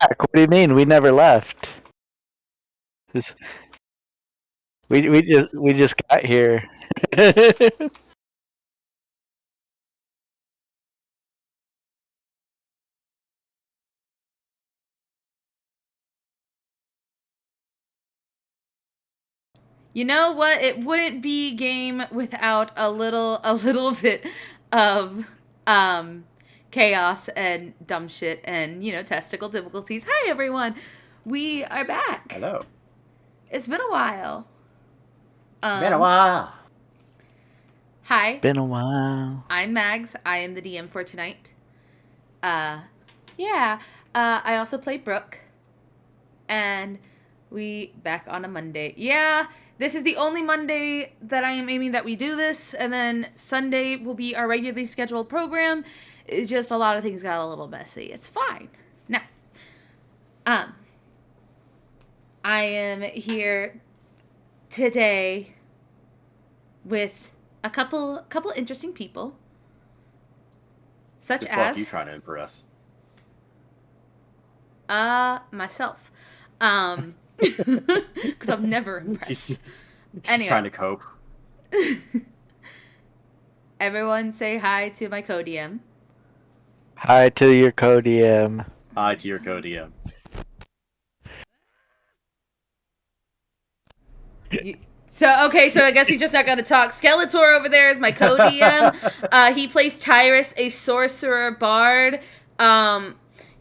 back. What do you mean? We never left. This- we just got here. You know what? It wouldn't be game without a little bit of chaos and dumb shit and testicle difficulties. Hi everyone, we are back. Hello. It's been a while. Been a while. Hi. Been a while. I'm Mags. I am the DM for tonight. Yeah. I also play Brooke, and we back on a Monday. Yeah. This is the only Monday that I am aiming that we do this, and then Sunday will be our regularly scheduled program. It's just a lot of things got a little messy. It's fine. Now, I am here today with a couple interesting people, such Who the as fuck you trying to impress? myself, because I'm never impressed. She's Anyway. trying to cope. Everyone say hi to my co-DM. Hi to your co-DM. Hi to your co-DM. So I guess he's just not going to talk. Skeletor over there is my co-DM. He plays Tyrus, a sorcerer bard,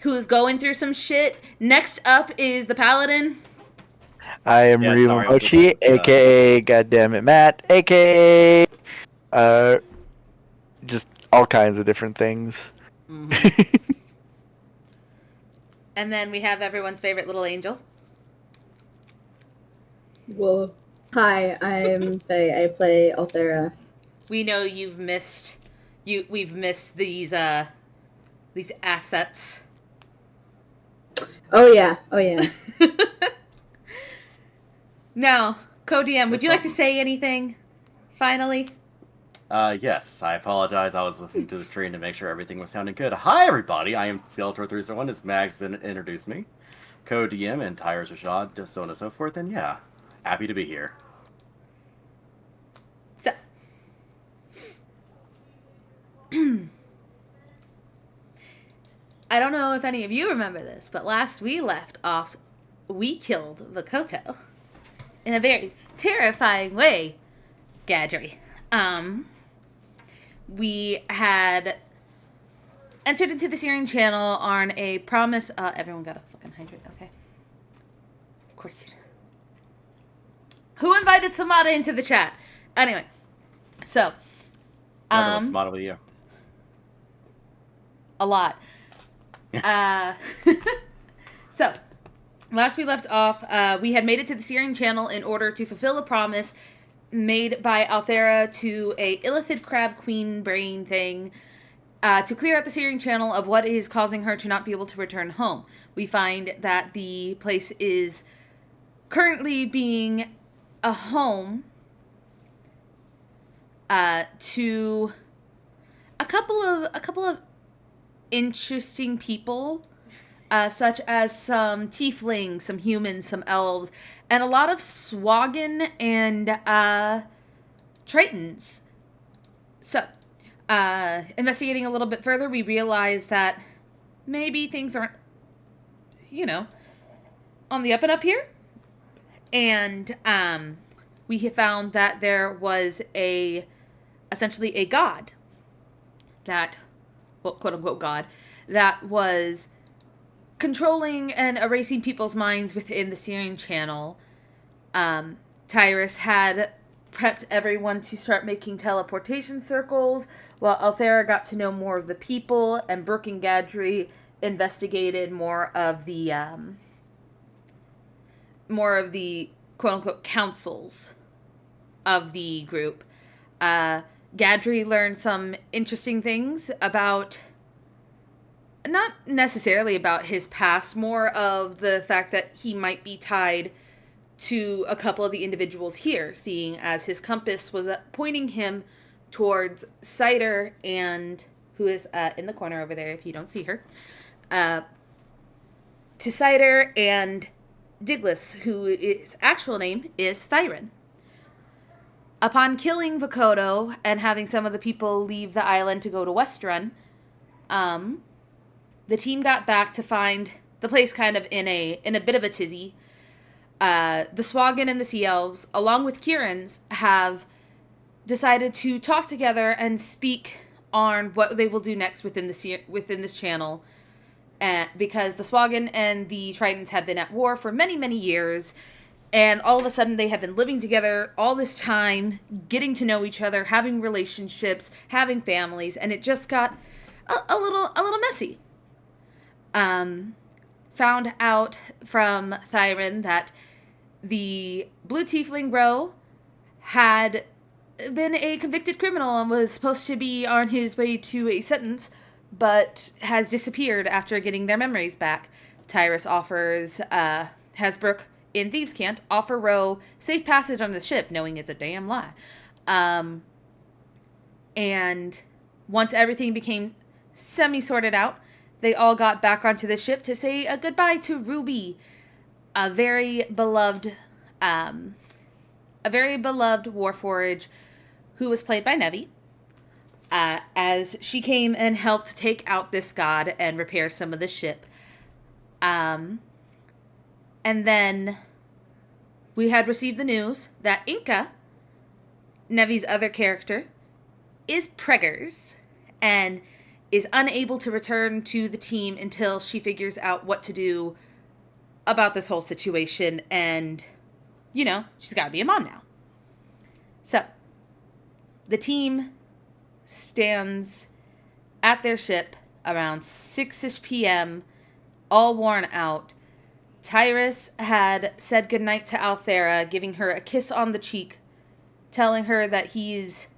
who's going through some shit. Next up is the paladin. I am Yeah, Ryu sorry, I was Mochi, listening. aka Goddammit Matt, aka just all kinds of different things. And then we have everyone's favorite little angel. Well, hi, I'm Faye. I play Althera. We know you've missed we've missed these assets. Oh yeah. Now, co-DM, would you like to say anything? Finally? Yes, I apologize. I was listening to the stream to make sure everything was sounding good. Hi, everybody. I am Skeletor301, as Mags introduced me. Co-DM and Tyrus Rashad, so on and so forth. And yeah, happy to be here. So, I don't know if any of you remember this, but last we left off, we killed Vokoto in a very terrifying way, Gadry. We had entered into the Syrian channel on a promise. Everyone got a fucking hydrate, okay? Of course you do. Who invited Samada into the chat? Anyway, so Samada with you. A lot. So, last we left off, we had made it to the Syrian channel in order to fulfill a promise made by Althera to a Illithid crab queen brain thing to clear out the Syrian channel of what is causing her to not be able to return home. We find that the place is currently being a home to a couple of interesting people, such as some tieflings, some humans, some elves, and a lot of Swagan and Tritons. So, investigating a little bit further, we realize that maybe things aren't, on the up and up here. And we have found that there was essentially a god that, well, quote-unquote god, that was controlling and erasing people's minds within the Syrian channel. Tyrus had prepped everyone to start making teleportation circles, while Althera got to know more of the people, and Brooke and Gadry investigated more of the quote-unquote councils of the group. Gadry learned some interesting things about, not necessarily about his past, more of the fact that he might be tied to a couple of the individuals here, seeing as his compass was pointing him towards Cider, and who is in the corner over there if you don't see her, to Cider and Diglis, whose actual name is Thyron. Upon killing Vokodo and having some of the people leave the island to go to Westrun, the team got back to find the place kind of in a bit of a tizzy. The Swagan and the Sea Elves, along with Kieran's, have decided to talk together and speak on what they will do next within this channel. Because the Swagan and the Tritons have been at war for many, many years, and all of a sudden they have been living together all this time, getting to know each other, having relationships, having families, and it just got a little messy. Found out from Thyron that the Blue Tiefling bro had been a convicted criminal and was supposed to be on his way to a sentence, but has disappeared after getting their memories back. Tyrus has Brooke in Thieves' Cant offer Ro safe passage on the ship, knowing it's a damn lie. And once everything became semi-sorted out, they all got back onto the ship to say a goodbye to Ruby, a very beloved Warforged who was played by Nevi, as she came and helped take out this god and repair some of the ship. And then we had received the news that Inca, Nevi's other character, is preggers and is unable to return to the team until she figures out what to do about this whole situation. And, she's got to be a mom now. So, the team stands at their ship around 6-ish p.m., all worn out. Tyrus had said goodnight to Althera, giving her a kiss on the cheek, telling her that he's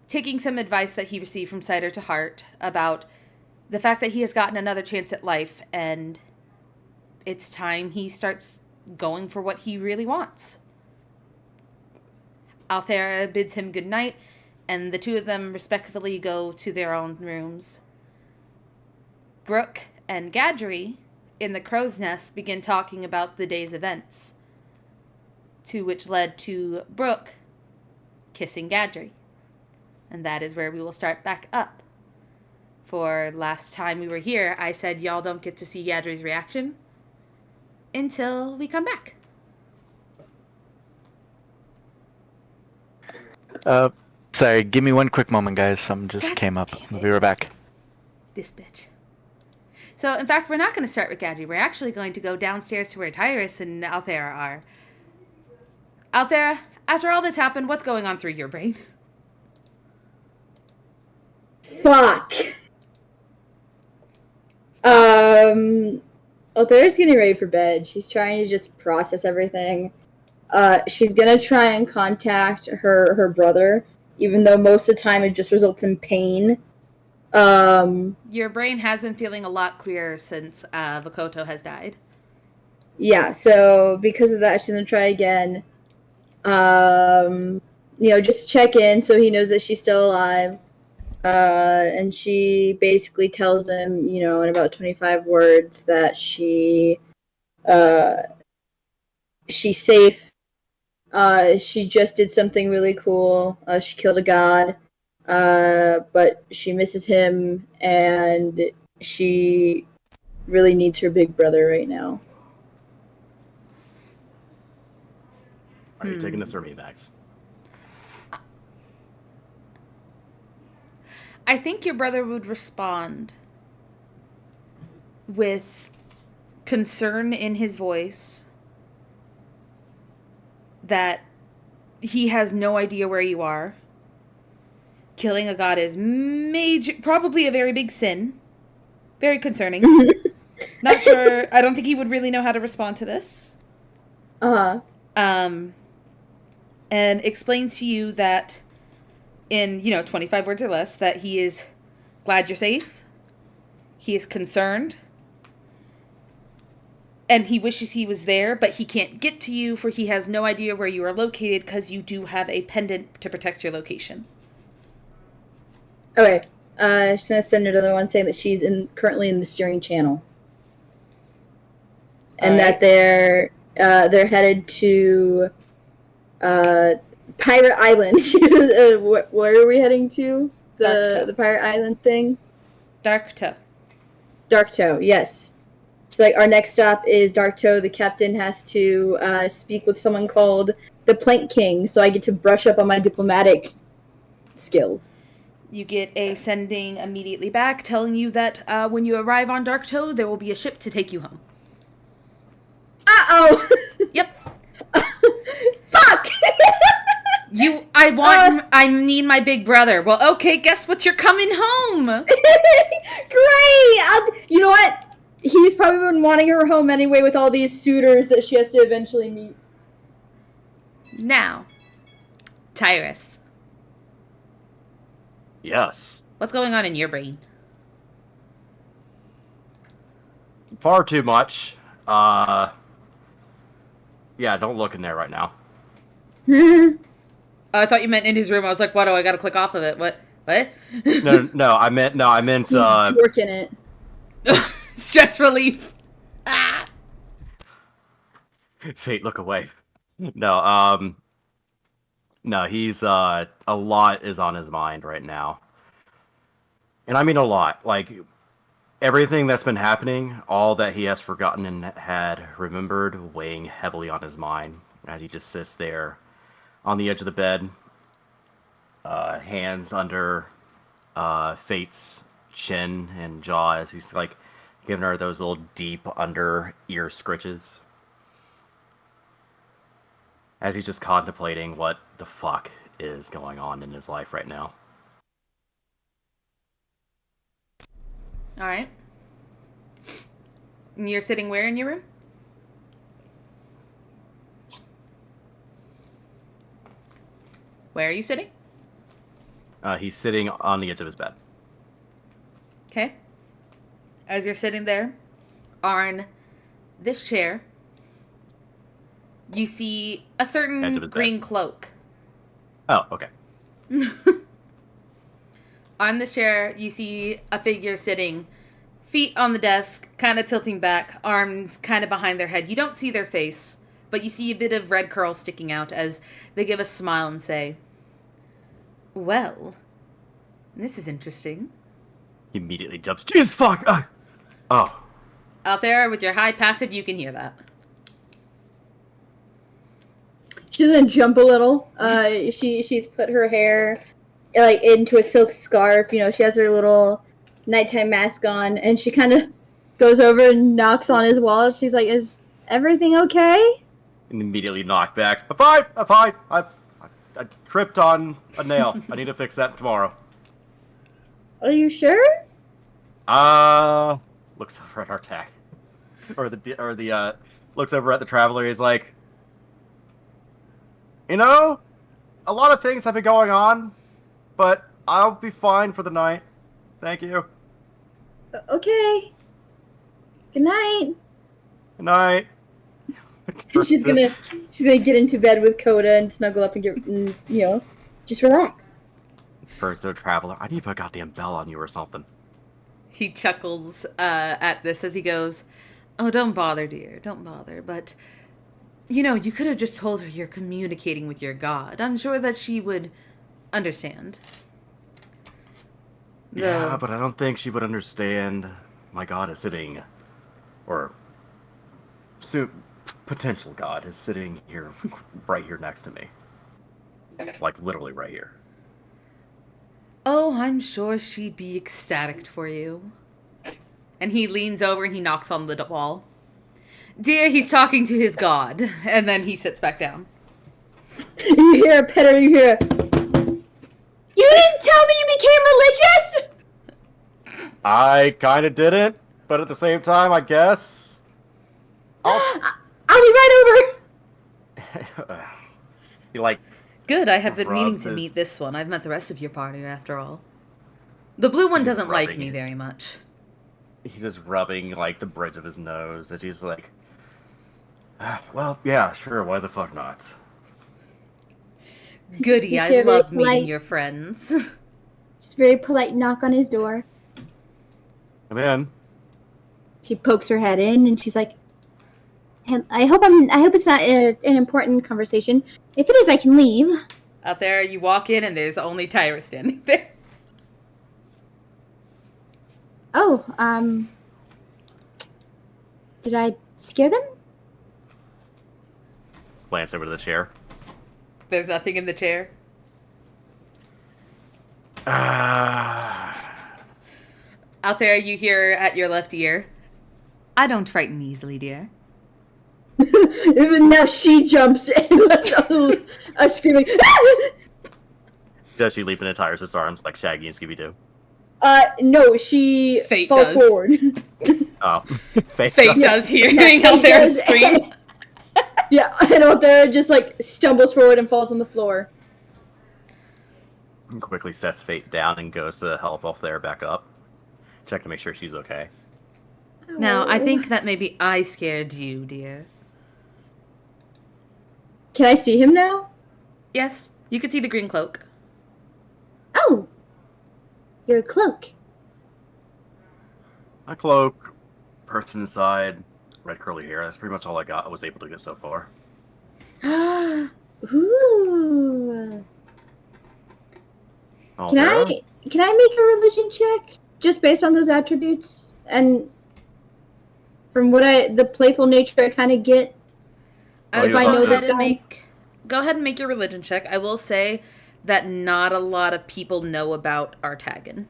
taking some advice that he received from Cider to heart about the fact that he has gotten another chance at life, and it's time he starts going for what he really wants. Althera bids him goodnight, and the two of them respectfully go to their own rooms. Brooke and Gadri, in the crow's nest, begin talking about the day's events, to which led to Brooke kissing Gadri. And that is where we will start back up. For last time we were here, I said y'all don't get to see Gadri's reaction until we come back. Sorry, give me one quick moment, guys. Some just God came up. damn We'll it. be right back. This bitch. So, in fact, we're not going to start with Gadri. We're actually going to go downstairs to where Tyrus and Althera are. Althera, after all this happened, what's going on through your brain? Fuck. Althera's getting ready for bed. She's trying to just process everything. She's gonna try and contact her brother, even though most of the time it just results in pain. Your brain has been feeling a lot clearer since Vokodo has died. Yeah, so because of that, she's gonna try again. Just check in so he knows that she's still alive. And she basically tells him, in about 25 words that she's safe. She just did something really cool. She killed a god. But she misses him, and she really needs her big brother right now. Are you taking this or me, Max? I think your brother would respond with concern in his voice that he has no idea where you are. Killing a god is probably a very big sin. Very concerning. Not sure. I don't think he would really know how to respond to this. And explains to you that in, 25 words or less, that he is glad you're safe. He is concerned. And he wishes he was there, but he can't get to you, for he has no idea where you are located because you do have a pendant to protect your location. Okay. She's going to send another one saying that she's currently in the steering channel. and that they're headed to Pirate Island. Where are we heading to? The Pirate Island thing. Dark Toe. Dark Toe, yes. So like our next stop is Dark Toe. The captain has to speak with someone called the Plank King, so I get to brush up on my diplomatic skills. You get a sending immediately back telling you that when you arrive on Dark Toe, there will be a ship to take you home. Uh-oh! Yep. Fuck! I need my big brother. Well, okay, guess what? You're coming home. Great! You know what? He's probably been wanting her home anyway with all these suitors that she has to eventually meet. Now, Tyrus. Yes. What's going on in your brain? Far too much. Yeah, don't look in there right now. I thought you meant in his room. I was like, what? Oh, I gotta click off of it. What? No, I meant He's working it. Stress relief. Ah. Fate, look away. No, he's a lot is on his mind right now. And I mean a lot. Like everything that's been happening, all that he has forgotten and had remembered, weighing heavily on his mind as he just sits there on the edge of the bed, hands under Fate's chin and jaw as he's like giving her those little deep under ear scritches. As he's just contemplating what the fuck is going on in his life right now. All right. And you're sitting where in your room? Where are you sitting? He's sitting on the edge of his bed. Okay. As you're sitting there on this chair, you see a certain green cloak. Oh, okay. On this chair, you see a figure sitting, feet on the desk, kind of tilting back, arms kind of behind their head. You don't see their face, but you see a bit of red curl sticking out as they give a smile and say, "Well, this is interesting." He immediately jumps. Jesus fuck! Oh. Out there with your high passive, you can hear that. She's gonna jump a little. She's put her hair like into a silk scarf. You know, she has her little nighttime mask on, and she kind of goes over and knocks on his wall. She's like, "Is everything okay?" And immediately knocked back. I'm fine. I'm fine. I tripped on a nail. I need to fix that tomorrow. Are you sure? Looks over at our tech, or the looks over at the traveler. He's like, you know, a lot of things have been going on, but I'll be fine for the night. Thank you. Okay. Good night. Good night. she's gonna get into bed with Coda and snuggle up and just relax. First, the traveler, I need to put a goddamn bell on you or something. He chuckles at this as he goes, "Oh, don't bother, dear. Don't bother. But, you know, you could have just told her you're communicating with your god. I'm sure that she would understand." Yeah, but I don't think she would understand. My god is sitting, or potential god is sitting here, right here next to me. Like, literally right here. "Oh, I'm sure she'd be ecstatic for you." And he leans over and he knocks on the wall. "Dear, he's talking to his god." And then he sits back down. You hear a pitter, you hear "You didn't tell me you became religious?" I kinda didn't, but at the same time, I guess. I'll be right over. He, like... Good, I have been meaning to meet this one. I've met the rest of your party, after all. The blue one doesn't like me very much. He's just rubbing, like, the bridge of his nose, and he's like, well, yeah, sure, why the fuck not? Goody, I love meeting your friends. Just very polite knock on his door. Come in. She pokes her head in, and she's like, I hope it's not an important conversation. If it is, I can leave. Out there, you walk in and there's only Tyra standing there. Oh, did I scare them? Glance over to the chair. There's nothing in the chair. Out there, you hear at your left ear, I don't frighten easily, dear. And now she jumps and lets out a screaming. Does she leap into Tyrus' arms like Shaggy and Scooby-Doo? No, she Fate falls does. forward. Oh. Fate does hearing out there scream. Yeah, and out there just like stumbles forward and falls on the floor. Quickly sets Fate down and goes to help off there back up. Check to make sure she's okay. Now, I think that maybe I scared you, dear. Can I see him now? Yes, you can see the green cloak. Oh, your cloak. My cloak, person inside, red curly hair. That's pretty much all I was able to get so far. Ooh. Oh, Can I make a religion check just based on those attributes and from what the playful nature I kind of get? If I know this guy? Go ahead and make your religion check. I will say that not a lot of people know about Artagan.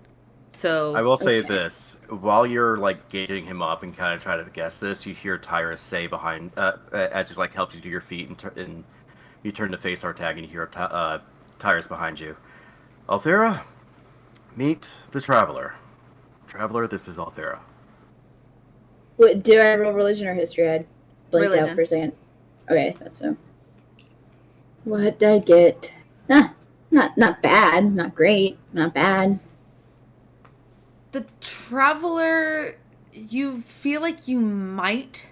So I will say this: while you're like gauging him up and kind of trying to guess this, you hear Tyrus say behind, as he like helps you to your feet, and you turn to face Artag, and you hear Tyrus behind you. Althera, meet the traveler. Traveler, this is Althera. What, did I roll religion or history? I blinked Religion. out for a second. Okay, that's so. What did I get? Not bad. Not great. Not bad. the traveler, you feel like you might,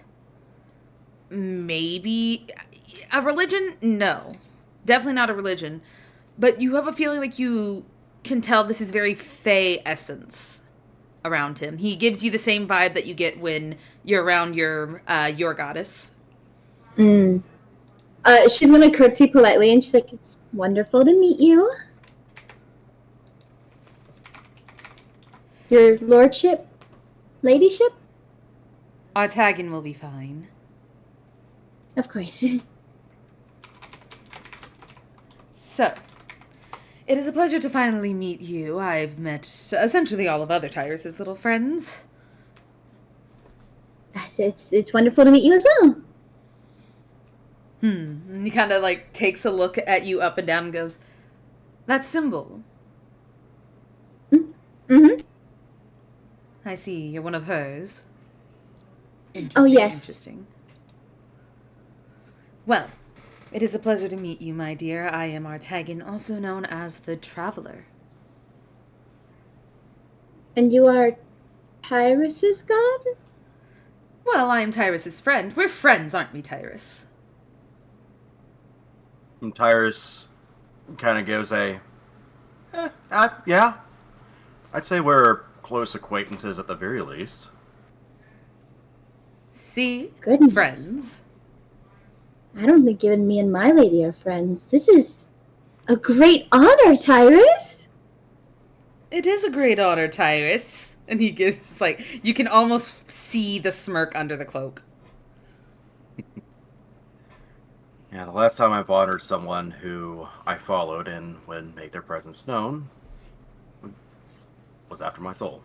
maybe, a religion? No, definitely not a religion. But you have a feeling like you can tell this is very Fey essence around him. He gives you the same vibe that you get when you're around your goddess. She's gonna curtsy politely and she's like, "It's wonderful to meet you. Your lordship? Ladyship? Artagan will be fine. Of course." So, it is a pleasure to finally meet you. I've met essentially all of Other Tyrus's little friends. It's wonderful to meet you as well. And he kind of like takes a look at you up and down and goes, that symbol. Mm-hmm. I see, you're one of hers. Oh, yes. Interesting. Well, it is a pleasure to meet you, my dear. I am Artagan, also known as the Traveler. And you are Tyrus's god? Well, I am Tyrus's friend. We're friends, aren't we, Tyrus? And Tyrus kind of gives yeah. I'd say we're close acquaintances at the very least. See? Goodness. Friends. I don't think even me and my lady are friends. This is a great honor, Tyrus. It is a great honor, Tyrus. And he gives, like, you can almost see the smirk under the cloak. Yeah, the last time I've honored someone who I followed and would make their presence known was after my soul.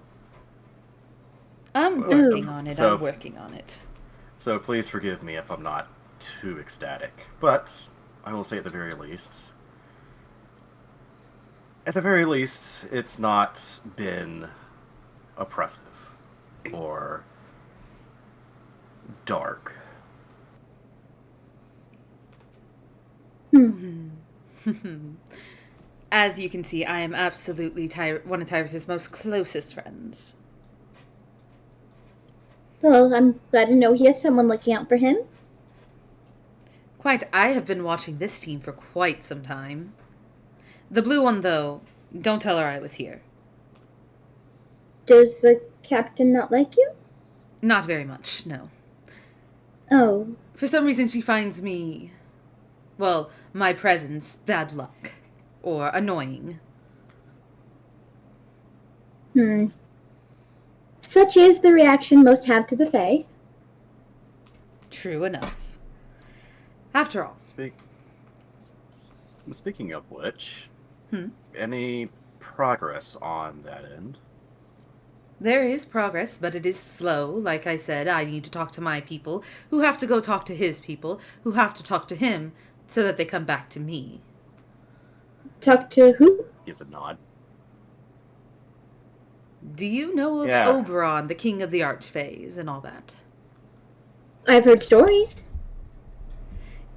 I'm working on it. So- I'm working on it. So please forgive me if I'm not too ecstatic. But I will say at the very least, it's not been oppressive or dark. As you can see, I am absolutely one of Tyrus's most closest friends. Well, I'm glad to know he has someone looking out for him. Quite, I have been watching this team for quite some time. The blue one, though, don't tell her I was here. Does the captain not like you? Not very much, no. Oh. For some reason, she finds me, well, my presence bad luck or annoying. Such is the reaction most have to the Fae. True enough. After all, Speaking of which, Hmm? any progress on that end? there is progress, but it is slow. Like I said, I need to talk to my people, who have to go talk to his people, who have to talk to him, so that they come back to me. Talk to who? Gives a nod. Do you know of Yeah. Oberon, the king of the Archfays, and all that? I've heard stories.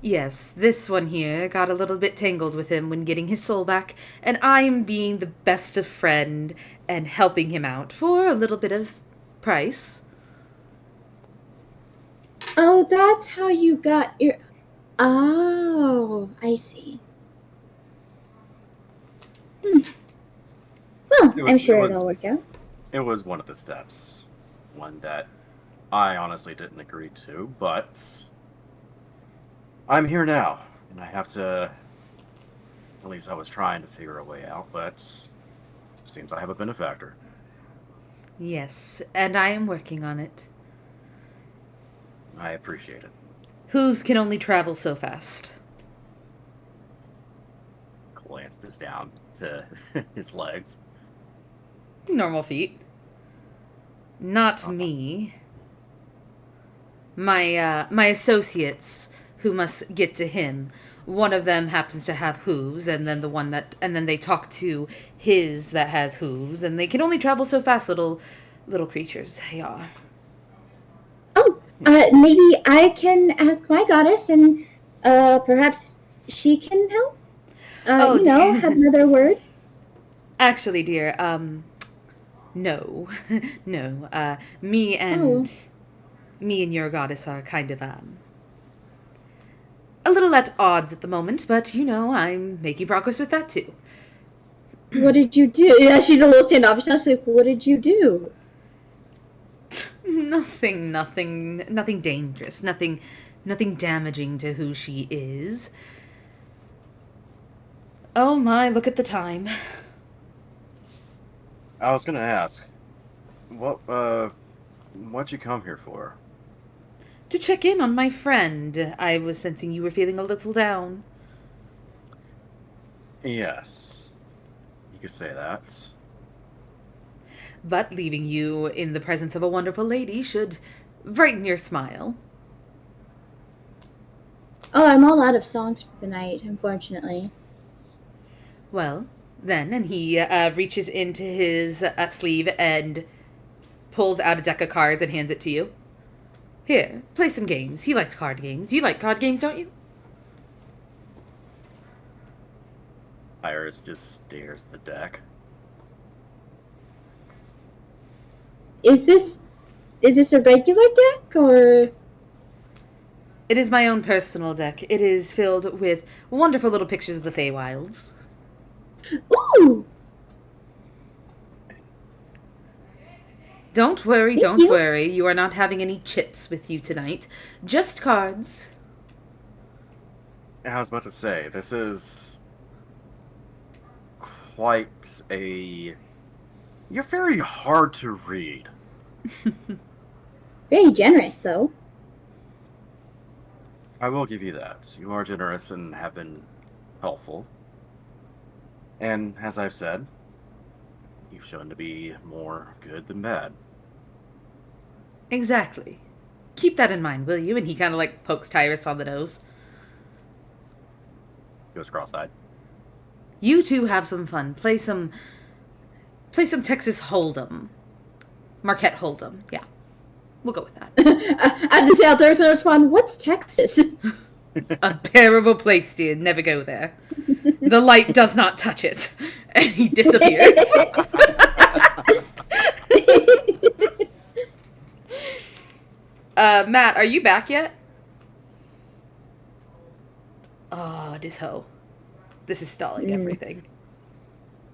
Yes, this one here got a little bit tangled with him when getting his soul back, and I'm being the best of friend and helping him out for a little bit of price. Oh, that's how you got your... Oh, I see. Well, I'm sure it'll work out. It was one of the steps. One that I honestly didn't agree to, but I'm here now, and I have to... At least I was trying to figure a way out, but it seems I have a benefactor. Yes, and I am working on it. I appreciate it. Hooves can only travel so fast. Glances down to his legs. Normal feet. Not me. My associates who must get to him. One of them happens to have hooves, and then they talk to his that has hooves, and they can only travel so fast, little creatures they are. Oh, maybe I can ask my goddess, and perhaps she can help. Have another word. Actually, dear, no, no. Me and your goddess are kind of a little at odds at the moment, but I'm making progress with that too. What did you do? Yeah, she's a little standoffish. She's like, what did you do? Nothing dangerous. Nothing damaging to who she is. Oh my, look at the time. I was gonna ask, what'd you come here for? To check in on my friend. I was sensing you were feeling a little down. Yes, you could say that. But leaving you in the presence of a wonderful lady should brighten your smile. Oh, I'm all out of songs for the night, unfortunately. Well, then, and he reaches into his sleeve and pulls out a deck of cards and hands it to you. Here, play some games. He likes card games. You like card games, don't you? Iris just stares at the deck. Is this a regular deck, or? It is my own personal deck. It is filled with wonderful little pictures of the Feywilds. Ooh! Don't worry, Thank don't you. worry. You are not having any chips with you tonight. Just cards. I was about to say, this is quite a... You're very hard to read. Very generous, though. I will give you that. You are generous and have been helpful. And as I've said, you've shown to be more good than bad. Exactly. Keep that in mind, will you? And he kind of pokes Tyrus on the nose. Goes cross-eyed. You two have some fun. Play some Texas Hold'em. Marquette Hold'em. Yeah. We'll go with that. I have to say out there to respond, what's Texas? A terrible place, dear. Never go there. The light does not touch it. And he disappears. Matt, are you back yet? Oh, this hoe. This is stalling everything.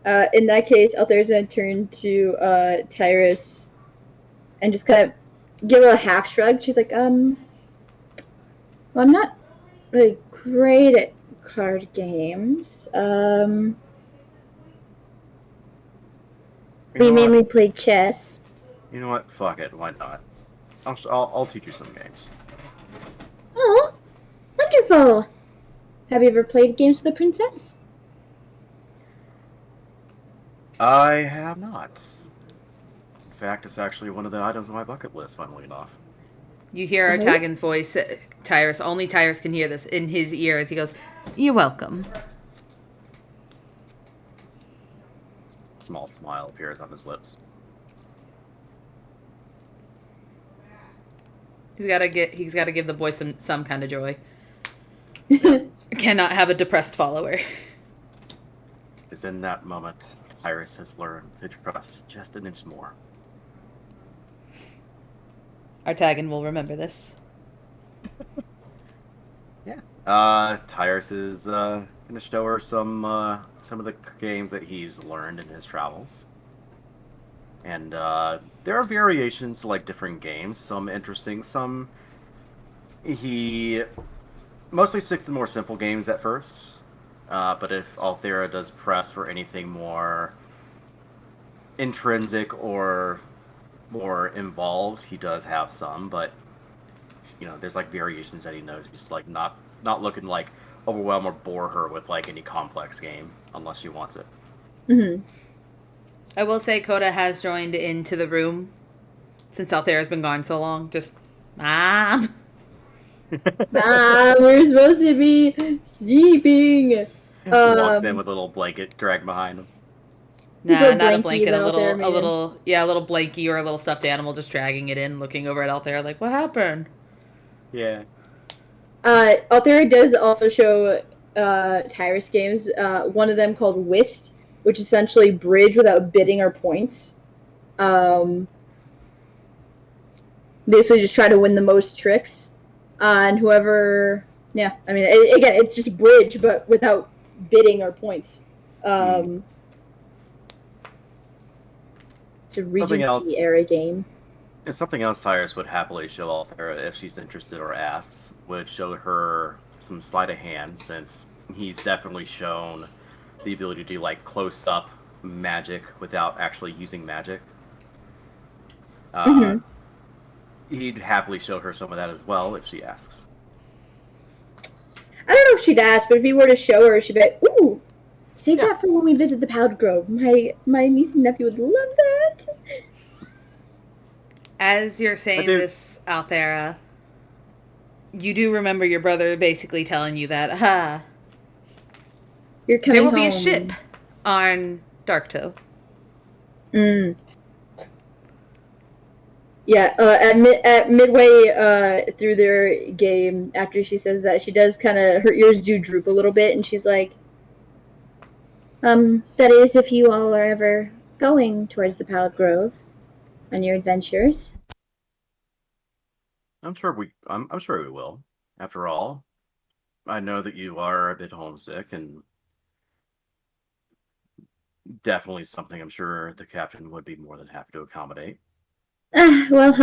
In that case, Altair's gonna turn to Tyrus and just kind of give a half shrug. She's like, Well, I'm not really great at card games. You We know what? mainly play chess. You know what? Fuck it. Why not? I'll teach you some games. Oh, wonderful! Have you ever played games with a princess? I have not. In fact, it's actually one of the items on my bucket list, funnily enough. You hear Oh? Artagan's voice. Tyrus, only Tyrus can hear this in his ear as he goes, "You're welcome." Small smile appears on his lips. He's got to give the boy some kind of joy. Cannot have a depressed follower. Is in that moment, Tyrus has learned to trust just an inch more. Artagan will remember this. Yeah. Tyrus is gonna show her some of the games that he's learned in his travels. And there are variations to like different games. Some interesting, some he mostly sticks to more simple games at first. But if Althera does press for anything more intrinsic or more involved, he does have some. But there's like variations that he knows. He's just like not looking like overwhelm or bore her with like any complex game unless she wants it. Mm-hmm. I will say Coda has joined into the room since Althera's been gone so long. Just, Mom. We're supposed to be sleeping. Walks in with a little blanket dragged behind him. Nah, not a blankie blanket. that Althea A made little blankie or a little stuffed animal just dragging it in, looking over at Althera like, what happened? Yeah. Althea does also show Tyrus games. One of them called Whist, which is essentially bridge without bidding or points. Basically, just try to win the most tricks, and whoever. Yeah, I mean, again, it's just bridge, but without bidding or points. It's a Regency era game. And something else Tyrus would happily show Althera if she's interested or asks would show her some sleight of hand, since he's definitely shown the ability to do like close up magic without actually using magic. He'd happily show her some of that as well if she asks. I don't know if she'd ask, but if he were to show her, she'd be like, "Ooh, save that for when we visit the Powder Grove. My niece and nephew would love that." As you're saying this, Althera, you do remember your brother basically telling you that, you're coming there will home. be a ship on Darktoe. Yeah, at midway through their game, after she says that, she does her ears do droop a little bit, and she's like, that is if you all are ever going towards the Powder Grove on your adventures. I'm sure we will. After all, I know that you are a bit homesick, and definitely something I'm sure the captain would be more than happy to accommodate. Well,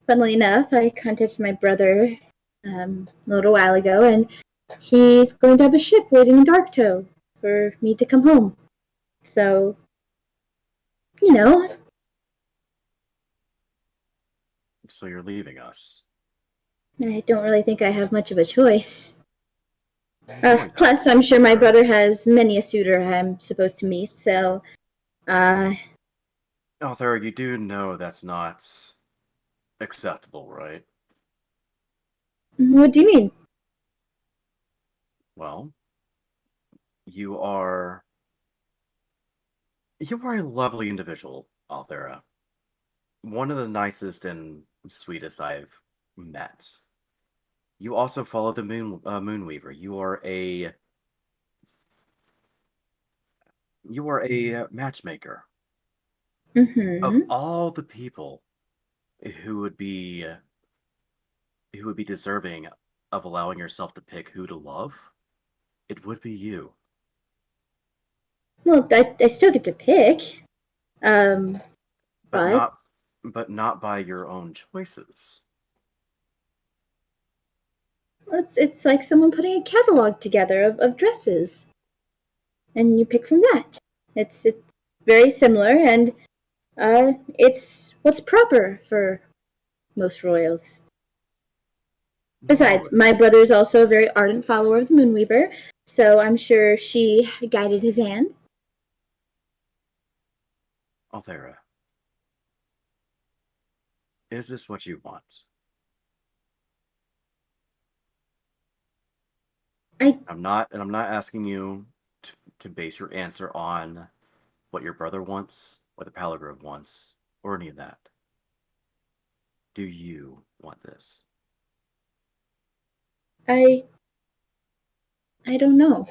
funnily enough, I contacted my brother a little while ago, and he's going to have a ship waiting in Darktoe for me to come home. So, So you're leaving us. I don't really think I have much of a choice. Plus, I'm sure my brother has many a suitor I'm supposed to meet, so, Althera, you do know that's not acceptable, right? What do you mean? Well, you are a lovely individual, Althera. One of the nicest and sweetest I've met. You also follow the Moonweaver. You are a matchmaker. Mm-hmm. Of all the people who would be deserving of allowing yourself to pick who to love, it would be you. Well, I still get to pick. But not by your own choices. It's like someone putting a catalog together of dresses, and you pick from that. It's very similar, and it's what's proper for most royals. Besides, my brother is also a very ardent follower of the Moonweaver, so I'm sure she guided his hand. Althera, is this what you want? I'm not asking you to base your answer on what your brother wants, what the Palagrove wants, or any of that. Do you want this? I don't know.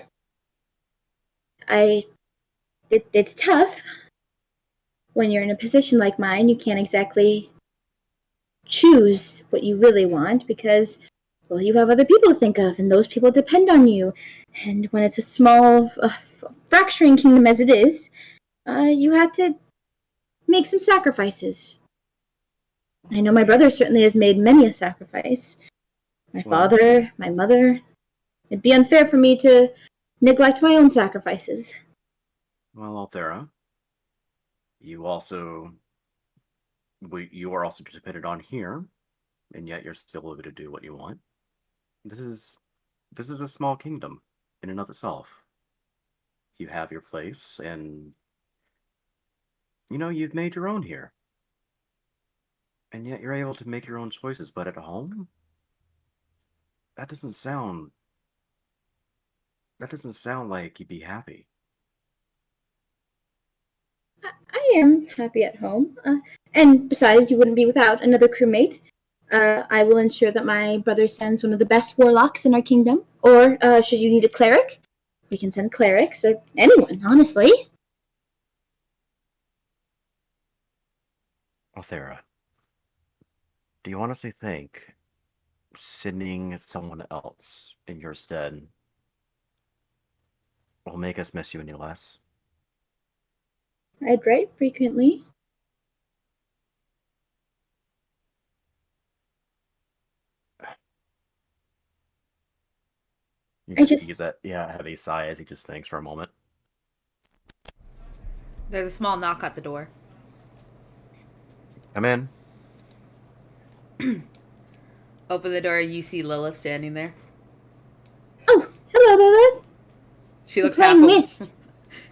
It's tough when you're in a position like mine. You can't exactly choose what you really want because, well, you have other people to think of, and those people depend on you. And when it's a small, fracturing kingdom as it is, you have to make some sacrifices. I know my brother certainly has made many a sacrifice. My father, my mother. It'd be unfair for me to neglect my own sacrifices. Well, Althera, you are also dependent on here, and yet you're still able to do what you want. This is a small kingdom in and of itself. You have your place, and you've made your own here. And yet you're able to make your own choices, but at home? That doesn't sound like you'd be happy. I am happy at home. And besides, you wouldn't be without another crewmate. I will ensure that my brother sends one of the best warlocks in our kingdom. Or, should you need a cleric, we can send clerics, or anyone, honestly. Althera, do you honestly think sending someone else in your stead will make us miss you any less? I'd write frequently. You use that heavy sigh as he just thinks for a moment. There's a small knock at the door. Come in. Open the door, you see Lilith standing there. Oh, hello, Lilith. She looks playing Mist.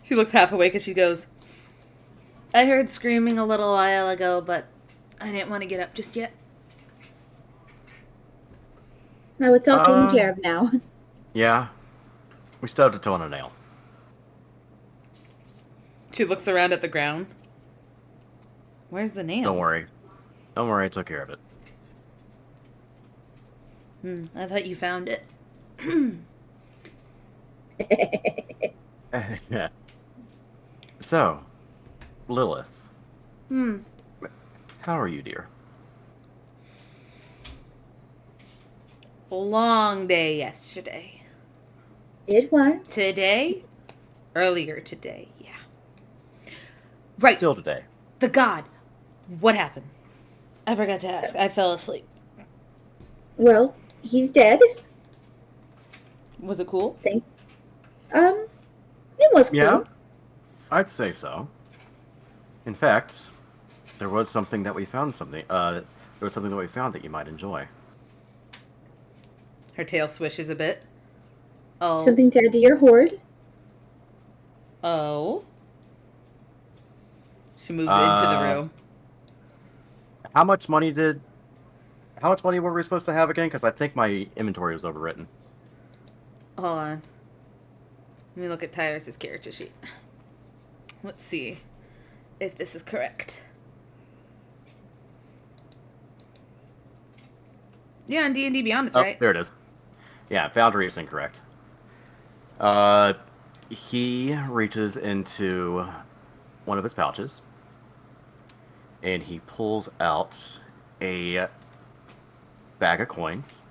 She looks half awake and she goes, I heard screaming a little while ago, but I didn't want to get up just yet. No, it's all taken care of now. Yeah. We stubbed a toe on a nail. She looks around at the ground. Where's the nail? Don't worry. I took care of it. I thought you found it. Yeah. So, Lilith. How are you, dear? Long day yesterday. It was. Today? Earlier today, yeah. Right. Still today. The god. What happened? I forgot to ask. I fell asleep. Well, he's dead. Was it cool? It was cool. Yeah, I'd say so. In fact, there was something that we found that you might enjoy. Her tail swishes a bit. Oh. Something to add to your hoard. Oh. She moves into the room. How much money were we supposed to have again? Because I think my inventory was overwritten. Hold on. Let me look at Tyrus's character sheet. Let's see if this is correct. Yeah, on D&D Beyond, it's right. There it is. Yeah, Foundry is incorrect. He reaches into one of his pouches, and he pulls out a bag of coins,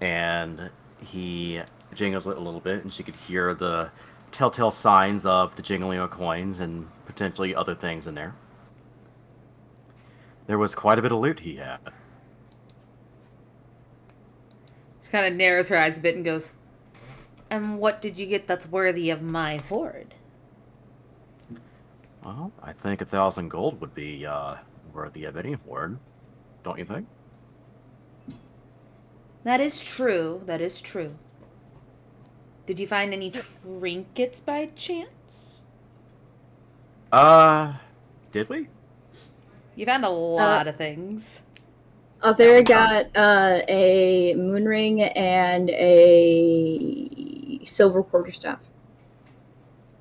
and he jingles it a little bit, and she could hear the telltale signs of the jingling of coins and potentially other things in there. There was quite a bit of loot he had. She kind of narrows her eyes a bit and goes, "And what did you get that's worthy of my hoard?" Well, I think 1,000 gold would be worthy of any hoard. Don't you think? That is true. That is true. Did you find any trinkets by chance? Did we? You found a lot of things. Althera got a moon ring and a silver quarterstaff.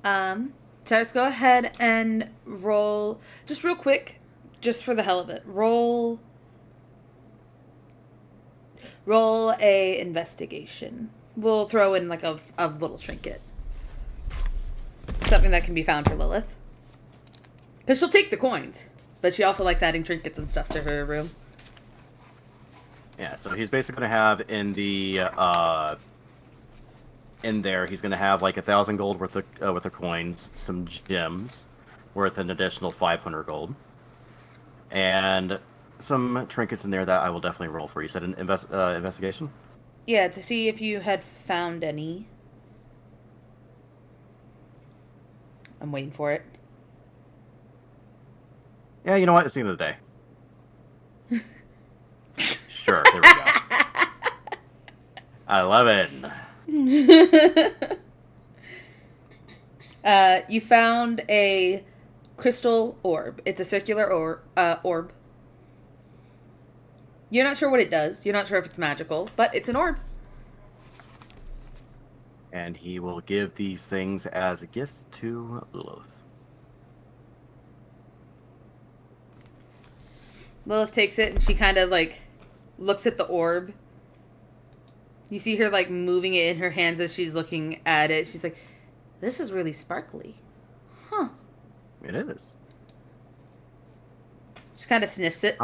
Tyrus, go ahead and roll, just real quick, just for the hell of it. Roll a investigation. We'll throw in like a little trinket. Something that can be found for Lilith. Because she'll take the coins, but she also likes adding trinkets and stuff to her room. Yeah, so he's basically going to have in the in there, he's going to have like 1,000 gold worth of coins, some gems worth an additional 500 gold, and some trinkets in there that I will definitely roll for. You said an investigation? Yeah, to see if you had found any. I'm waiting for it. Yeah, you know what? It's the end of the day. Sure, there we go. 11. You found a crystal orb. It's a circular orb. You're not sure what it does. You're not sure if it's magical, but it's an orb. And he will give these things as gifts to Lilith. Lilith takes it and she kind of like looks at the orb. You see her like moving it in her hands as she's looking at it. She's like, "This is really sparkly." Huh. It is. She kind of sniffs it.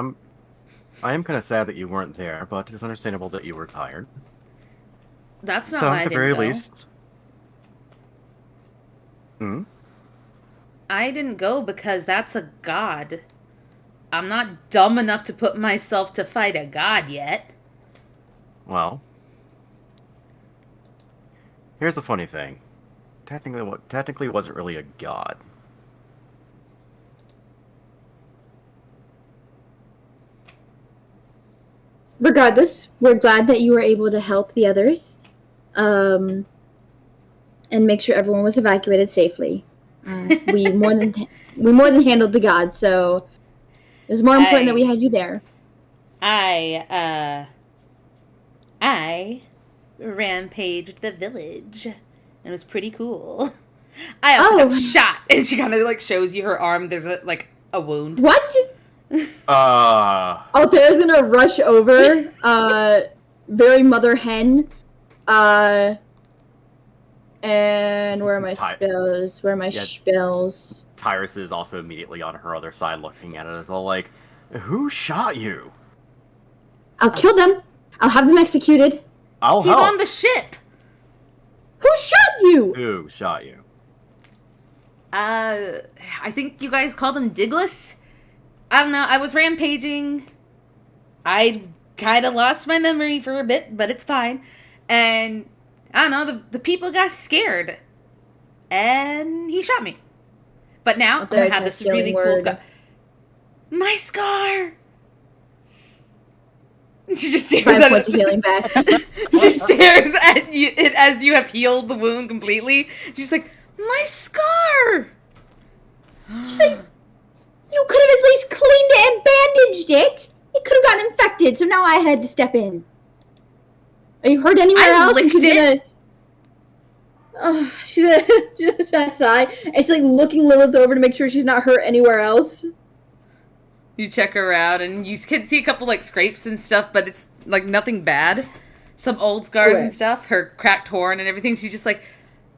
I am kind of sad that you weren't there, but it's understandable that you were tired. That's not So why I at the didn't very go. least. I didn't go because that's a god. I'm not dumb enough to put myself to fight a god yet. Well, here's the funny thing. Technically wasn't really a god. Regardless, we're glad that you were able to help the others, and make sure everyone was evacuated safely. We more than handled the god, so it was more important that we had you there. I rampaged the village. It was pretty cool. I also got shot, and she kind of like shows you her arm. There's a wound. What? Oh, There's gonna rush over, very mother hen, and where are my spells? Where are my spells? Tyrus is also immediately on her other side looking at it as well, like, who shot you? I'll kill them. I'll have them executed. I'll He's help. on the ship. Who shot you? Who shot you? I think you guys called him Diglis. I don't know. I was rampaging. I kind of lost my memory for a bit, but it's fine. And I don't know. The people got scared, and he shot me. But now I'm gonna have this really cool scar. My scar. She just stares 5 at points of it. healing back. She stares at you as you have healed the wound completely. She's like, my scar. She's like, you could have at least cleaned it and bandaged it. It could have gotten infected, so now I had to step in. Are you hurt anywhere else? Licked she's it. she's gonna sigh. And she's like looking Lilith over to make sure she's not hurt anywhere else. You check her out, and you can see a couple like scrapes and stuff, but it's like nothing bad. Some old scars and stuff. Her cracked horn and everything. She's just like,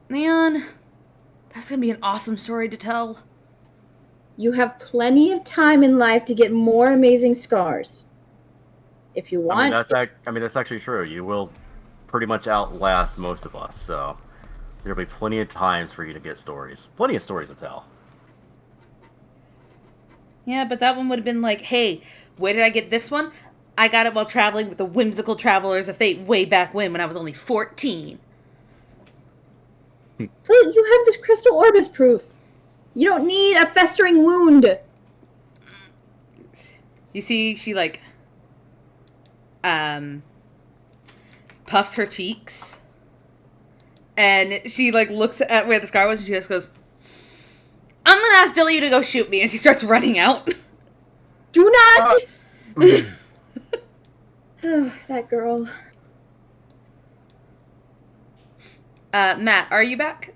man, that's gonna be an awesome story to tell. You have plenty of time in life to get more amazing scars. If you want. That's actually true. You will pretty much outlast most of us, so there'll be plenty of times for you to get stories. Plenty of stories to tell. Yeah, but that one would have been like, hey, where did I get this one? I got it while traveling with the whimsical travelers of fate way back when I was only 14. So you have this crystal orb as proof. You don't need a festering wound. You see, she, like, puffs her cheeks. And she, like, looks at where the scar was and she just goes, I'm gonna ask Dilly to go shoot me. And she starts running out. Do not! Oh, that girl. Matt, are you back?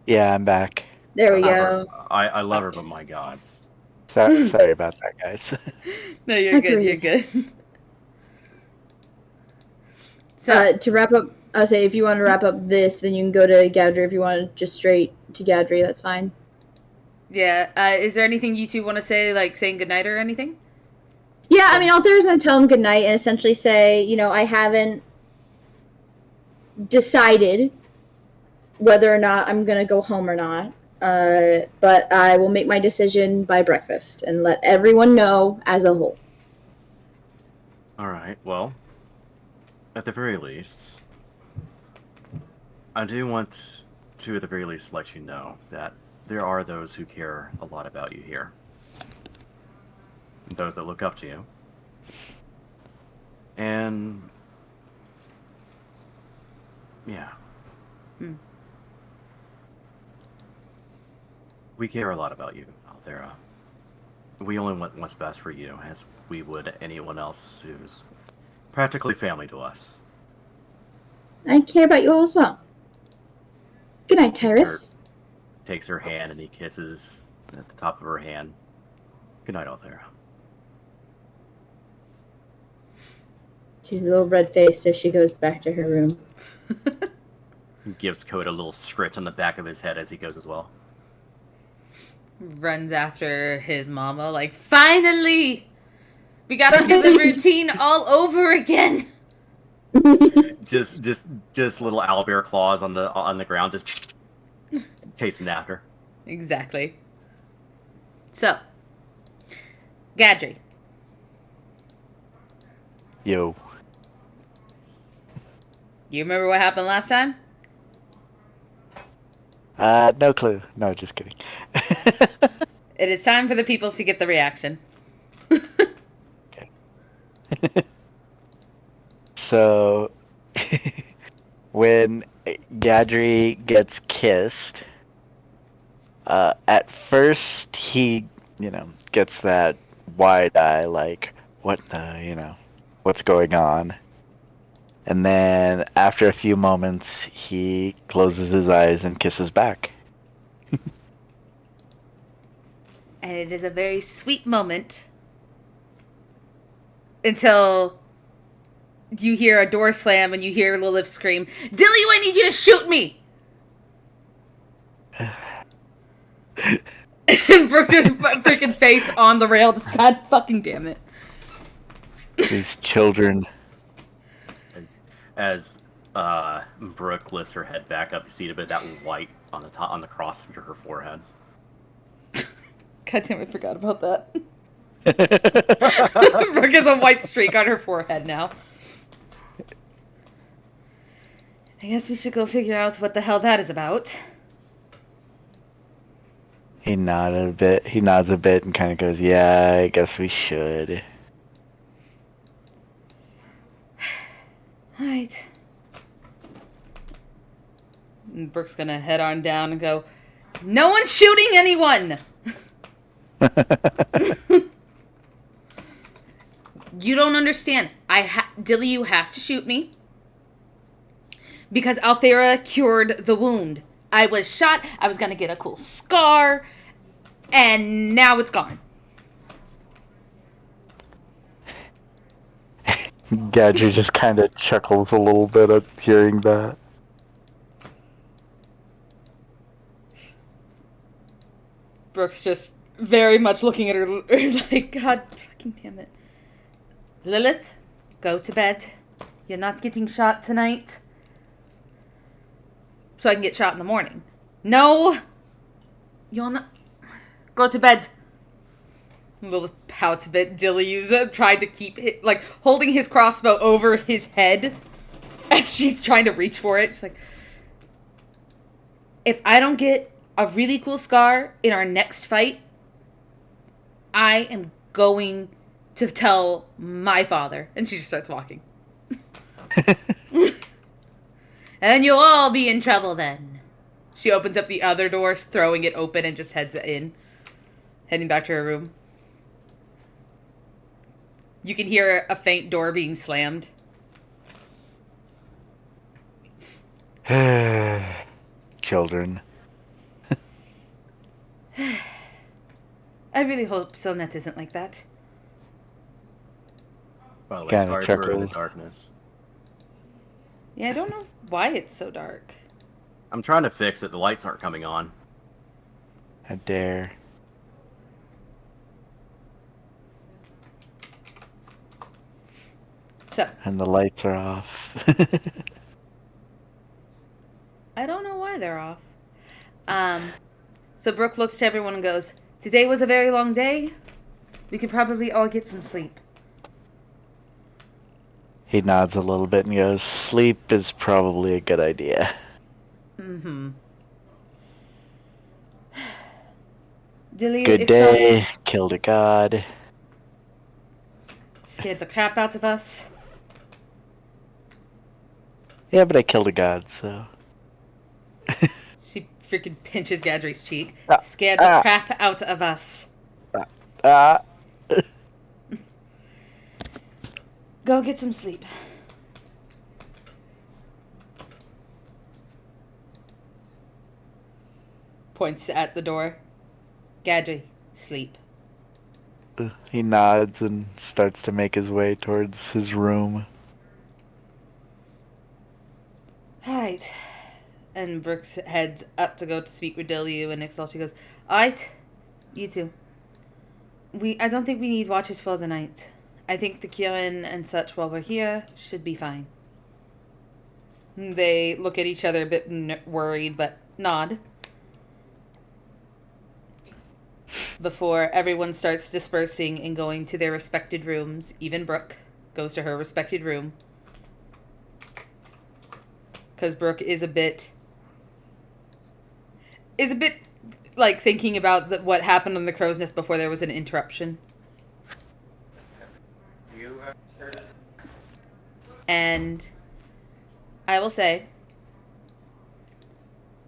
Yeah, I'm back. There we go. I love her, but my gods. Sorry about that, guys. No, you're good, Agreed. you're good. So, To wrap up, I'll say if you want to wrap up this, then you can go to Gadri. If you want to just straight to Gadri, that's fine. yeah, is there anything you two want to say, like saying goodnight or anything? Yeah, I mean, Althera's going to tell him goodnight and essentially say, I haven't decided whether or not I'm going to go home or not. But I will make my decision by breakfast and let everyone know as a whole. Alright, well, at the very least, I do want to, at the very least, let you know that there are those who care a lot about you here. Those that look up to you. And yeah. We care a lot about you, Althera. We only want what's best for you, as we would anyone else who's practically family to us. I care about you all as well. Good night, Tyrus. Takes her hand and he kisses at the top of her hand. Good night, Althera. She's a little red-faced as she goes back to her room. He gives Code a little scritch on the back of his head as he goes as well. Runs after his mama, like, finally! We gotta do the routine all over again! just little owlbear claws on the ground, just chasing after. Exactly. So, Gadri. Yo. You remember what happened last time? No clue. No, just kidding. It is time for the peoples to get the reaction. Okay. So, when Gadri gets kissed, at first he, gets that wide eye, like, what the, what's going on? And then after a few moments, he closes his eyes and kisses back. And it is a very sweet moment until you hear a door slam and you hear Lilith scream, Dilly, I need you to shoot me! Brooke just freaking face on the rail, just god fucking damn it. These children. As Brooke lifts her head back up, you see a bit of that white on the cross under her forehead. God damn, I forgot about that. Brooke has a white streak on her forehead now. I guess we should go figure out what the hell that is about. He nods a bit and kind of goes, yeah, I guess we should. Alright. Brooke's gonna head on down and go, no one's shooting anyone! You don't understand. Dilly has to shoot me. Because Althera cured the wound. I was shot, I was gonna get a cool scar, and now it's gone. Gadget just kind of chuckles a little bit at hearing that. Brooke's just very much looking at her like, God fucking damn it. Lilith, go to bed. You're not getting shot tonight. So I can get shot in the morning. No! You're not... Go to bed. Lilith pouts a bit. Dilly's tried to keep it, like, holding his crossbow over his head as she's trying to reach for it. She's like, if I don't get a really cool scar in our next fight, I am going to tell my father. And she just starts walking. And you'll all be in trouble then. She opens up the other doors, throwing it open, and just heads in. Heading back to her room. You can hear a faint door being slammed. Children. I really hope Solnet isn't like that. Well, Kinda it's hard for in the chuckled. darkness. Yeah, I don't know why it's so dark. I'm trying to fix it. The lights aren't coming on. I dare. So, And the lights are off. I don't know why they're off. So Brooke looks to everyone and goes, today was a very long day. We could probably all get some sleep. He nods a little bit and goes, sleep is probably a good idea. Mm-hmm. Dilly, Good day, killed a god. Scared the crap out of us. Yeah, but I killed a god, so... She freaking pinches Gadri's cheek. Ah, Scared the ah. crap out of us. Go get some sleep. Points at the door. Gadri, sleep. He nods and starts to make his way towards his room. Alright. And Brooks heads up to go to speak with Dilly and Ixal. She goes, alright, you two. I don't think we need watches for the night. I think the Kieran and such while we're here should be fine. They look at each other a bit worried, but nod. Before everyone starts dispersing and going to their respected rooms, even Brooke goes to her respected room. Because Brooke is a bit like thinking about what happened on the Crow's Nest before there was an interruption. And I will say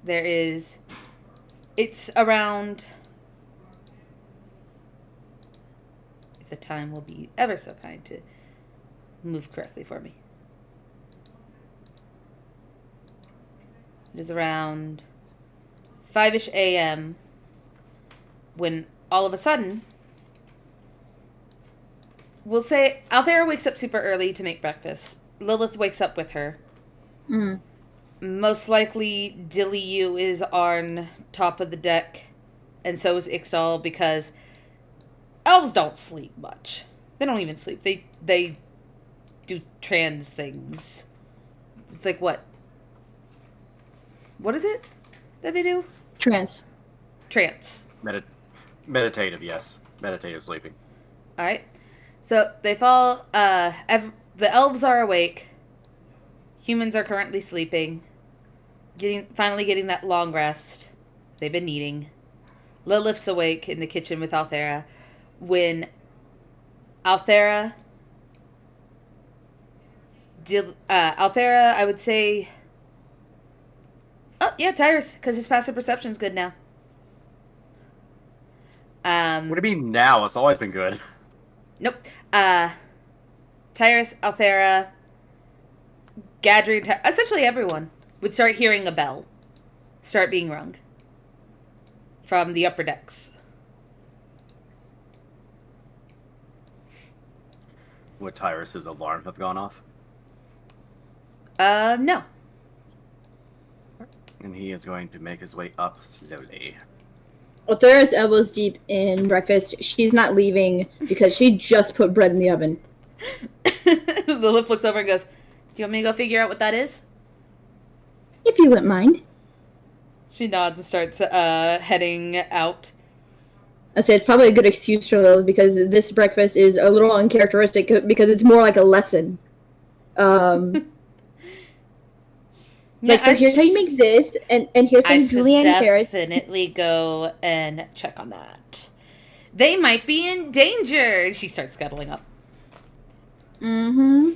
it's around, if the time will be ever so kind to move correctly for me. It is around 5-ish a.m. when all of a sudden, we'll say Althera wakes up super early to make breakfast. Lilith wakes up with her. Mm. Most likely, Dilly is on top of the deck, and so is Ixtal, because elves don't sleep much. They don't even sleep. They do trans things. It's like what? What is it that they do? Trance. Trance. Meditative, yes. Meditative sleeping. All right. So they fall. The elves are awake. Humans are currently sleeping. Finally getting that long rest they've been needing. Lilith's awake in the kitchen with Althera. When Althera, I would say. Oh yeah, Tyrus, because his passive perception's good now. What do you mean now? It's always been good. Nope. Tyrus, Althera, Gadri, essentially everyone would start hearing a bell start being rung from the upper decks. Would Tyrus's alarm have gone off? No. And he is going to make his way up slowly. Othera's elbows deep in breakfast. She's not leaving because she just put bread in the oven. Lilith looks over and goes, do you want me to go figure out what that is? If you wouldn't mind. She nods and starts heading out. I say it's probably a good excuse for those because this breakfast is a little uncharacteristic because it's more like a lesson. Yeah, So here's how you make this, and here's I some should julienne carrots. definitely go and check on that. They might be in danger. She starts scuttling up. Mm-hmm.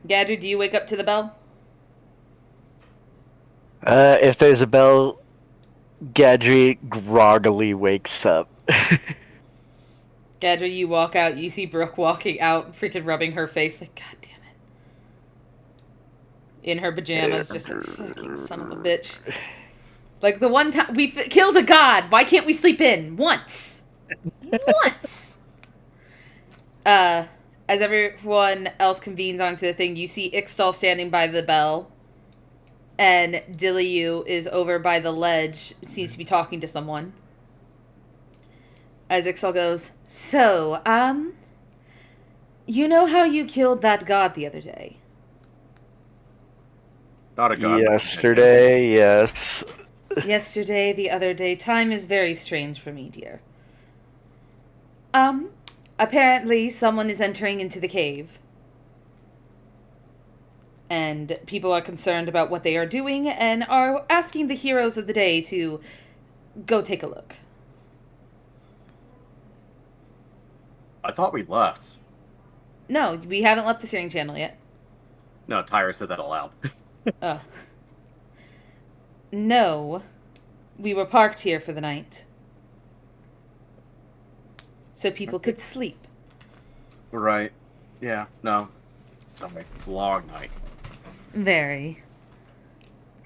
Gadru, do you wake up to the bell? If there's a bell, Gadri groggily wakes up. Gadru, you walk out. You see Brooke walking out, freaking rubbing her face. Like, God damn it. In her pajamas, just like, fucking son of a bitch. Like, the one time we killed a god. Why can't we sleep in? Once. Once. As everyone else convenes onto the thing, you see Ixtal standing by the bell. And Dilliu is over by the ledge, seems to be talking to someone. As Ixtal goes, so, you know how you killed that god the other day? Not a god. Yesterday, yes. Yesterday, the other day, time is very strange for me, dear. Apparently someone is entering into the cave. And people are concerned about what they are doing and are asking the heroes of the day to go take a look. I thought we left. No, we haven't left the steering channel yet. No, Tyra said that aloud. No, we were parked here for the night. So people could sleep. Right. Yeah, no. It's a long night. Very.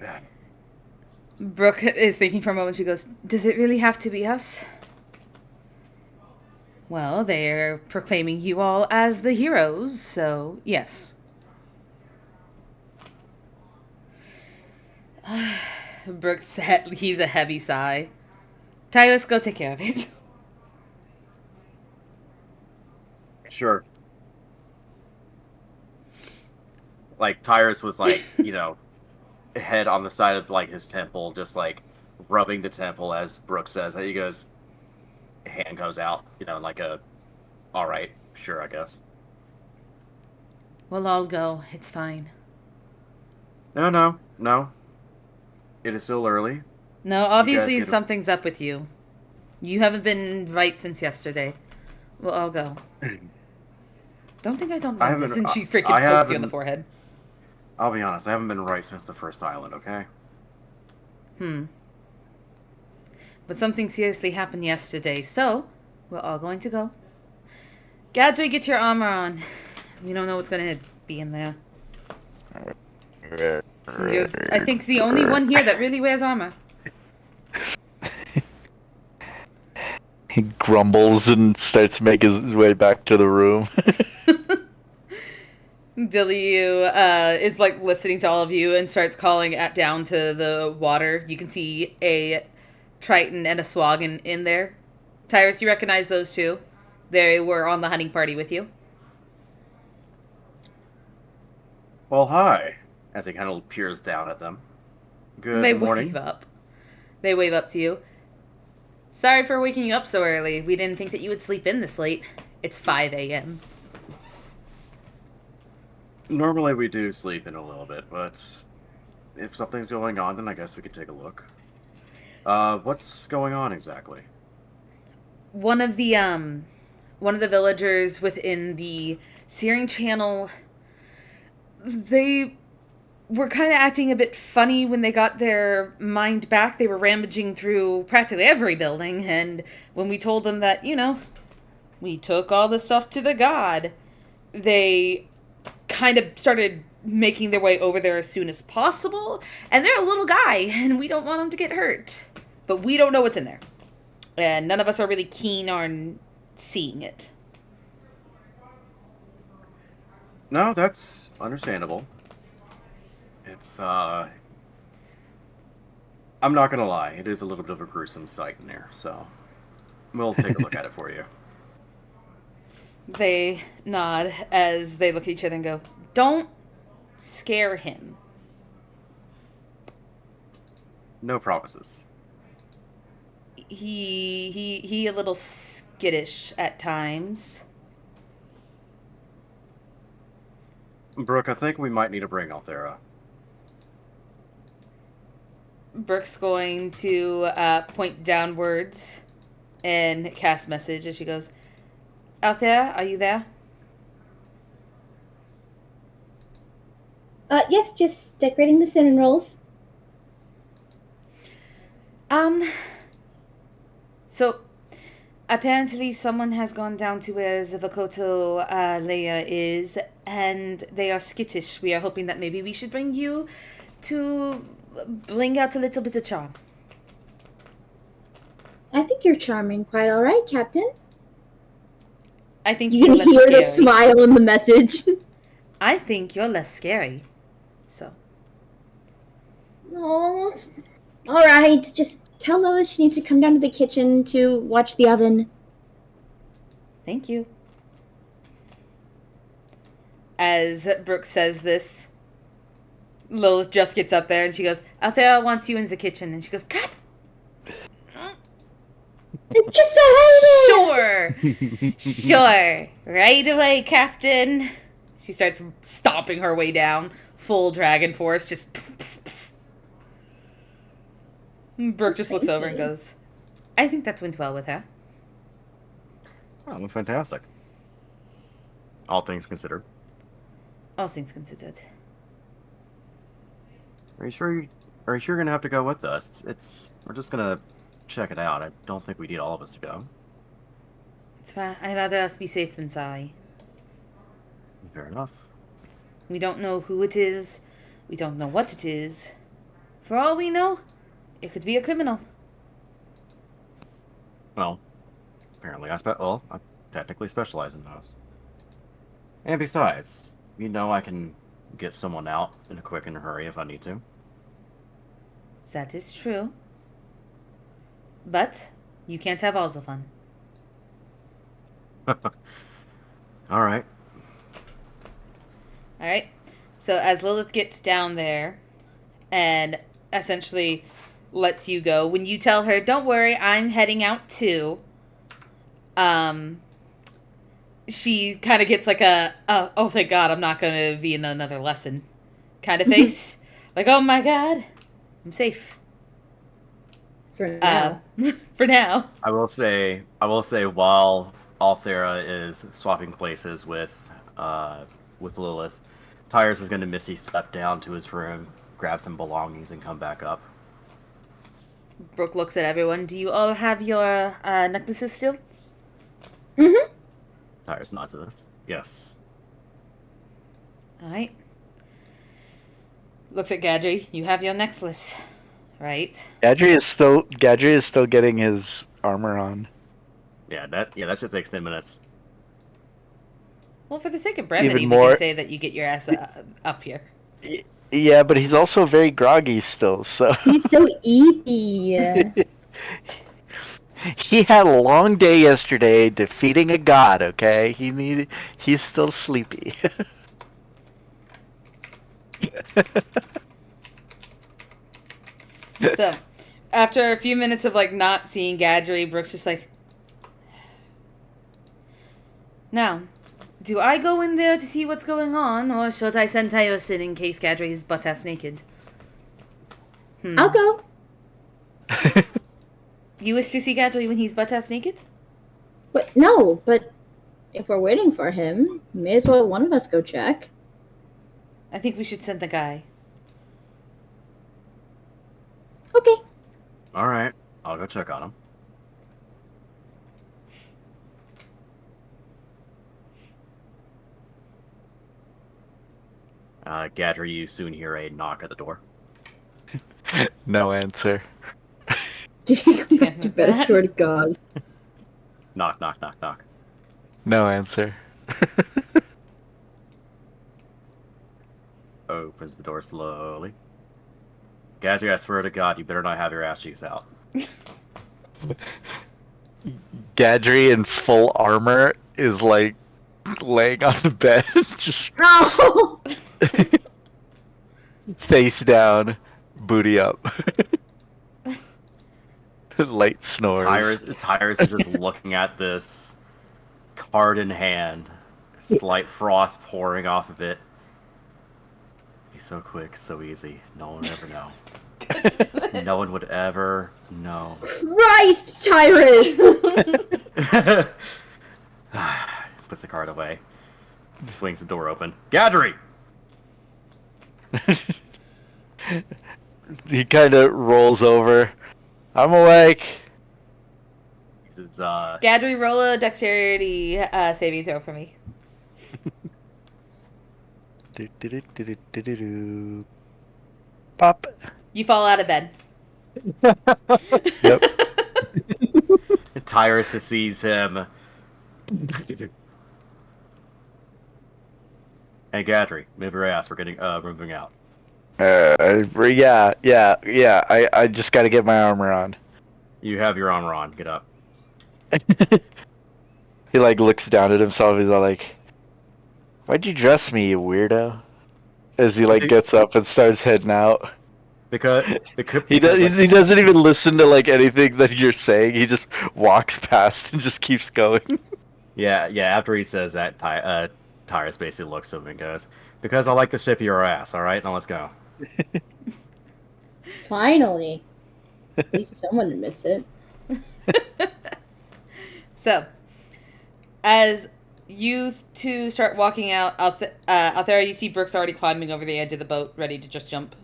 Yeah. Brooke is thinking for a moment. She goes, does it really have to be us? Well, they're proclaiming you all as the heroes, so yes. Brooke heaves a heavy sigh. Tyrus, go take care of it. Sure. Like, Tyrus was like, head on the side of like his temple, just like rubbing the temple as Brooke says. He goes, hand goes out, like a, all right, sure, I guess. We'll all go. It's fine. No. It is still early. No, obviously something's up with you. You haven't been right since yesterday. We'll all go. Don't think I don't know this. And she freaking pokes you in the forehead. I'll be honest, I haven't been right since the first island, okay? But something seriously happened yesterday, so we're all going to go. Gadri, get your armor on. We don't know what's going to be in there. You're, I think, the only one here that really wears armor. He grumbles and starts to make his way back to the room. Dilliu is like listening to all of you and starts calling down to the water. You can see a Triton and a Swagan in there. Tyrus, you recognize those two? They were on the hunting party with you. Well, hi. As he kind of peers down at them. Good morning. They wave up to you. Sorry for waking you up so early. We didn't think that you would sleep in this late. It's 5 a.m. Normally we do sleep in a little bit, but if something's going on, then I guess we could take a look. What's going on exactly? One of the villagers within the Searing Channel, they were kind of acting a bit funny when they got their mind back. They were rummaging through practically every building, and when we told them that, we took all the stuff to the god, they kind of started making their way over there as soon as possible, and they're a little guy, and we don't want them to get hurt. But we don't know what's in there. And none of us are really keen on seeing it. No, that's understandable. It's, I'm not gonna lie, it is a little bit of a gruesome sight in there, so we'll take a look at it for you. They nod as they look at each other and go, don't scare him. No promises. he a little skittish at times. Brooke, I think we might need to bring Althera. Brooke's going to point downwards and cast message as she goes, Althea, are you there? Yes, just decorating the cinnamon rolls. So apparently someone has gone down to where Zavakoto Leia is, and they are skittish. We are hoping that maybe we should bring you to bring out a little bit of charm. I think you're charming quite all right, Captain. I think You you're can less hear the scary. smile in the message. I think you're less scary. So. Oh, all right. Just tell Lola she needs to come down to the kitchen to watch the oven. Thank you. As Brooke says this, Lilith just gets up there and she goes, Althea wants you in the kitchen. And she goes, God, Just a sure. Right away, Captain. She starts stomping her way down. Full dragon force, just... Brooke just looks over and goes, I think that went well with her. Oh, fantastic. All things considered. All things considered. Are you sure you're gonna have to go with us? We're just gonna check it out. I don't think we need all of us to go. It's fine. I'd rather us be safe than sorry. Fair enough. We don't know who it is. We don't know what it is. For all we know, it could be a criminal. Well, apparently I technically specialize in those. And besides, I can get someone out in a hurry if I need to. That is true. But you can't have all the fun. All right. Alright. So as Lilith gets down there and essentially lets you go, when you tell her, don't worry, I'm heading out too, she kind of gets like oh thank God, I'm not going to be in another lesson kind of face. Like, oh my God, I'm safe. For now. For now. I will say while Althera is swapping places with Lilith, Tires is going to Misty step down to his room, grab some belongings, and come back up. Brooke looks at everyone. Do you all have your necklaces still? Mm-hmm. Tires nods at us. Yes. Alright. Looks at Gadri. You have your necklace, right? Gadri is still getting his armor on. Yeah, that should take 10 minutes. Well, for the sake of brevity, Even we more- can say that you get your ass up here. Yeah, but he's also very groggy still, so... He's so eepy. He had a long day yesterday defeating a god, okay? He's still sleepy. So, after a few minutes of, not seeing Gadri, Brooke's just like... Now, do I go in there to see what's going on, or should I send Tyson in case Gadri is butt-ass naked? I'll go. You wish to see Gadri when he's butt-ass naked? But no, but if we're waiting for him, may as well one of us go check. I think we should send the guy. Okay. All right, I'll go check on him. Gadri, you soon hear a knock at the door. No answer. You better, swear to God. Knock, knock, knock, knock. No answer. Opens the door slowly. Gadri, I swear to God, you better not have your ass cheeks out. Gadri in full armor is laying on the bed, just No! face down, booty up. Light snores. Tyrus is just looking at this card in hand, slight frost pouring off of it. Be so quick, so easy. No one would ever know. No one would ever know. Christ, Tyrus! Puts the card away. Swings the door open. Gadry! He kind of rolls over. I'm awake. This is Gadry, roll a dexterity saving throw for me. Do-do-do-do-do-do-do. Pop. You fall out of bed. Yep. Tyrus just sees him. Hey Gadry, move your ass. We're getting moving out. Yeah. I just got to get my armor on. You have your armor on. Get up. He like looks down at himself. He's all like, "Why'd you dress me, you weirdo?" As he like gets up and starts heading out. Because He doesn't even listen to like anything that you're saying. He just walks past and just keeps going. Yeah. After he says that, Tyrus basically looks at him and goes, "Because I like the shape of your ass. All right, now let's go." Finally. At least someone admits it. So, as you two start walking out there, you see Brooks already climbing over the edge of the boat, ready to just jump.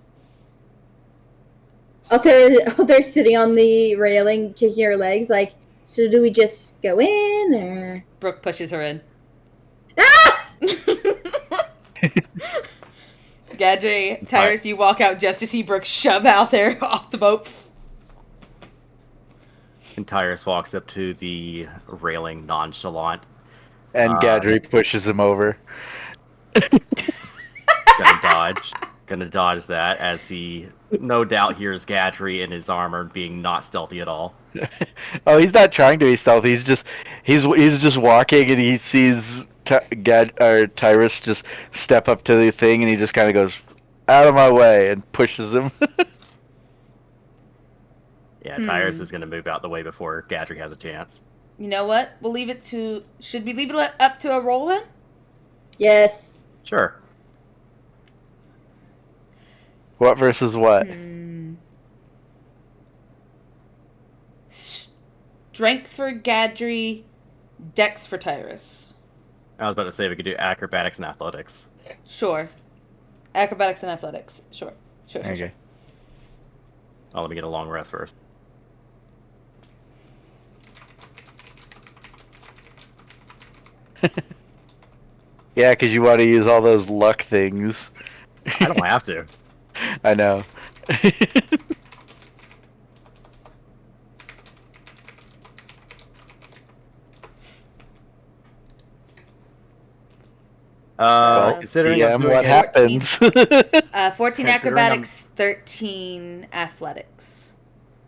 Out there sitting on the railing, kicking her legs, like, so do we just go in, or... Brooke pushes her in. Ah! Gadry, Tyrus, you walk out just to see Brooke shove out there off the boat. And Tyrus walks up to the railing nonchalant. And Gadry pushes him over. Gonna dodge that as he no doubt hears Gadry in his armor being not stealthy at all. Oh, he's not trying to be stealthy. He's just walking and he sees Tyrus just step up to the thing and he just kind of goes out of my way and pushes him. Yeah, Tyrus is gonna move out the way before Gadry has a chance. You know what? We'll leave it to... Should we leave it up to a roll then? Yes. Sure. What versus what? Strength for Gadry, Dex for Tyrus. I was about to say we could do acrobatics and athletics. Sure. Acrobatics and athletics. Sure. Okay. Oh, let me get a long rest first. Yeah, because you want to use all those luck things. I don't have to. I know. Considering PM, I'm doing what it- happens? 14 acrobatics, 13 athletics.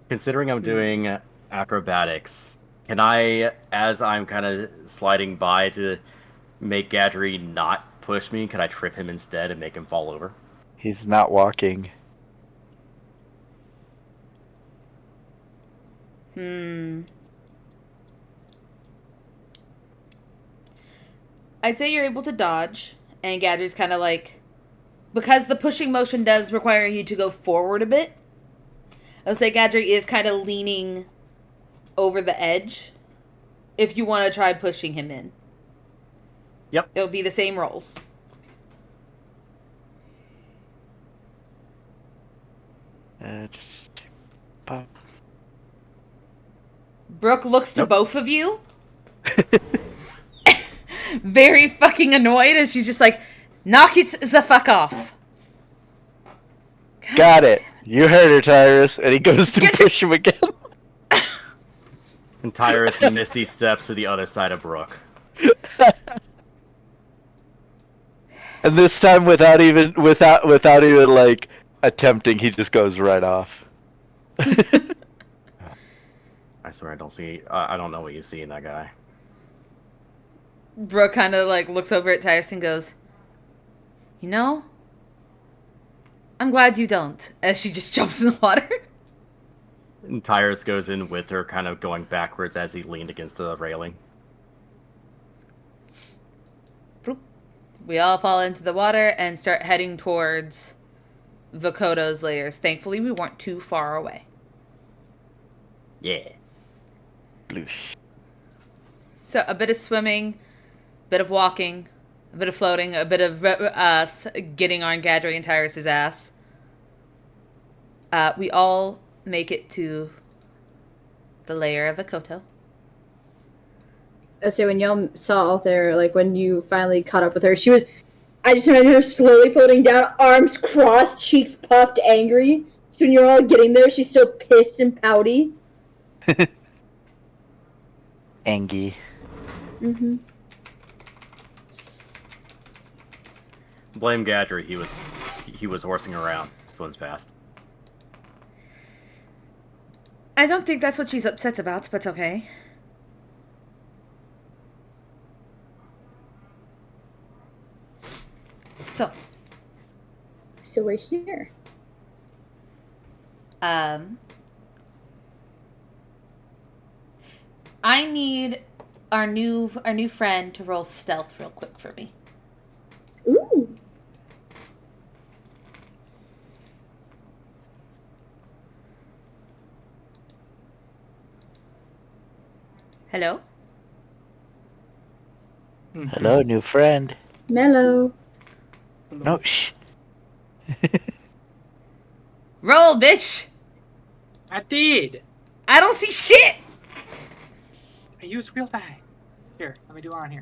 Considering I'm doing acrobatics, can I, as I'm kind of sliding by to make Gadry not push me, can I trip him instead and make him fall over? He's not walking. I'd say you're able to dodge, and Gadry's kind of like... Because the pushing motion does require you to go forward a bit, I'll say Gadry is kind of leaning over the edge if you want to try pushing him in. Yep. It'll be the same rolls. Pop. Brooke looks to both of you. Very fucking annoyed, and she's just like, knock it the fuck off. Got it. You heard her, Tyrus. And he goes to push him again. And Tyrus misty steps to the other side of Brooke. And this time, without even like attempting, he just goes right off. I swear I don't see. I don't know what you see in that guy. Brooke kind of like looks over at Tyrus and goes, you know, I'm glad you don't. As she just jumps in the water. And Tyrus goes in with her, kind of going backwards as he leaned against the railing. We all fall into the water and start heading towards Vokodo's layers. Thankfully, we weren't too far away. Yeah. Bloosh. So a bit of swimming, a bit of walking, a bit of floating, a bit of us getting on Gadri and Tyrus's ass. We all make it to the lair of Vokodo. So when y'all saw Altair, like when you finally caught up with her, I just imagine her slowly floating down, arms crossed, cheeks puffed, angry. So when you're all getting there, she's still pissed and pouty. Angie. Mm-hmm. Blame Gadri. He was horsing around. Swims past. I don't think that's what she's upset about, but okay. So we're here. I need our new friend to roll stealth real quick for me. Ooh. Hello? Hello, new friend. Mellow. No, shh. Roll, bitch! I did. I don't see shit! I used real die. Here, let me do it on here.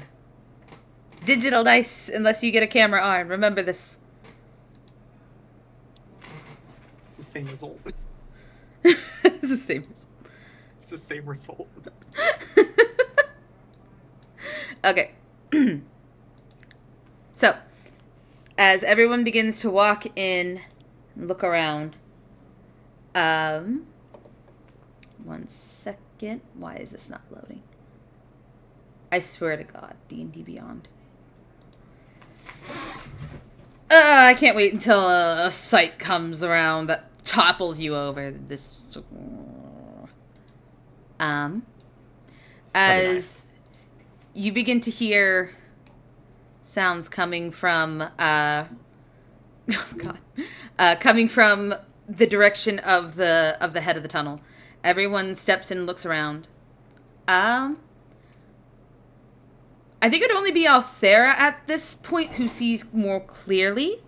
Digital dice, unless you get a camera on. Remember this. It's the same result. It's the same. It's the same result. Okay. So, as everyone begins to walk in and look around, 1 second. Why is this not loading? I swear to God, D&D Beyond. I can't wait until a sight comes around that topples you over. This, as you begin to hear sounds coming from, oh God, coming from the direction of the head of the tunnel. Everyone steps in and looks around. I think it'd only be Althera at this point who sees more clearly.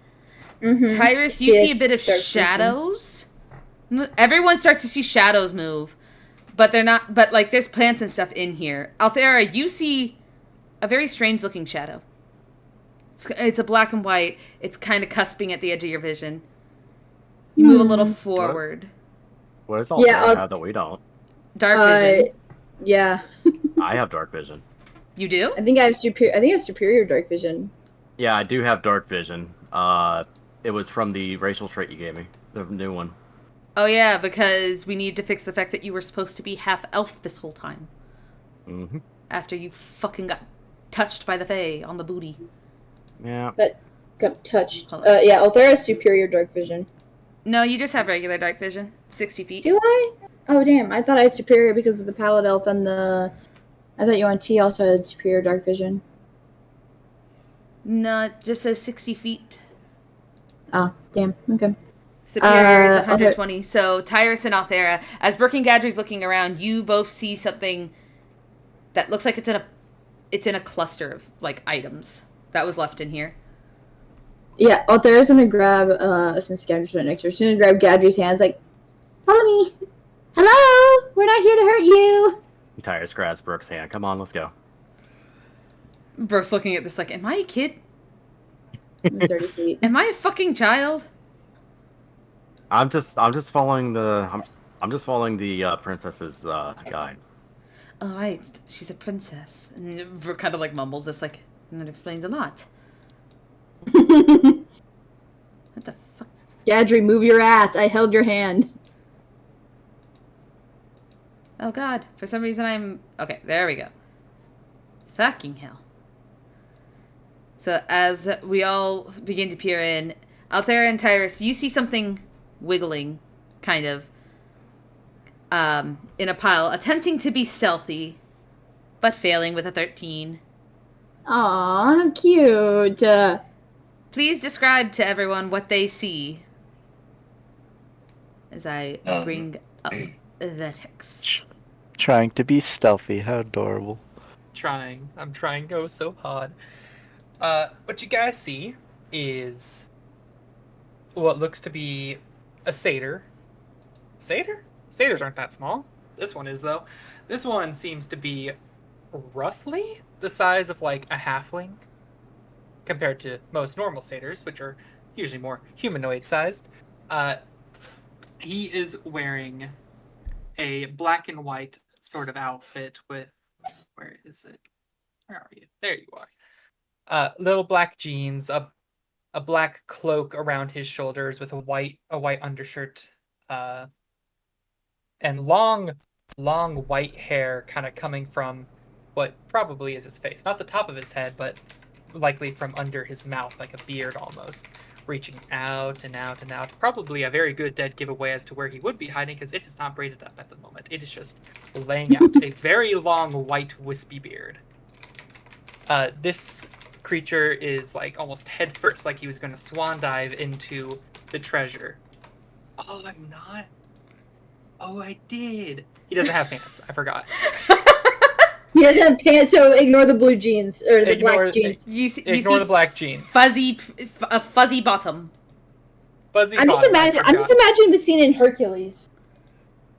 Mm-hmm. Tyrus, you see a bit of shadows. Everyone starts to see shadows move. But they're not, but like there's plants and stuff in here. Althera, you see a very strange looking shadow. It's a black and white. It's kind of cusping at the edge of your vision. You move a little forward. What does all have that we don't? Dark vision. Yeah. I have dark vision. You do? I think I have superior dark vision. Yeah, I do have dark vision. It was from the racial trait you gave me, the new one. Oh yeah, because we need to fix the fact that you were supposed to be half elf this whole time. Mm-hmm. After you fucking got touched by the Fae on the booty. Yeah. But got touched. Yeah, Althera has superior dark vision. No, you just have regular dark vision. 60 feet. Do I? Oh damn! I thought I had superior because of the Pallet Elf and the. I thought UNT also had superior dark vision. No, it just says 60 feet. Ah, damn. Okay. Superior is 120. So Tyrus and Althera, as Brooke and Gadri's looking around, you both see something that looks like it's in a cluster of like items that was left in here. Yeah, Althera's gonna grab since Gadri's right next to her, she's gonna grab Gadri's hands like, follow me. Hello, we're not here to hurt you. Tyrus grabs Brooke's hand. Come on, let's go. Brooke's looking at this like, am I a kid? I'm 30 feet. Am I a fucking child? I'm just following the princess's guide. Oh, right. She's a princess. And Brooke kind of like mumbles this like, and that explains a lot. What the fuck? Gadri, move your ass. I held your hand. Oh God. For some reason I'm... Okay, there we go. Fucking hell. So as we all begin to peer in, Althera and Tyrus, you see something wiggling, kind of. in a pile, attempting to be stealthy, but failing with a 13. Aw, cute. Please describe to everyone what they see as I bring up the text. Trying to be stealthy. How adorable. I'm trying oh so hard. What you guys see is what looks to be a satyr. Satyr? Satyrs aren't that small. This one is, though. This one seems to be roughly the size of like a halfling compared to most normal satyrs, which are usually more humanoid sized. He is wearing a black and white sort of outfit with, where is it? Where are you? There you are. Little black jeans, a black cloak around his shoulders with a white undershirt, and long white hair kind of coming from what probably is his face. Not the top of his head, but likely from under his mouth, like a beard almost, reaching out and out and out. Probably a very good dead giveaway as to where he would be hiding, because it is not braided up at the moment. It is just laying out a very long white wispy beard. This creature is like almost head first, like he was going to swan dive into the treasure. Oh, I'm not. Oh, I did. He doesn't have pants. I forgot. He doesn't have pants, so ignore the blue jeans or the black jeans. You Ignore see the black jeans. a fuzzy bottom. Fuzzy I'm bottom, just imagining the scene in Hercules.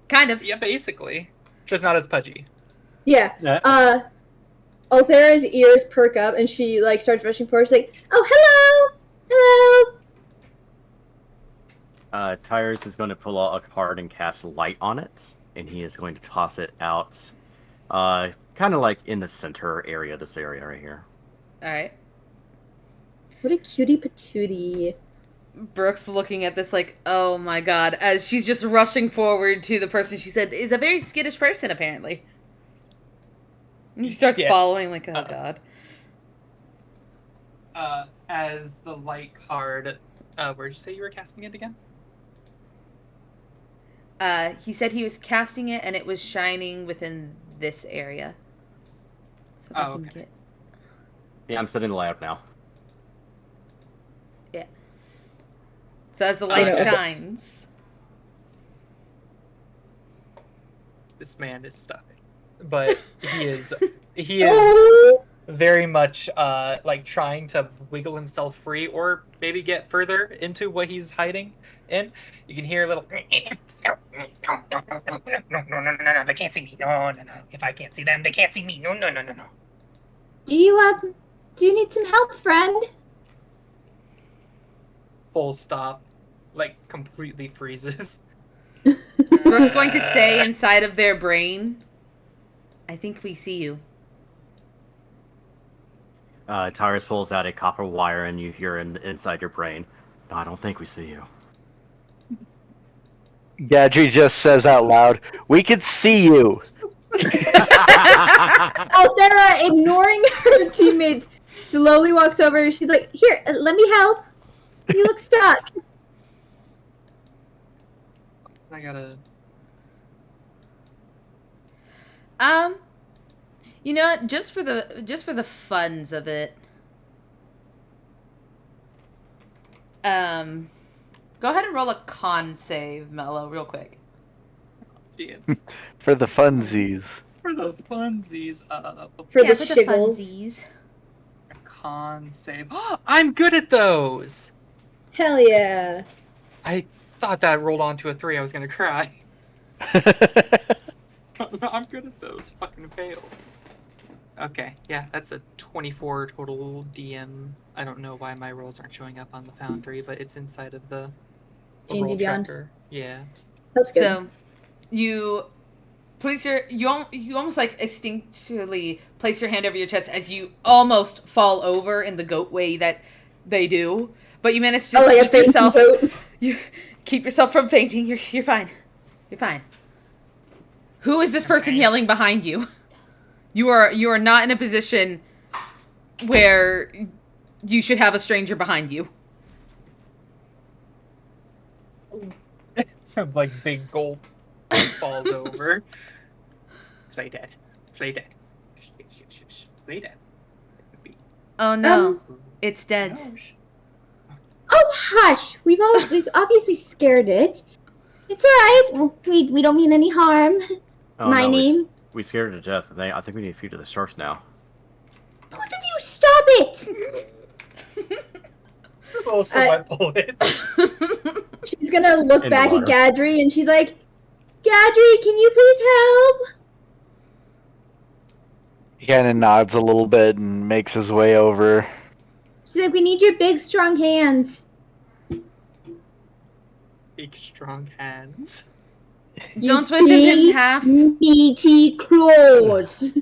Kind of. Yeah, basically. Just not as pudgy. Yeah. Althera's ears perk up and she like starts rushing forward. She's like, "Oh, hello, hello." Tires is going to pull out a card and cast light on it, and he is going to toss it out, kind of like in the center area, this area right here. All right. What a cutie patootie. Brooke's looking at this like, oh my god, as she's just rushing forward to the person she said is a very skittish person, apparently. And she starts following like, oh god. As the light card, where'd you say you were casting it again? He said he was casting it and it was shining within this area. So if I can get... Yeah, I'm setting the light up now. Yeah. So as the light shines... This man is stuck. But he is very much like trying to wiggle himself free, or maybe get further into what he's hiding in. You can hear a little no, they can't see me. No. If I can't see them, they can't see me. No. Do you need some help, friend? Full stop. Like completely freezes. Brooke's going to say inside of their brain, I think we see you. Tyrus pulls out a copper wire, and you hear inside your brain, "No, I don't think we see you." Gadri just says out loud, "We can see you." Althera, ignoring her teammates, slowly walks over. She's like, "Here, let me help. You look stuck." I gotta... You know what? Just for the funs of it. Go ahead and roll a con save, Mello, real quick. Yeah. For the funsies. For the funsies. For the shiggles. funsies. Con save. I'm good at those! Hell yeah. I thought that rolled onto a 3. I was gonna cry. I'm good at those. Fucking fails. Okay, yeah, that's a 24 total DM. I don't know why my rolls aren't showing up on the Foundry, but it's inside of the D&D roll Beyond. tracker. Yeah. That's good. So, you almost like instinctually place your hand over your chest as you almost fall over in the goat way that they do, but you manage to keep yourself. You keep yourself from fainting. You're fine. You're fine. Who is this person yelling behind you? You are not in a position where you should have a stranger behind you. Like big gulp. falls over. Play dead. Play dead. Play dead. Oh no, it's dead. No. Oh, hush! We've obviously scared it. It's alright. We don't mean any harm. Oh, My no, name? we scared her to death. I think we need to feed to the sharks now. Both of you, stop it! Also, wet bullets. She's gonna look In the back at water. Gadri and she's like, Gadri, can you please help? He kind of nods a little bit and makes his way over. She's like, we need your big, strong hands. Big, strong hands. Don't whip him in half. Meaty claws.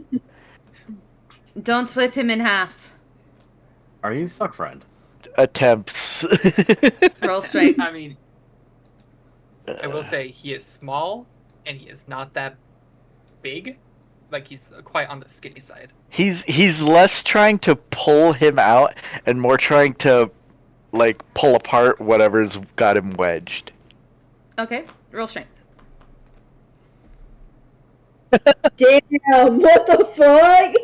Don't whip him in half. Are you stuck, friend? Attempts. Roll strength. I mean, I will say he is small, and he is not that big. Like, he's quite on the skinny side. He's less trying to pull him out and more trying to, like, pull apart whatever's got him wedged. Okay, roll strength. Damn, what the fuck?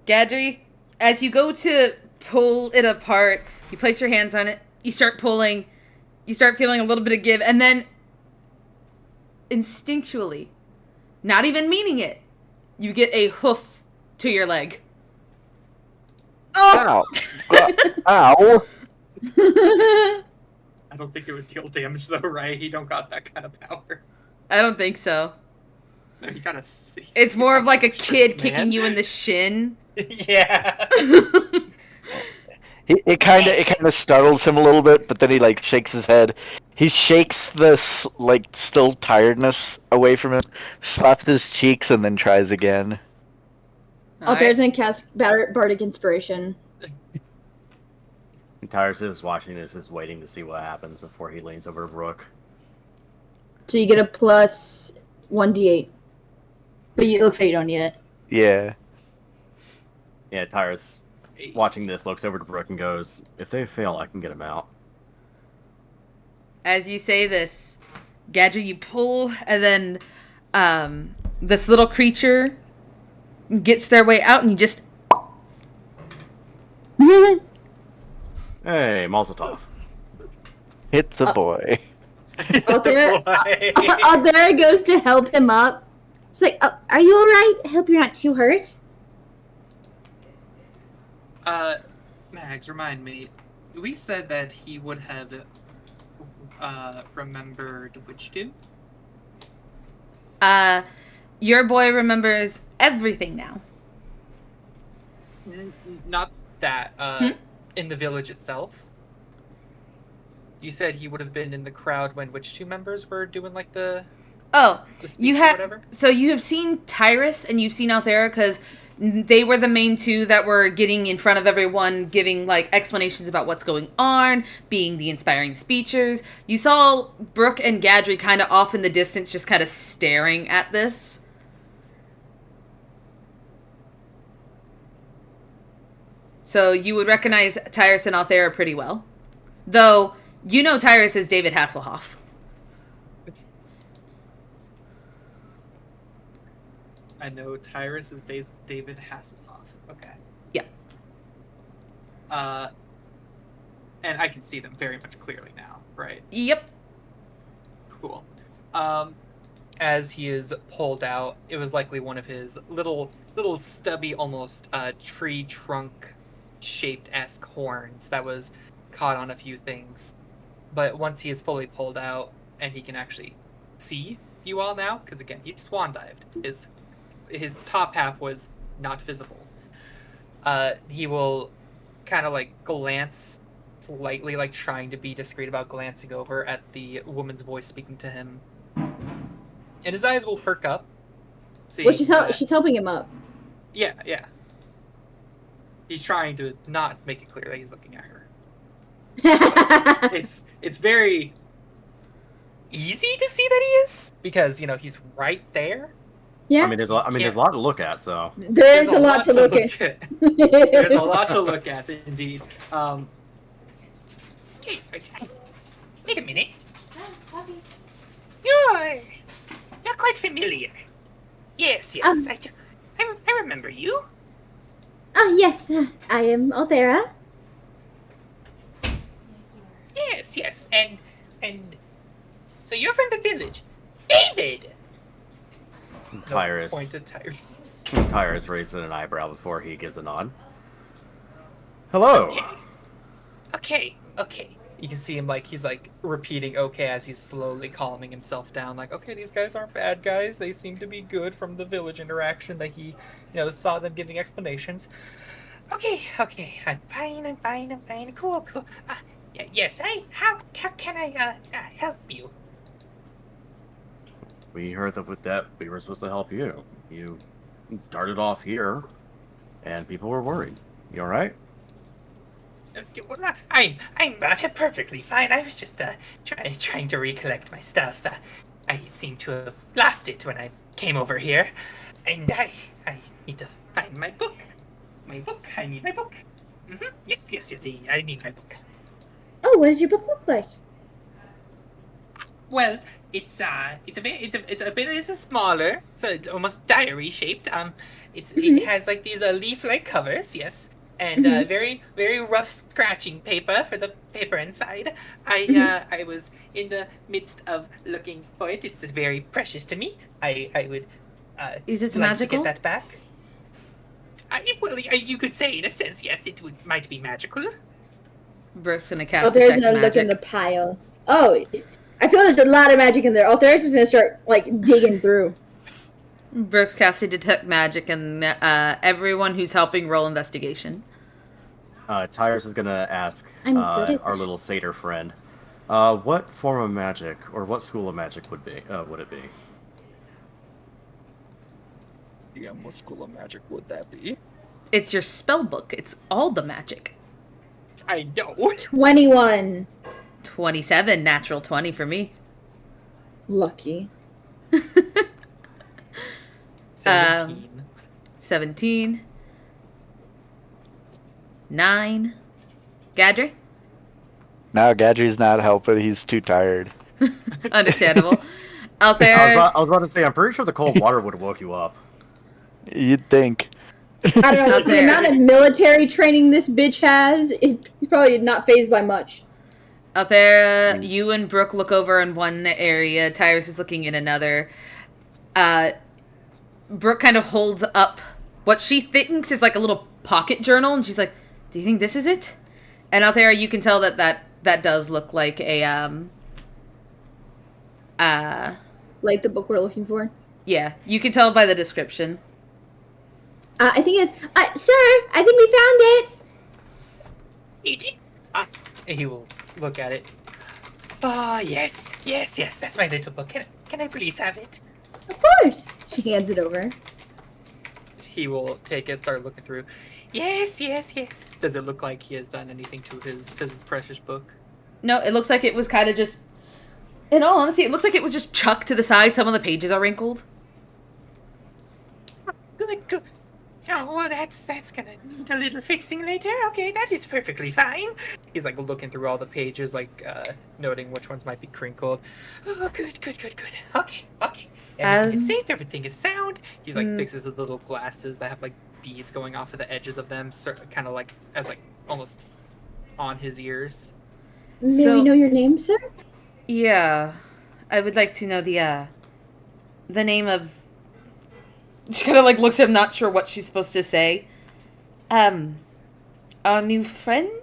Gadri, as you go to pull it apart, you place your hands on it, you start pulling, you start feeling a little bit of give, and then instinctually, not even meaning it, you get a hoof to your leg. Ow! Ow! I don't think it would deal damage, though, right? He don't got that kind of power. I don't think so. No, you gotta see. It's more of like a Strength, kid man. kicking you in the shin. Yeah. It kind of startles him a little bit, but then he like shakes his head. He shakes this like still tiredness away from him, slaps his cheeks, and then tries again. Oh, there's an cast Bardic Inspiration. And Tyrus is watching this, is waiting to see what happens before he leans over to Brooke. So you get a plus 1d8. But it looks like you don't need it. Yeah. Yeah, Tyrus, watching this, looks over to Brooke and goes, "If they fail, I can get him out." As you say this, Gadri, you pull, and then this little creature gets their way out, and you just... Hey, Molotov. It's a boy. There goes to help him up. She's like, oh, are you alright? I hope you're not too hurt. Mags, remind me. We said that he would have remembered which two? Your boy remembers everything now. Not that. In the village itself. You said he would have been in the crowd when which two members were doing like the speech You or have whatever? so you have seen Tyrus and you've seen Althera because they were the main two that were getting in front of everyone, giving like explanations about what's going on, being the inspiring speechers. You saw Brooke and Gadri kind of off in the distance, just kind of staring at this. So you would recognize Tyrus and Althera pretty well, though you know Tyrus is David Hasselhoff. I know Tyrus is David Hasselhoff. Okay. Yeah. And I can see them very much clearly now, right? Yep. Cool. As he is pulled out, it was likely one of his little stubby, almost tree trunk shaped-esque horns that was caught on a few things. But once he is fully pulled out and he can actually see you all now, because again, he swan dived. His top half was not visible. He will kind of like glance slightly, like trying to be discreet about glancing over at the woman's voice speaking to him. And his eyes will perk up. Well, she's helping him up. Yeah. He's trying to not make it clear that he's looking at her. It's very easy to see that he is because he's right there. Yeah. I mean, there's a lot to look at. So There's a lot to look at. There's a lot to look at, indeed. Hey, wait a minute. familiar. Yes, Um, I remember you. Oh, yes, I am Althera. Yes, and so you're from the village, David. Tyrus. Point to Tyrus. Tyrus raises an eyebrow before he gives a nod. Hello. Okay. You can see him like he's like repeating okay as he's slowly calming himself down. Like, okay, these guys aren't bad guys. They seem to be good from the village interaction that he, saw them giving explanations. Okay. I'm fine. Cool. Yes. How can I help you? We heard that with that we were supposed to help you. You darted off here, and people were worried. You all right? Well, I'm perfectly fine. I was just trying to recollect my stuff. I seem to have lost it when I came over here, and I need to find my book. I need my book. Yes. I need my book. Oh, what does your book look like? Well, it's smaller. It's almost diary shaped. It has like these leaf-like covers. Yes. And very rough scratching paper for the paper inside. I was in the midst of looking for it. It's very precious to me. I would Is it like magical? to get that back. Well, you could say in a sense, yes, might be magical. Brooke's gonna Oh, cast there's detect no look magic. in the pile. Oh, I feel there's a lot of magic in there. Oh, there's just gonna start like digging through. Brooke's casting detect magic, and everyone who's helping roll investigation. Tyrus is gonna ask I'm good at our that. little satyr friend, what form of magic or what school of magic would it be? Yeah, what school of magic would that be? It's your spell book. It's all the magic. I know. 21. 27, natural 20 for me. Lucky. 17. 17. 9. Gadry? Now Gadry's not helping. He's too tired. Understandable. I Althera? was about to say, I'm pretty sure the cold water would have woke you up. You'd think. I don't know. Out With the there. amount of military training this bitch has, he's probably not phased by much. Althera, you and Brooke look over in one area. Tyrus is looking in another. Brooke kind of holds up what she thinks is like a little pocket journal, and she's like, "Do you think this is it?" And Althera, you can tell that does look like a Like the book we're looking for. yeah, you can tell by the description. I think it's, sir, I think we found it. Eat it. He will look at it. Oh, yes, that's my little book. Can I please have it? Of course. She hands it over. He will take it, start looking through. Yes. Does it look like he has done anything to his precious book? No, it looks like it was kind of just. In all honesty, it looks like it was just chucked to the side. Some of the pages are wrinkled. Good. Oh, well, that's gonna need a little fixing later. Okay, that is perfectly fine. He's like looking through all the pages, like noting which ones might be crinkled. Oh, good. Okay. Everything is safe. Everything is sound. He's like fixes his little glasses that have like beads going off of the edges of them, kind of like as like almost on his ears. May So- we know your name, sir? Yeah, I would like to know the name of. She kind of like looks at him, not sure what she's supposed to say. Our new friend?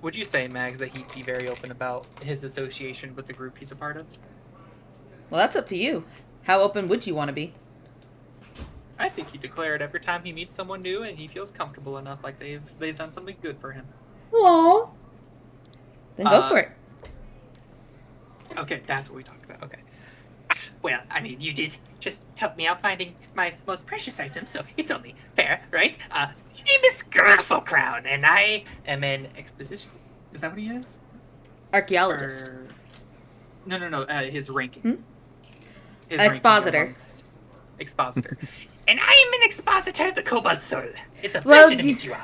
Would you say, Mags, that he'd be very open about his association with the group he's a part of? Well, that's up to you. How open would you want to be? I think he declared every time he meets someone new and he feels comfortable enough, like they've done something good for him. Aww. Then go for it. Okay, that's what we talked about. Okay. Well, I mean, you did just help me out finding my most precious items, so it's only fair, right? Your name is Grafflecrown, and I am an exposition. Is that what he is? Archaeologist. No. His ranking. His Expositor. ranking Expositor. And I am an expositor of the Cobalt Soul. It's a Well, pleasure to meet you all.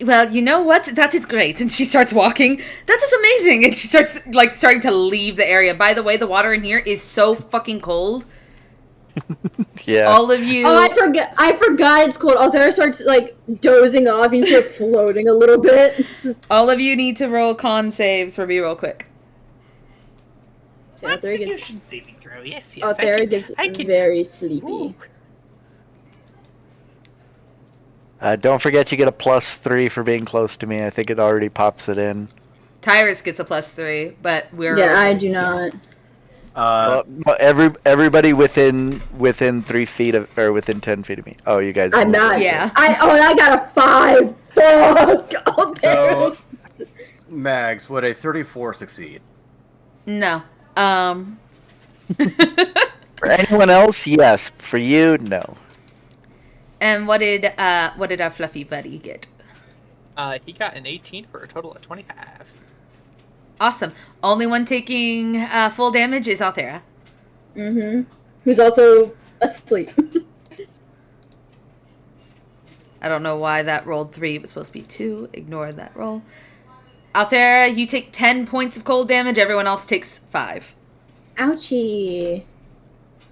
Well, you know what? That is great. And she starts walking. That is amazing. And she starts, like, starting to leave the area. By the way, the water in here is so fucking cold. Yeah. All of you... Oh, I forgot it's cold. Althera starts, like, dozing off. You start floating a little bit. All of you need to roll con saves for me real quick. So Althera gets, Constitution saving throw. Yes. Althera gets I can. very sleepy. Ooh. Don't forget you get a +3 for being close to me. I think it already pops it in. Tyrus gets a +3, but we're... Yeah, I do not. Well, everybody within 3 feet of, or within 10 feet of me. Oh, you guys. I'm not. Yeah. I got a 5. Fuck. Althera. So, Mags, would a 34 succeed? No. For anyone else, yes. For you, no. And what did our fluffy buddy get? He got an 18 for a total of 25. Awesome. Only one taking full damage is Althera. Mm-hmm. Who's also asleep. I don't know why that rolled 3. It was supposed to be 2. Ignore that roll. Althera, you take 10 points of cold damage. Everyone else takes 5. Ouchie.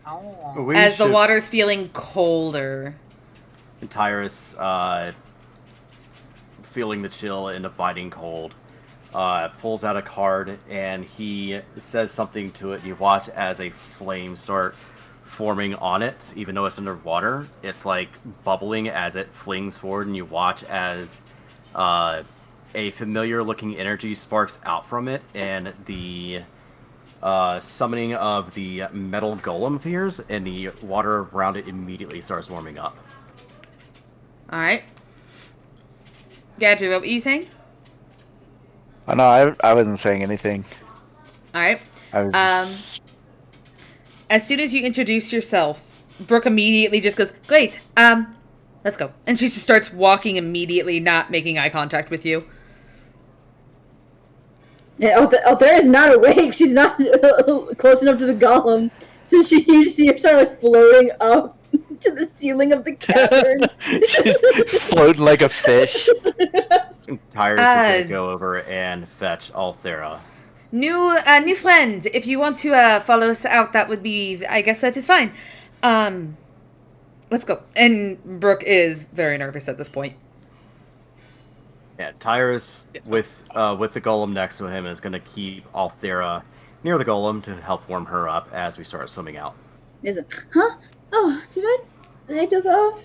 Oh. As the water's feeling colder. Tyrus, feeling the chill and the biting cold, pulls out a card and he says something to it. You watch as a flame start forming on it, even though it's underwater. It's like bubbling as it flings forward, and you watch as a familiar-looking energy sparks out from it, and the summoning of the metal golem appears, and the water around it immediately starts warming up. Alright. Gadri, what were you saying? Oh, no, I wasn't saying anything. Alright. I was just... As soon as you introduce yourself, Brooke immediately just goes, great, let's go. And she just starts walking immediately, not making eye contact with you. Yeah, Althera is not awake. She's not close enough to the golem. So you see her start like floating up to the ceiling of the cavern. She's floating like a fish. Tyrus is going to go over and fetch Althera. New friend, if you want to follow us out, that would be, I guess that is fine. Let's go. And Brooke is very nervous at this point. Yeah, Tyrus, with the golem next to him, is going to keep Althera near the golem to help warm her up as we start swimming out. Huh? Oh, did I doze off?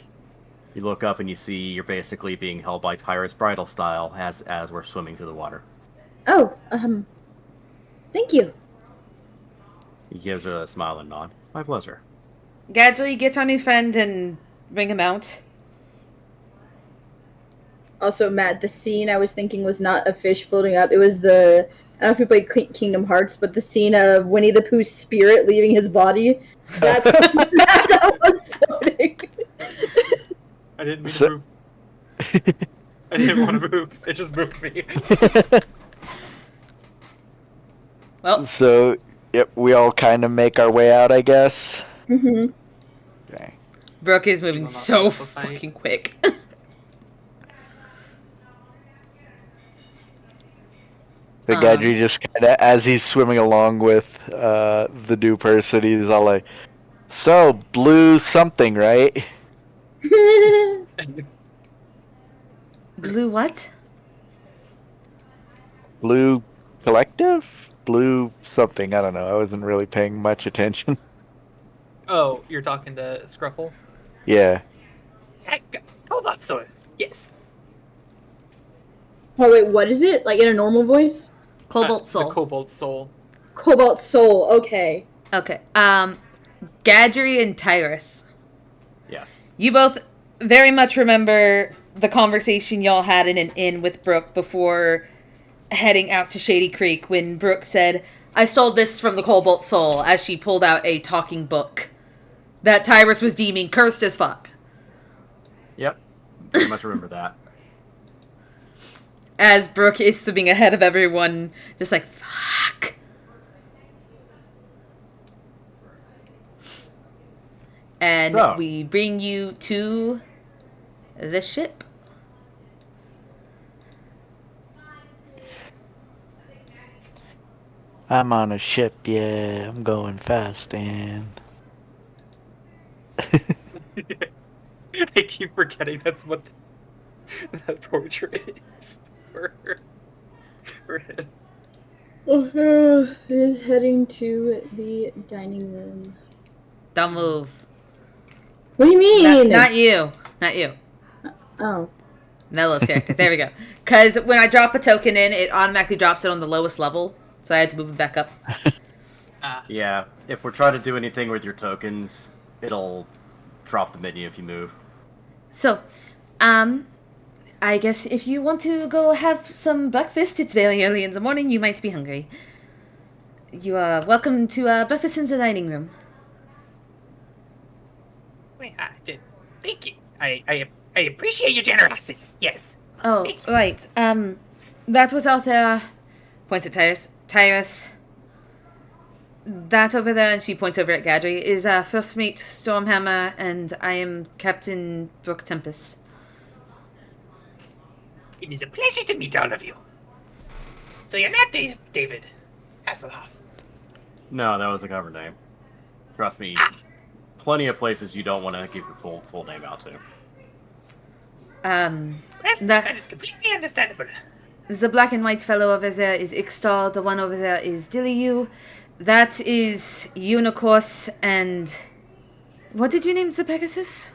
You look up and you see you're basically being held by Tyrus bridal style as we're swimming through the water. Oh, thank you. He gives her a smile and nod. My pleasure. Gadri, get our new friend and bring him out. Also, Matt, the scene I was thinking was not a fish floating up. It was I don't know if you played Kingdom Hearts, but the scene of Winnie the Pooh's spirit leaving his body. That's how it was floating. I didn't mean to move. I didn't want to move. It just moved me. Well, So, yep, we all kind of make our way out, I guess. Mm-hmm. Okay. Brooke is moving You will not so have to fight. fucking quick. The Gadri just kind of, as he's swimming along with the new person, he's all like, so, blue something, right? Blue what? Blue collective? Blue something, I don't know. I wasn't really paying much attention. Oh, you're talking to Scruffle? Yeah. Hold on, so yes. Oh wait, what is it? Like in a normal voice? Cobalt Soul. The Cobalt Soul. Cobalt Soul. Okay. Okay. Gadri and Tyrus. Yes. You both very much remember the conversation y'all had in an inn with Brooke before heading out to Shady Creek when Brooke said, I stole this from the Cobalt Soul, as she pulled out a talking book that Tyrus was deeming cursed as fuck. Yep. Very much remember that. As Brooke is swimming ahead of everyone, just like, fuck. And So. we bring you to the ship. I'm on a ship, yeah. I'm going fast, and I keep forgetting that's what that portrait is for him. O'Hara is heading to the dining room. Don't move. What do you mean? Not you. Not you. Oh. Nello's character. There we go. Because when I drop a token in, it automatically drops it on the lowest level. So I had to move it back up. Yeah, if we're trying to do anything with your tokens, it'll drop the menu if you move. So, I guess if you want to go have some breakfast, it's very early in the morning, you might be hungry. You are welcome to breakfast in the dining room. Wait, thank you. I appreciate your generosity. Yes. Oh, right. That was out there. Points at Tyrus. That over there, and she points over at Gadry, is First Mate Stormhammer, and I am Captain Brook Tempest. It is a pleasure to meet all of you. So you're not David Hasselhoff. No, that was a cover name. Trust me, plenty of places you don't want to give your full name out to. Well, that is completely understandable. The black and white fellow over there is Ixtal, the one over there is Dilliu. That is Unicorse, and... What did you name the Pegasus?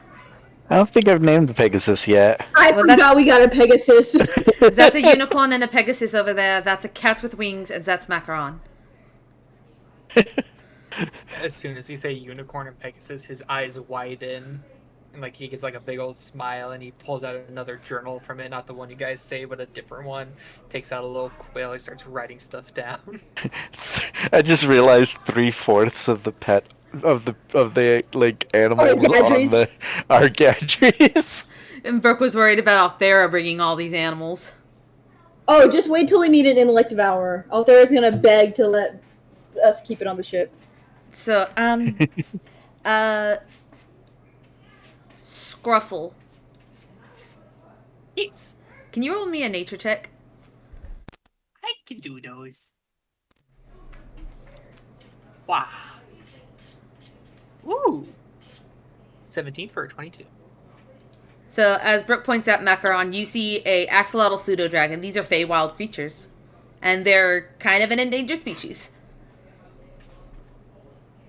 I don't think I've named the Pegasus yet. I forgot we got a Pegasus. That's a unicorn and a Pegasus over there. That's a cat with wings, and that's Macaron. As soon as you say unicorn and Pegasus, his eyes widen. And like he gets like a big old smile, and he pulls out another journal from it, not the one you guys say, but a different one. Takes out a little quill, he starts writing stuff down. I just realized 3/4 of the pet of the like animals on the are Gadries. And Brooke was worried about Althera bringing all these animals. Oh, just wait till we meet an intellect devourer. Althera's gonna beg to let us keep it on the ship. So, Scruffle. Yes. Can you roll me a nature check? I can do those. Wow. Ooh. 17 for a 22. So, as Brooke points out, Macaron, you see a axolotl pseudo-dragon. These are Feywild creatures. And they're kind of an endangered species.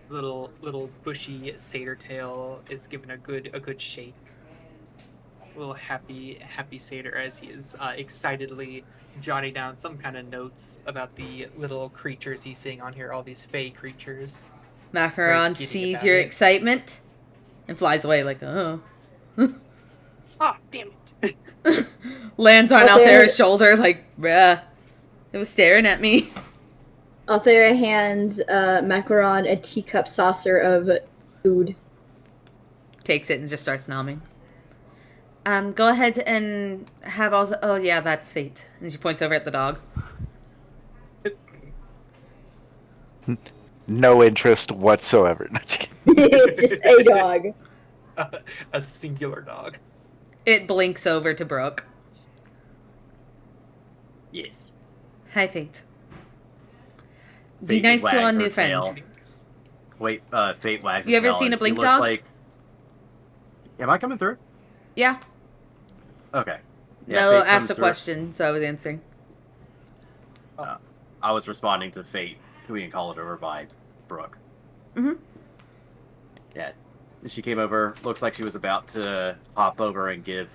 His little bushy satyr tail is given a good shake. A little happy satyr as he is excitedly jotting down some kind of notes about the little creatures he's seeing on here, all these fey creatures. Macaron sees your excitement and flies away like, oh. Oh, damn it. Lands on Althera's shoulder like, bruh. It was staring at me. Althera hands Macaron a teacup saucer of food. Takes it and just starts nomming. Go ahead and have all the... Oh, yeah, that's Fate. And she points over at the dog. No interest whatsoever. Just a dog. A singular dog. It blinks over to Brooke. Yes. Hi, Fate. Be nice to our new friend. Wait, Fate wags her You ever tail, seen a and blink she looks dog? like... Am I coming through? Yeah. Okay. Yeah, No, Fate asked comes a through. question, so I was answering. I was responding to Fate, who we can call it over by Brooke. Mm-hmm. Yeah. She came over, looks like she was about to hop over and give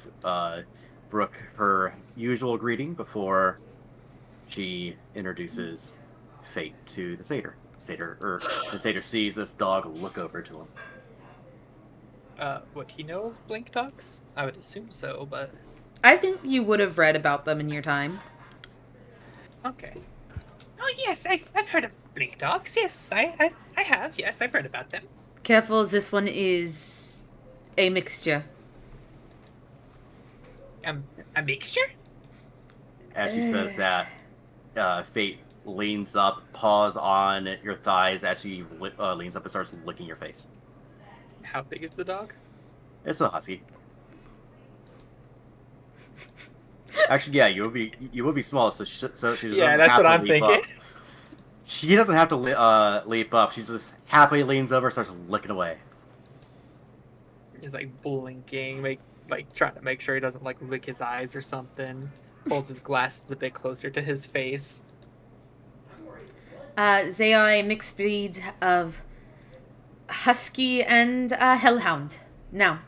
Brooke her usual greeting before she introduces Fate to the satyr. The satyr sees this dog look over to him. Would he know of blink dogs? I would assume so, but... I think you would have read about them in your time. Okay. Oh, yes, I've heard of blink dogs. Yes, I have. Yes, I've heard about them. Careful, this one is a mixture. A mixture? As she says that, Fate leans up, paws on your thighs as she leans up and starts licking your face. How big is the dog? It's a husky. Actually, yeah, you will be small, so she doesn't Yeah, that's have what to I'm leap thinking. up. She doesn't have to leap up. She just happily leans over and starts licking away. He's like blinking, like trying to make sure he doesn't like lick his eyes or something. Holds his glasses a bit closer to his face. They are a mixed breed of husky and hellhound. Now,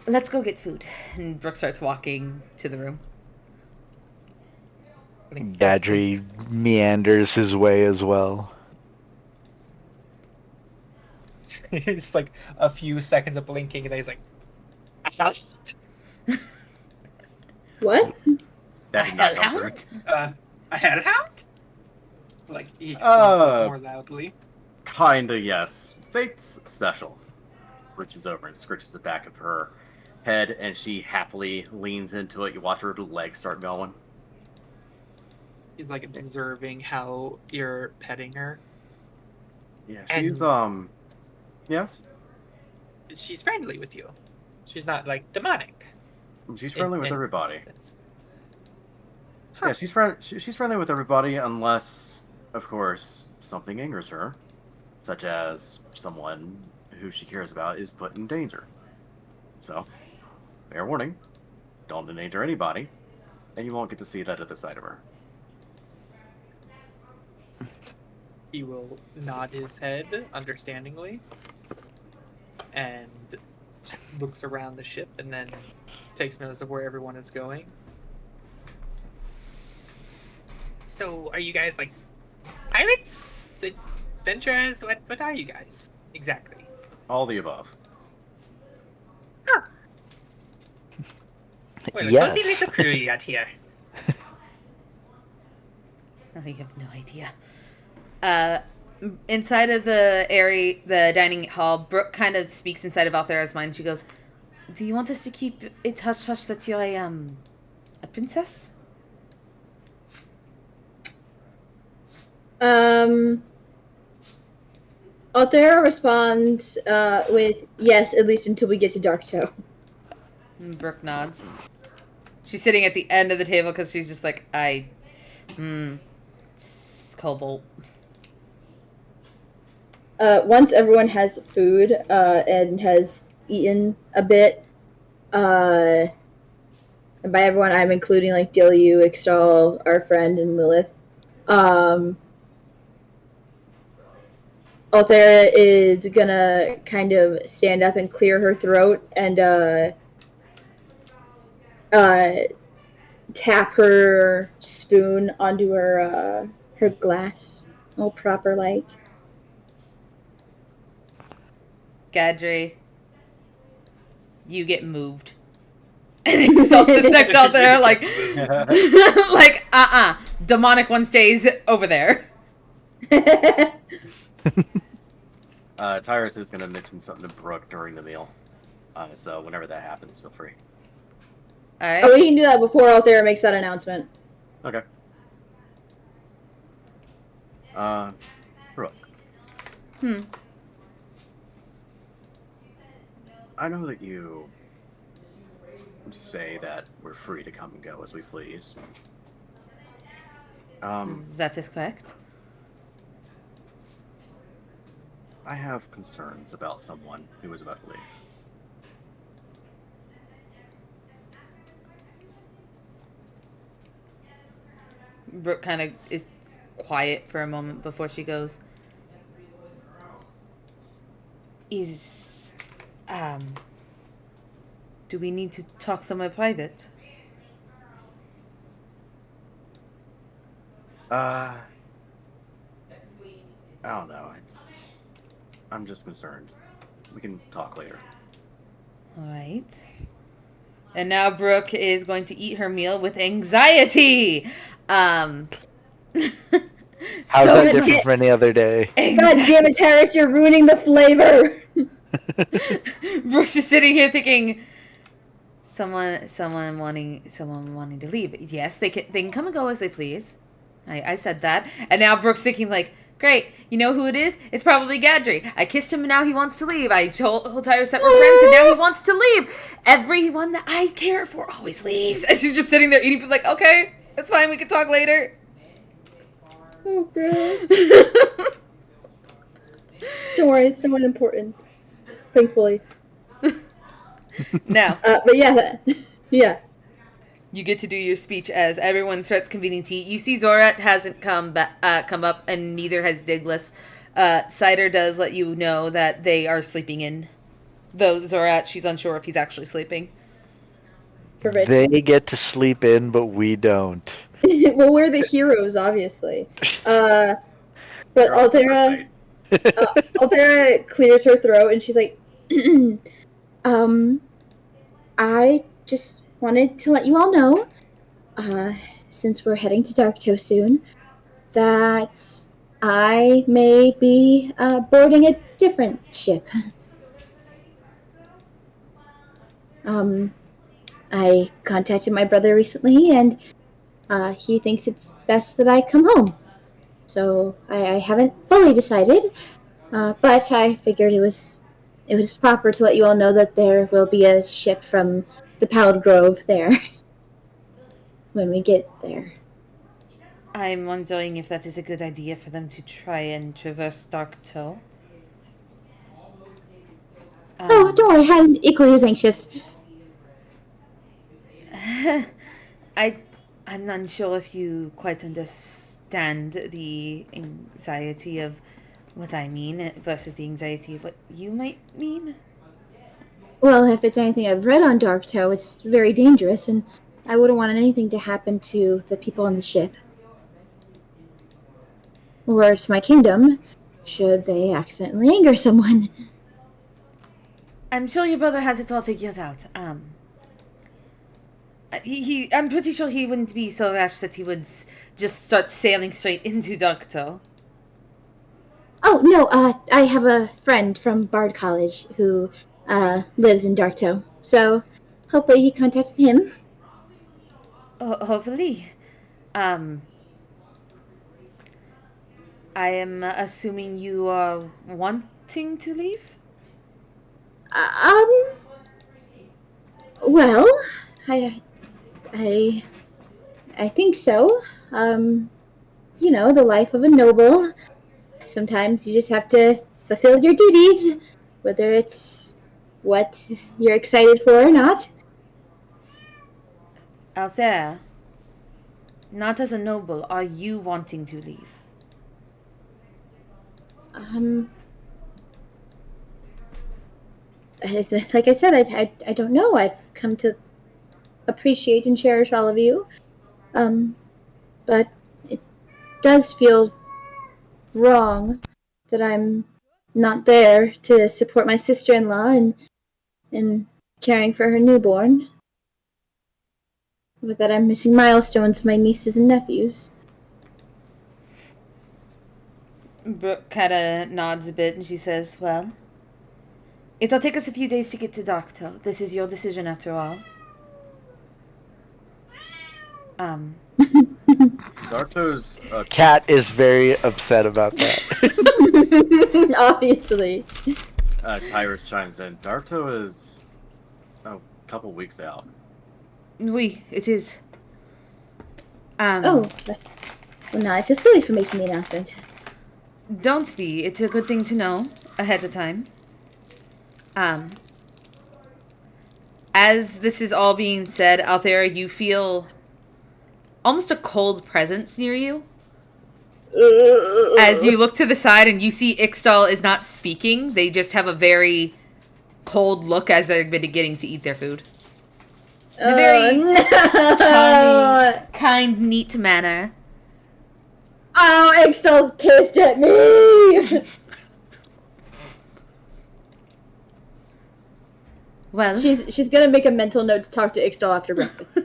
let's go get food. And Brooke starts walking to the room. Gadry meanders his way as well. It's like a few seconds of blinking, and then he's like, What? That did not come through. Hellhound? a headhound? Like, he explains more loudly. Kinda, yes. Fate's special. Reaches over and scratches the back of her head, and she happily leans into it. You watch her legs start going. He's like observing how you're petting her. Yeah, And- she's, yes? She's friendly with you. She's not like demonic. She's friendly with and- everybody. That's... Yeah, she's friendly with everybody unless, of course, something angers her, such as someone who she cares about is put in danger. So, fair warning, don't endanger anybody, and you won't get to see that other side of her. He will nod his head understandingly and just looks around the ship and then takes notice of where everyone is going. So, are you guys like pirates? Adventurers? What are you guys exactly? All the above. Well, a Yes. cozy little crew you got here. Oh, you have no idea. Inside of the area, the dining hall, Brooke kind of speaks inside of Althera's mind. She goes, "Do you want us to keep it hush hush that you're a princess?" Althera responds with yes, at least until we get to Darktoe. And Brooke nods. She's sitting at the end of the table because she's just like, Cobalt. Once everyone has food and has eaten a bit, and by everyone I'm including like Dilyu, Ixtal, our friend, and Lilith. Althera is gonna kind of stand up and clear her throat and tap her spoon onto her her glass, all proper like. Gadry, you get moved. And Ixtal sits next out there like, like, demonic one stays over there. Tyrus is going to mention something to Brooke during the meal. So whenever that happens, feel free. Alright. Oh, we can do that before Althera makes that announcement. Okay. Brooke. I know that you say that we're free to come and go as we please. That is correct. I have concerns about someone who is about to leave. Brooke kind of is quiet for a moment before she goes, do we need to talk somewhere private? I don't know. I'm just concerned. We can talk later. Alright. And now Brooke is going to eat her meal with anxiety. How's So- that different from any other day? God damn it, Harris, you're ruining the flavor! Brooke's just sitting here thinking, someone wanting to leave. Yes, they can come and go as they please. I said that. And now Brooke's thinking like, great, you know who it is? It's probably Gadry. I kissed him and now he wants to leave. I told Tyrus that we're friends and now he wants to leave. Everyone that I care for always leaves. And she's just sitting there eating food like, okay, that's fine, we can talk later. Oh, bro. Don't worry, it's not important. Thankfully. Now, But yeah, yeah. you get to do your speech as everyone starts convening tea. You see Zorat hasn't come up, and neither has Diglis. Cider does let you know that they are sleeping in. Though Zorat, she's unsure if he's actually sleeping. Perfect. They get to sleep in, but we don't. Well, we're the heroes, obviously. But Girls prefer Althera, fate. Althera clears her throat and she's like, um, I just wanted to let you all know, since we're heading to Darktow soon, that I may be boarding a different ship. I contacted my brother recently, and he thinks it's best that I come home. So I haven't fully decided, but I figured it was proper to let you all know that there will be a ship from the Pallid Grove there when we get there. I'm wondering if that is a good idea for them to try and traverse Darktow. Oh, don't worry, I'm equally as anxious. I'm not sure if you quite understand the anxiety of what I mean versus the anxiety of what you might mean. Well, if it's anything I've read on Darktow, it's very dangerous, and I wouldn't want anything to happen to the people on the ship. Or to my kingdom, should they accidentally anger someone. I'm sure your brother has it all figured out. I'm pretty sure he wouldn't be so rash that he would just start sailing straight into Darktow. Oh, no, I have a friend from Bard College who lives in Darktow, so hopefully he contacted him. Hopefully. I am assuming you are wanting to leave? Uh, well, I, I, I think so. You know, the life of a noble. Sometimes you just have to fulfill your duties, whether it's what you're excited for or not. Out there, not as a noble, are you wanting to leave? Um, like I said, I don't know. I've come to appreciate and cherish all of you. But it does feel wrong that I'm not there to support my sister-in-law and caring for her newborn. But that I'm missing milestones of my nieces and nephews. Brooke kind of nods a bit and she says, well, it'll take us a few days to get to Darktow. This is your decision after all. Darto's Cat is very upset about that. Obviously. Tyrus chimes in. Darto is a couple weeks out. Oui, it is. Oh, well, now I feel silly for making the announcement. Don't be. It's a good thing to know ahead of time. As this is all being said, Althera, you feel almost a cold presence near you. As you look to the side and you see Ixtal is not speaking, they just have a very cold look as they're beginning to eat their food. In a very charming, kind, neat manner. Oh, Ixtal's pissed at me! Well, She's gonna make a mental note to talk to Ixtal after breakfast.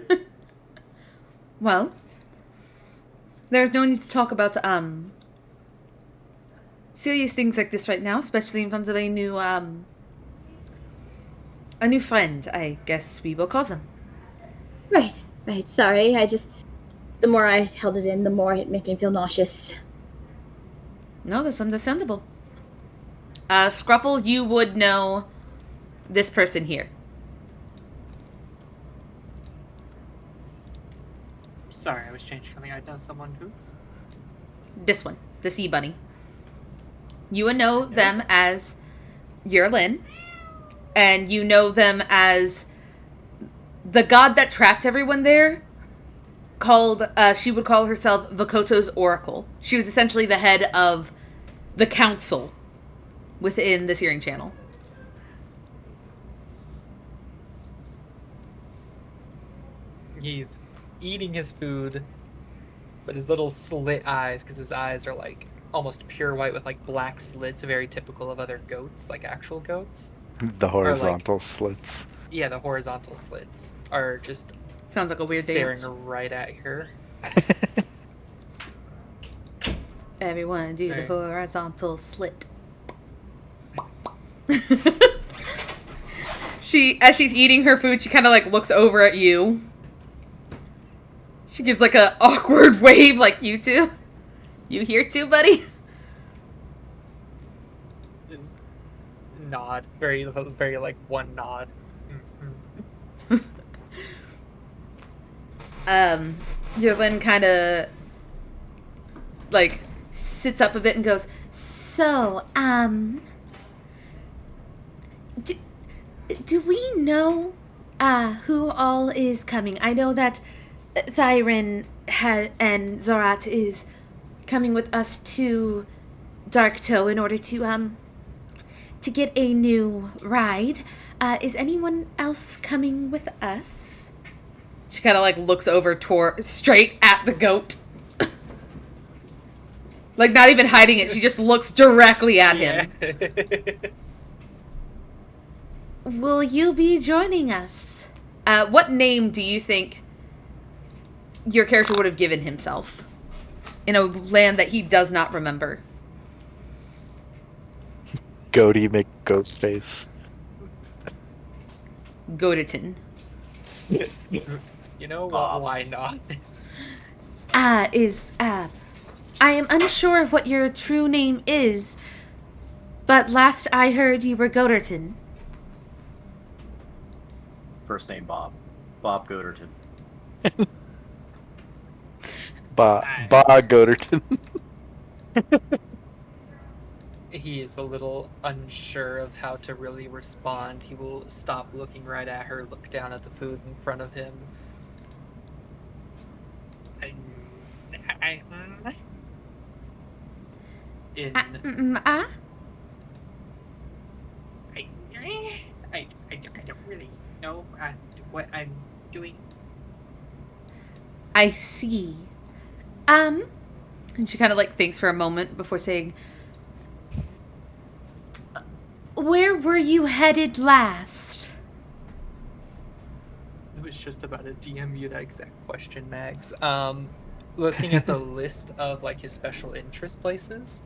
well, there's no need to talk about serious things like this right now, especially in front of a new friend, I guess we will call him. Right. Sorry, the more I held it in, the more it made me feel nauseous. No, that's understandable. Scruffle, you would know this person here. Sorry, I was changing something. I know someone who. this one, the sea bunny. You would know them as Yerlin, and you know them as the god that trapped everyone there. She would call herself Vokoto's Oracle. She was essentially the head of the council within the Searing Channel. He's eating his food, but his little slit eyes, because his eyes are like almost pure white with like black slits, very typical of other goats, like actual goats. The horizontal slits. Yeah, the horizontal slits are just Sounds like a weird staring dance. right at her. Everyone do the Right. horizontal slit. As she's eating her food, she kind of like looks over at you. She gives like a awkward wave, like, you too? You here too, buddy? Just nod, very like one nod. Yerlin kind of like sits up a bit and goes, so, do we know, who all is coming? I know that Thyrin and Zorat is coming with us to Darktoe in order to get a new ride. Is anyone else coming with us? She kind of like looks over straight at the goat. Like not even hiding it. She just looks directly at him. Will you be joining us? What name do you think your character would have given himself in a land that he does not remember? Goaty McGhostface. Goaterton. You know what? Why not? I am unsure of what your true name is, but last I heard you were Goaterton. First name Bob. Bob Goderton. Ba Goderton. He is a little unsure of how to really respond. He will stop looking right at her, look down at the food in front of him. I don't really know what I'm doing. I see. And she kind of like thinks for a moment before saying, where were you headed last? I was just about to DM you that exact question, Mags. Looking at the list of like his special interest places.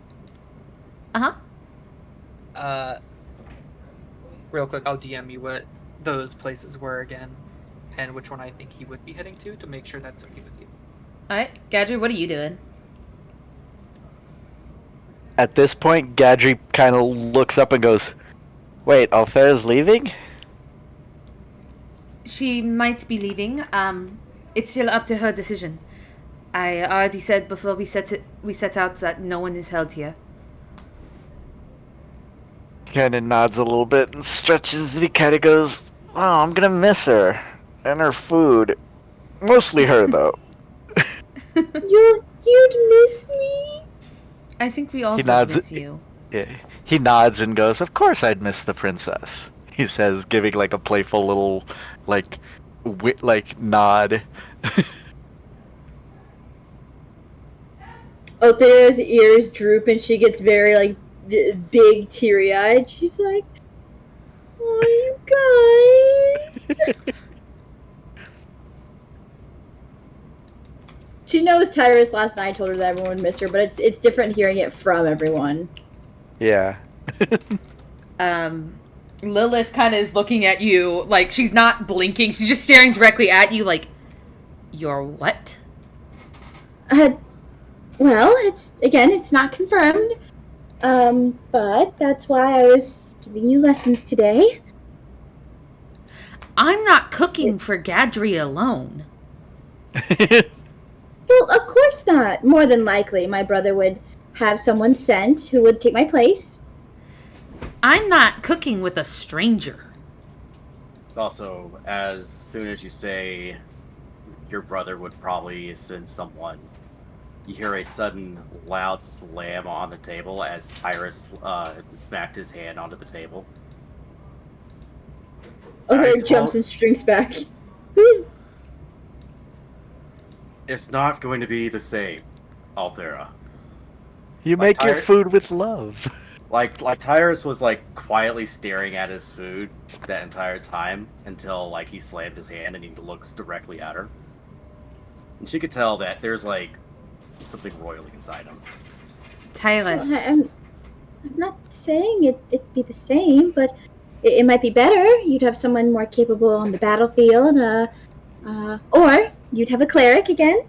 Real quick, I'll DM you what those places were again, and which one I think he would be heading to make sure that's okay with you. Alright, Gadri, what are you doing? At this point, Gadri kind of looks up and goes, wait, Althera's leaving? She might be leaving. It's still up to her decision. I already said before we set out that no one is held here. Kind of nods a little bit and stretches and he kind of goes, oh, I'm gonna miss her. And her food. Mostly her, though. You'd miss me? I think we all He would nods. miss you. Yeah. He nods and goes, of course I'd miss the princess. He says, giving like a playful little, like nod. Althera's ears droop and she gets very like big, teary-eyed. She's like, "Oh, you guys." She knows Tyrus last night told her that everyone would miss her, but it's different hearing it from everyone. Yeah. Lilith kind of is looking at you, like, she's not blinking. She's just staring directly at you, like, you're what? Well, it's not confirmed. But that's why I was giving you lessons today. I'm not cooking for Gadri alone. Well, of course not. More than likely, my brother would have someone sent who would take my place. I'm not cooking with a stranger. Also, as soon as you say your brother would probably send someone, you hear a sudden loud slam on the table as Tyrus smacked his hand onto the table. O'Hare I jumps told- and shrinks back. It's not going to be the same, Althera. You Like make your Tyr- food with love. Like Tyrus was like quietly staring at his food that entire time until like he slammed his hand and he looks directly at her. And she could tell that there's like something roiling inside him. Tyrus. Well, I'm not saying it'd be the same, but it might be better. You'd have someone more capable on the battlefield, or you'd have a cleric again.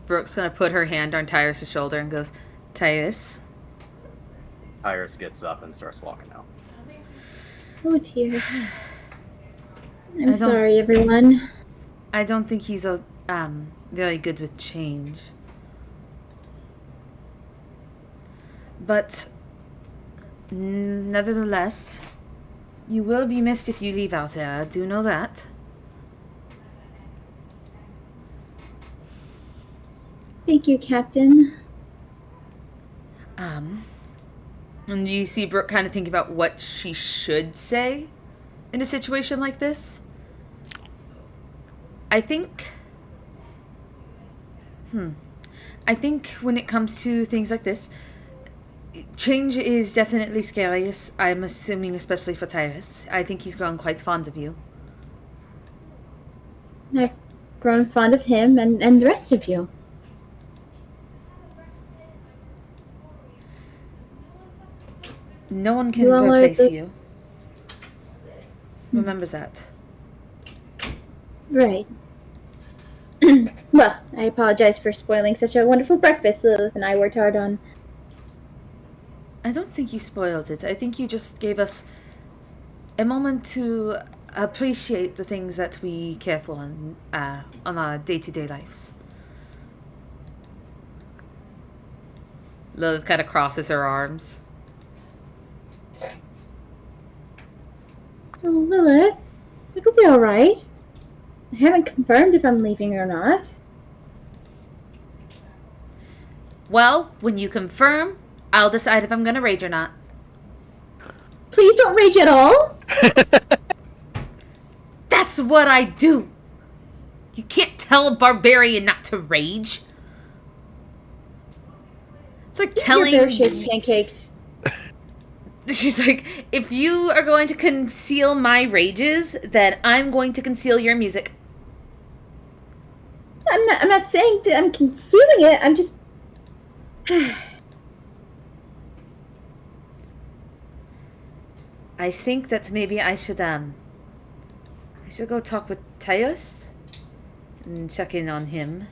Brooke's gonna put her hand on Tyrus' shoulder and goes, Tyrus, Tyrus gets up and starts walking out. Oh dear. I I'm don't- sorry, everyone. I don't think he's very good with change. But nevertheless, you will be missed if you leave out there. Do know that. Thank you, Captain. And you see Brooke kind of think about what she should say in a situation like this. I think when it comes to things like this, change is definitely scariest. I'm assuming, especially for Tyrus. I think he's grown quite fond of you. I've grown fond of him and the rest of you. No one can You all are replace the- you. Remember that. Right. Well, I apologize for spoiling such a wonderful breakfast Lilith and I worked hard on. I don't think you spoiled it. I think you just gave us a moment to appreciate the things that we care for on our day-to-day lives. Lilith kind of crosses her arms. Oh, Lilith, it'll be alright. I haven't confirmed if I'm leaving or not. Well, when you confirm, I'll decide if I'm gonna rage or not. Please don't rage at all. That's what I do! You can't tell a barbarian not to rage. It's like telling... Your bear-shaped pancakes. She's like, if you are going to conceal my rages, then I'm going to conceal your music. I'm not saying that I'm concealing it. I'm just. I think that maybe I should go talk with Teos and check in on him.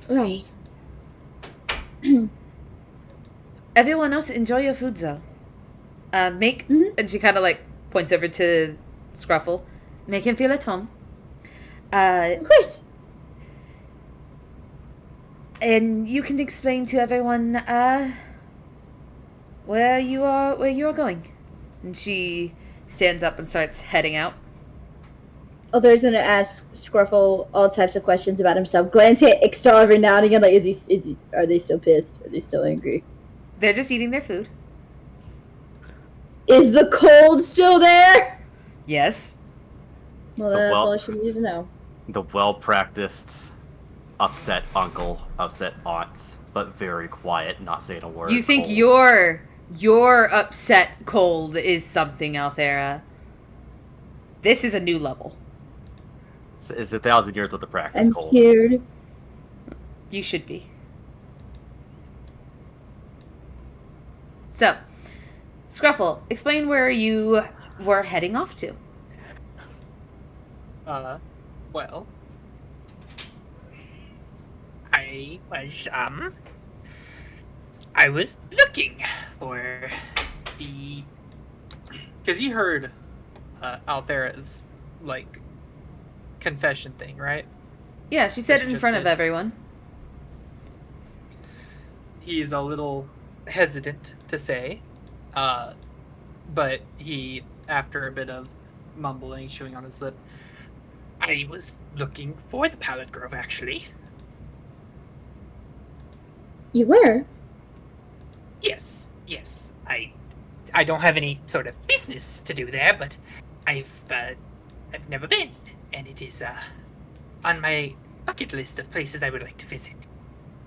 Right. Everyone else, enjoy your food, though. Mhm. And she kind of like points over to Scruffle. Make him feel at home. Of course. And you can explain to everyone where you are going. And she stands up and starts heading out. Other's gonna ask Scruffle all types of questions about himself. Glance at Ixtal every now and again, like, are they still pissed? Are they still angry? They're just eating their food. Is the cold still there? Yes. Well, that's well- all I should need to know. The well-practiced, upset uncle, upset aunts, but very quiet, not saying a word. You think cold. your upset cold is something, Althera. This is a new level. It's 1,000 years of the practice. I'm cold. scared. You should be. So, Scruffle, explain where you were heading off to. Well, I was looking for the, because you heard Althera's like confession thing, right? Yeah, she said She it in just front of did. everyone. He's a little hesitant to say, but he, after a bit of mumbling, chewing on his lip, I was looking for the Pallet Grove, actually. You were? Yes, yes. I don't have any sort of business to do there, but I've never been, and it is on my bucket list of places I would like to visit.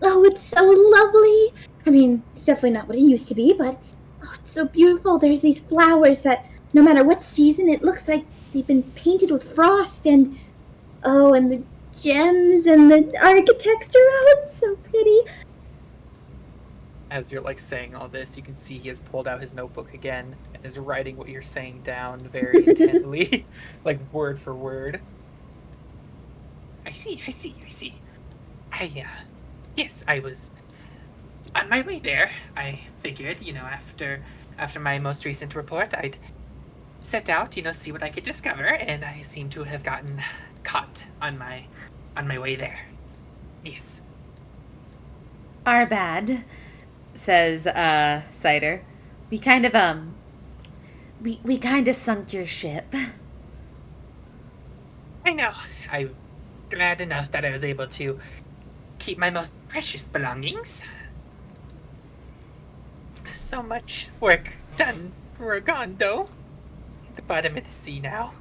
Oh, it's so lovely. I mean, it's definitely not what it used to be, but oh, it's so beautiful. There's these flowers that no matter what season, it looks like they've been painted with frost and oh, and the gems and the architecture. Oh, it's so pretty. As you're like saying all this, you can see he has pulled out his notebook again and is writing what you're saying down very intently, like word for word. I see. Yes, I was on my way there. I figured, after my most recent report, I'd set out, see what I could discover, and I seem to have gotten caught on my way there. Yes. Our bad, says Cider. We kind of we kind of sunk your ship. I know. I'm glad enough that I was able to keep my most precious belongings. So much work done. We're gone, though. At the bottom of the sea now.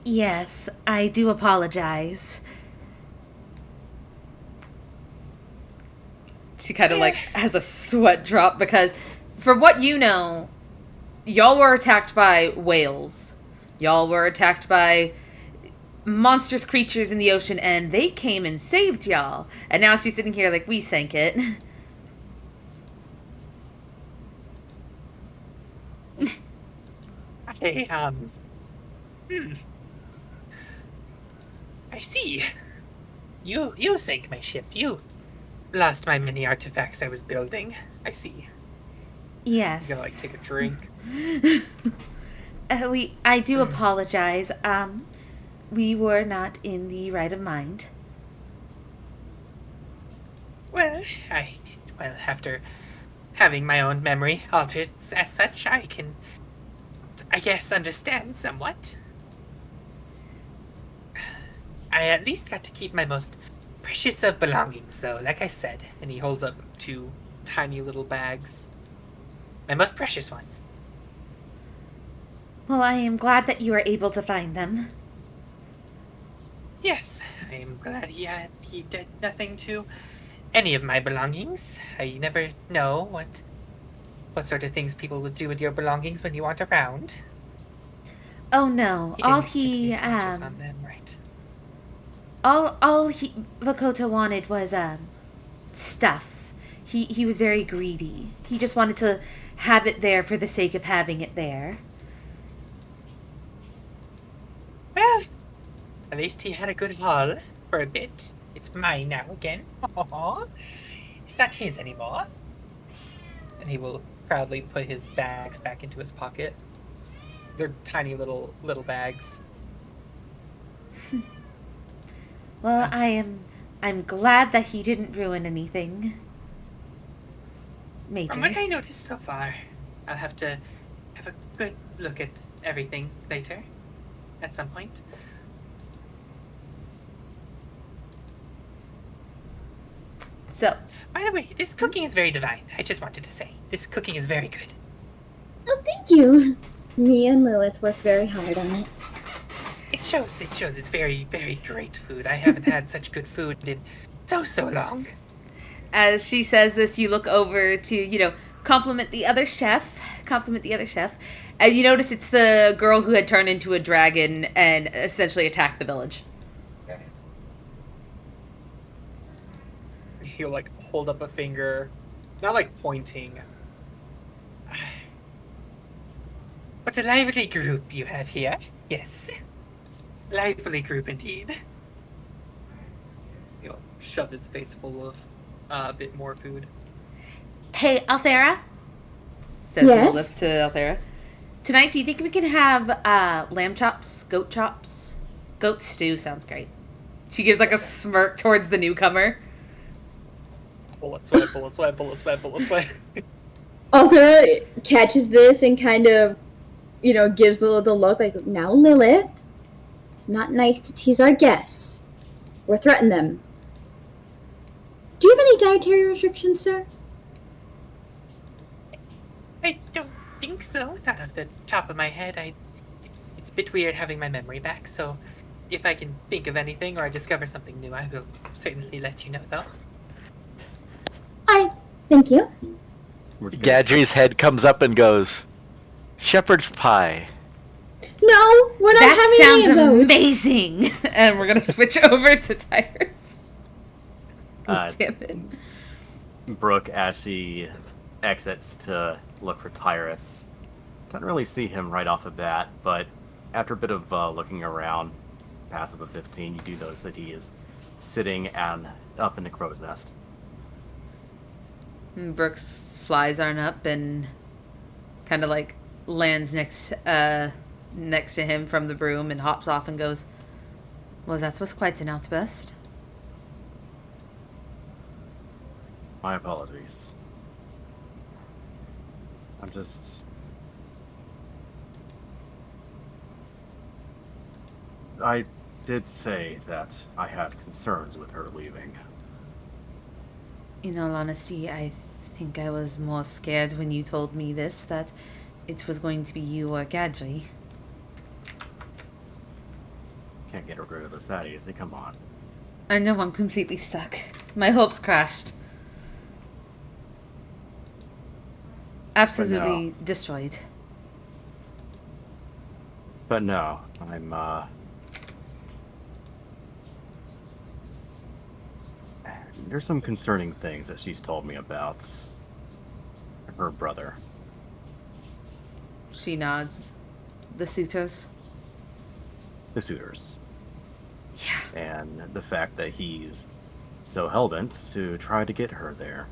Yes, I do apologize. She kind of like has a sweat drop because, for what you know, y'all were attacked by whales. Y'all were attacked by monstrous creatures in the ocean, and they came and saved y'all. And now she's sitting here like, we sank it. I, I see. You sank my ship. You lost my many artifacts I was building. I see. Yes. He's gonna like take a drink. I do apologize. We were not in the right of mind. Well, after having my own memory altered as such, I can, I guess, understand somewhat. I at least got to keep my most precious of belongings, though, like I said. And he holds up two tiny little bags. My most precious ones. Well, I am glad that you were able to find them. Yes, I am glad he did nothing to any of my belongings. I never know what sort of things people would do with your belongings when you aren't around. Oh no, He all didn't get any he scratches on them, right? all he Vakota wanted was stuff. He was very greedy. He just wanted to have it there for the sake of having it there. Well, at least he had a good haul for a bit. It's mine now again. Aww. It's not his anymore. And he will proudly put his bags back into his pocket. They're tiny little bags. Well, I'm glad that he didn't ruin anything major. From what I noticed so far, I'll have to have a good look at everything later, at some point. So, By the way, this cooking is very divine. I just wanted to say, this cooking is very good. Oh, thank you. Me and Lilith worked very hard on it. It shows. It's very, very great food. I haven't had such good food in so long. as she says this, you look over to, compliment the other chef. And you notice it's the girl who had turned into a dragon and essentially attacked the village. He'll like hold up a finger, not like pointing. What a lively group you have here. Yes. Lively group indeed. He'll shove his face full of a bit more food. Hey, Althera, says Yes? Lilith to Althera. Tonight, do you think we can have lamb chops, goat chops? Goat stew sounds great. She gives like a smirk towards the newcomer. Bullet sweat, bullet sweat, bullet sweat, bullet sweat. Althra catches this and kind of, gives the look like, now, Lilith, it's not nice to tease our guests or threaten them. Do you have any dietary restrictions, sir? I don't think so. Not off the top of my head. It's a bit weird having my memory back, so if I can think of anything or I discover something new, I will certainly let you know, though. Alright, thank you. Gadri's head comes up and goes, shepherd's pie. No, we're not That having any of sounds those. amazing! And we're gonna switch over to Tyrus. Uh, Damn it. Brooke, as she exits to look for Tyrus, don't really see him right off the bat, but after a bit of looking around, passive of 15, you do notice that he is sitting and up in the crow's nest. Brooks flies on up and kind of like lands next to him from the broom and hops off and goes, well, that was quite an outburst. My apologies. I did say that I had concerns with her leaving. In all honesty, I think I was more scared when you told me this, that it was going to be you or Gadri. Can't get rid of this that easy, come on. I know I'm completely stuck. My hopes crashed. Absolutely destroyed. But no, there's some concerning things that she's told me about her brother. She nods. The suitors. The suitors. Yeah. And the fact that he's so hellbent to try to get her there.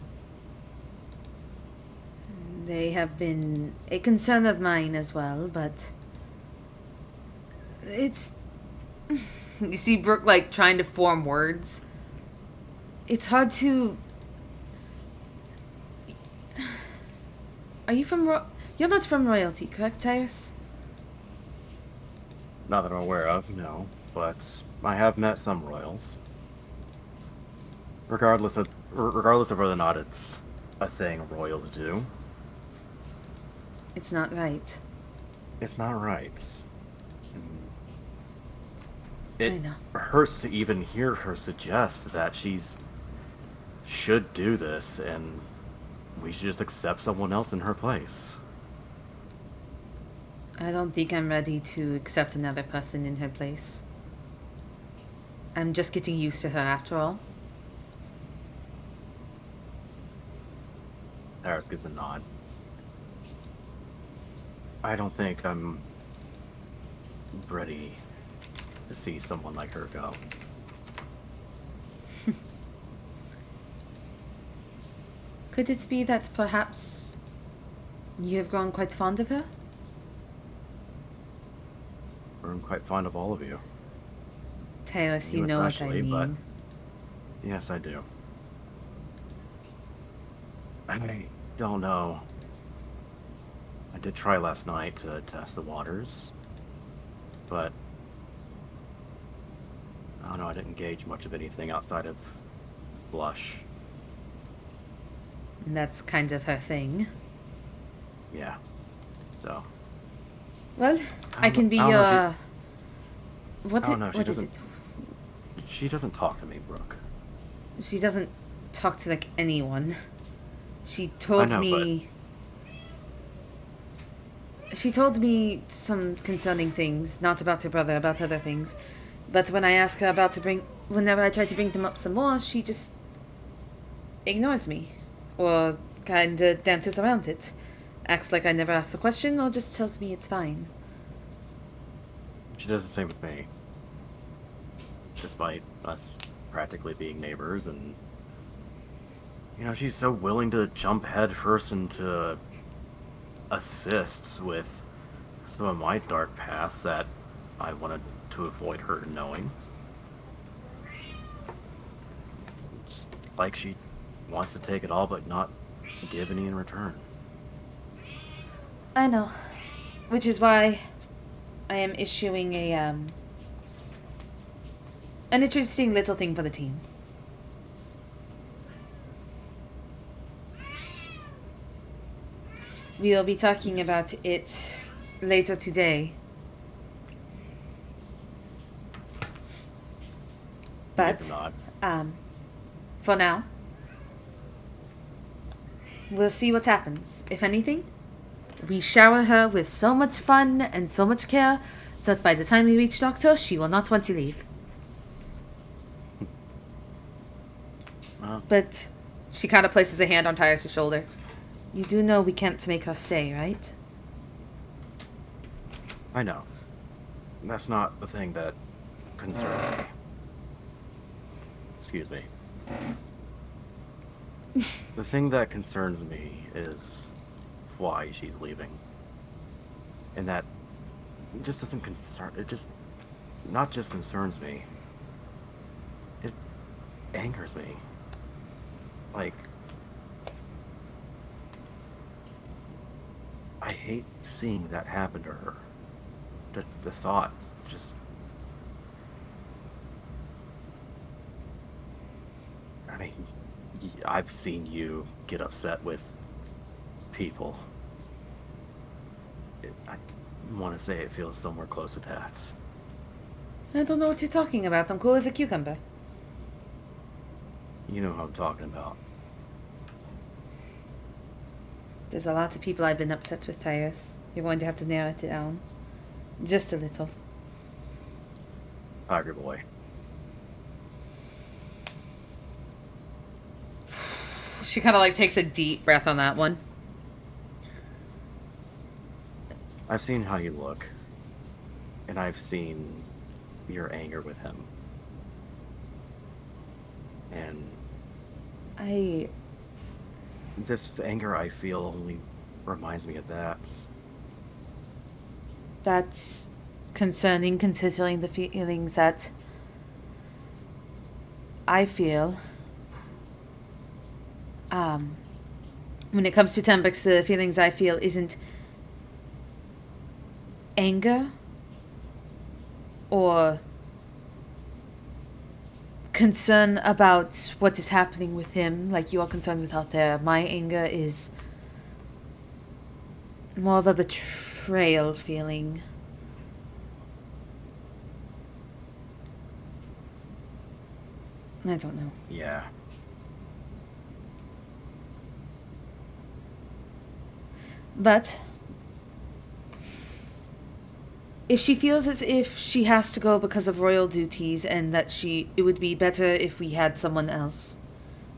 They have been a concern of mine as well, but it's... You see Brooke, like, trying to form words. It's hard to... Are you from... You're not from royalty, correct, Tyrus? Not that I'm aware of, no. But I have met some royals. Regardless of whether or not it's a thing royals do. It's not right. It's not right. I It know. hurts to even hear her suggest that should do this and we should just accept someone else in her place. I don't think I'm ready to accept another person in her place. I'm just getting used to her after all. Harris gives a nod. I don't think I'm ready to see someone like her go. Could it be that perhaps you have grown quite fond of her? I'm quite fond of all of you. Tyrus, you You know what I especially, but- mean. Yes, I do. I don't know. I did try last night to test the waters, but I don't know, I didn't gauge much of anything outside of blush. And that's kind of her thing. Yeah. So, Well, I can be I don't know if your... I don't know, she What is doesn't- it? she doesn't talk to me, Brooke. She doesn't talk to, like, anyone. She told know, me... She told me some concerning things, not about her brother, about other things. But when I ask her whenever I try to bring them up some more, she just ignores me. Or kinda dances around it. Acts like I never asked the question, or just tells me it's fine. She does the same with me. Despite us practically being neighbors, and she's so willing to jump headfirst into assist with some of my dark paths that I wanted to avoid her knowing. like she wants to take it all but not give any in return. I know. Which is why I am issuing an interesting little thing for the team. We'll be talking about it later today. Gives But, a nod. for now, we'll see what happens. If anything, we shower her with so much fun and so much care so that by the time we reach Doctor, she will not want to leave. But she kind of places a hand on Tyrus' shoulder. You do know we can't make her stay, right? I know. That's not the thing that concerns me. Excuse me. The thing that concerns me is why she's leaving. And that just doesn't concern... It just... Not just concerns me. It angers me. Like... I hate seeing that happen to her. The thought just... I mean, I've seen you get upset with people. I want to say it feels somewhere close to that. I don't know what you're talking about. I'm cool as a cucumber. You know who I'm talking about. There's a lot of people I've been upset with, Tyrus. You're going to have to narrow it down. Just a little. Tiger boy. She kind of like takes a deep breath on that one. I've seen how you look. And I've seen your anger with him. And this anger I feel only reminds me of that. That's concerning considering the feelings that I feel. When it comes to Tempex, the feelings I feel isn't anger or concern about what is happening with him, like you are concerned with out there. My anger is more of a betrayal feeling. I don't know. Yeah. But if she feels as if she has to go because of royal duties and that it would be better if we had someone else,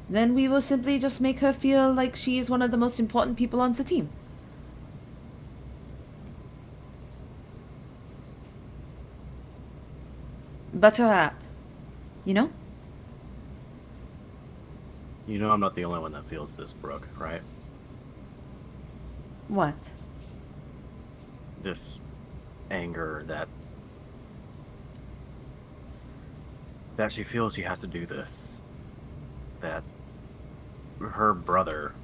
then we will simply just make her feel like she is one of the most important people on the team. Butter her up. You know? You know I'm not the only one that feels this, Brooke, right? What? This anger that she feels she has to do this. That her brother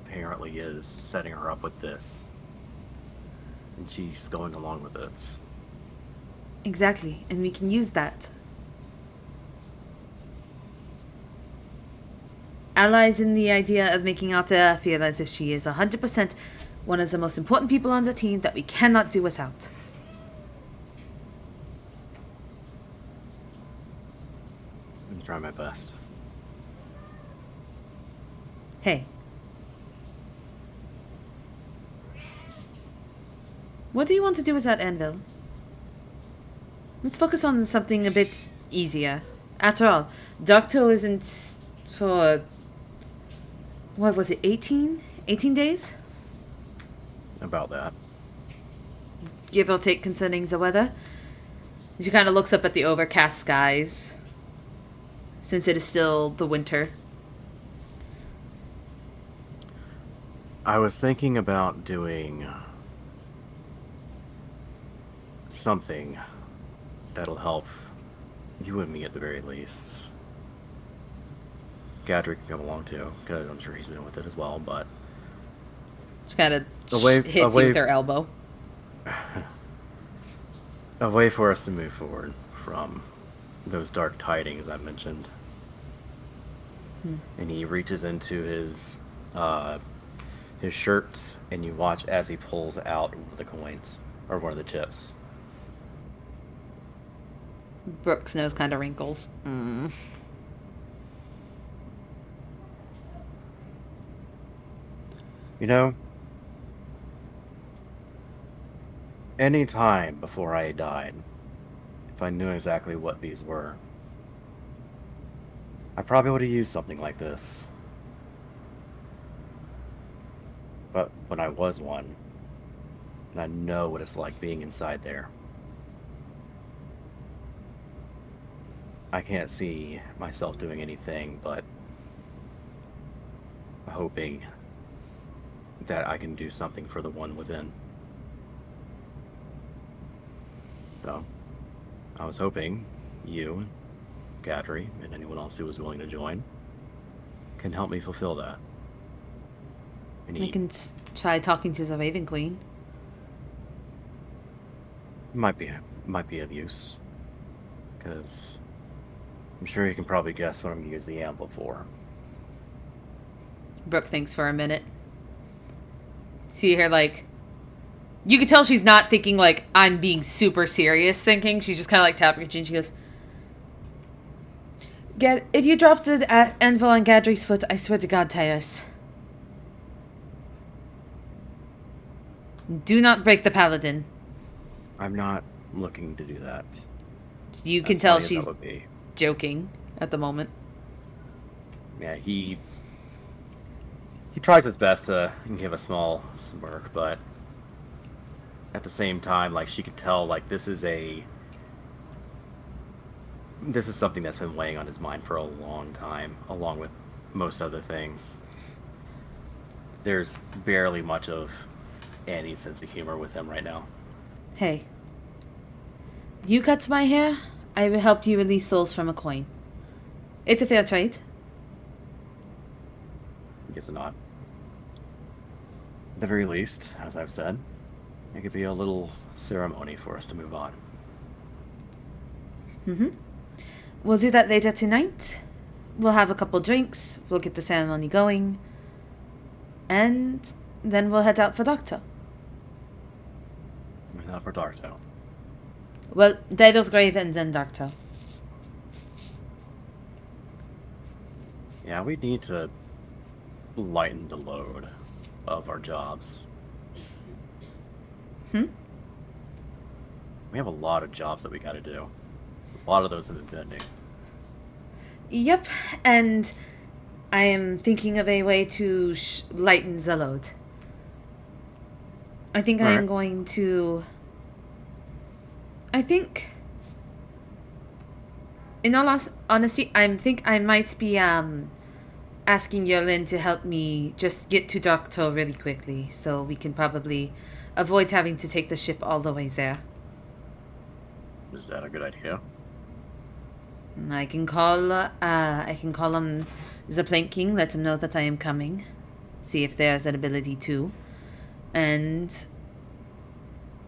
apparently is setting her up with this. And she's going along with it. Exactly, and we can use that. Allies in the idea of making Althea feel as if she is 100% one of the most important people on the team that we cannot do without. I'm trying my best. Hey. What do you want to do with that anvil? Let's focus on something a bit easier. After all, Doctor isn't for... What was it, 18? 18 days? About that. Give or take concerning the weather. She kind of looks up at the overcast skies, since it is still the winter. I was thinking about doing something that'll help you and me at the very least. Gadrick can come along too, because I'm sure he's been with it as well. But She kind of Away- hits you away- with her elbow. a way for us to move forward from those dark tidings I mentioned. And he reaches into his shirt, and you watch as he pulls out one of the coins or one of the chips. Brooke's nose kind of wrinkles. Mm. You know, any time before I died, if I knew exactly what these were, I probably would have used something like this. But when I was one, and I know what it's like being inside there, I can't see myself doing anything but hoping that I can do something for the one within. So, I was hoping you, Gadri, and anyone else who was willing to join can help me fulfill that. And I can try talking to the Raven Queen. might be of use, because I'm sure you can probably guess what I'm going to use the amble for. Brooke thinks for a minute. See her, like... You can tell she's not thinking, like, I'm being super serious thinking. She's just kind of, like, tapping her chin. She goes... If you drop the anvil on Gadri's foot, I swear to God, Tyrus. Do not break the paladin. I'm not looking to do that. You can As tell funny as that she's would be. joking at the moment. Yeah, he tries his best to give a small smirk, but at the same time, like, she could tell, like, this is something that's been weighing on his mind for a long time, along with most other things. There's barely much of any sense of humor with him right now. Hey. You cut my hair, I will help you release souls from a coin. It's a fair trade. He gives a nod. At the very least, as I've said, it could be a little ceremony for us to move on. Mm-hmm. We'll do that later tonight. We'll have a couple drinks, we'll get the ceremony going, and then we'll head out for Doctor. Not for Darto. Well, Daido's grave and then Doctor. Yeah, we need to lighten the load of our jobs. Hmm? We have a lot of jobs that we gotta do. A lot of those have been pending. Yep, and I am thinking of a way to lighten the load. I think I am going to... I think... In all honesty, I think I might be asking Yolin to help me just get to Doctor really quickly, so we can probably avoid having to take the ship all the way there. Is that a good idea? I can call on the Plank King, let him know that I am coming, see if there's an ability to, and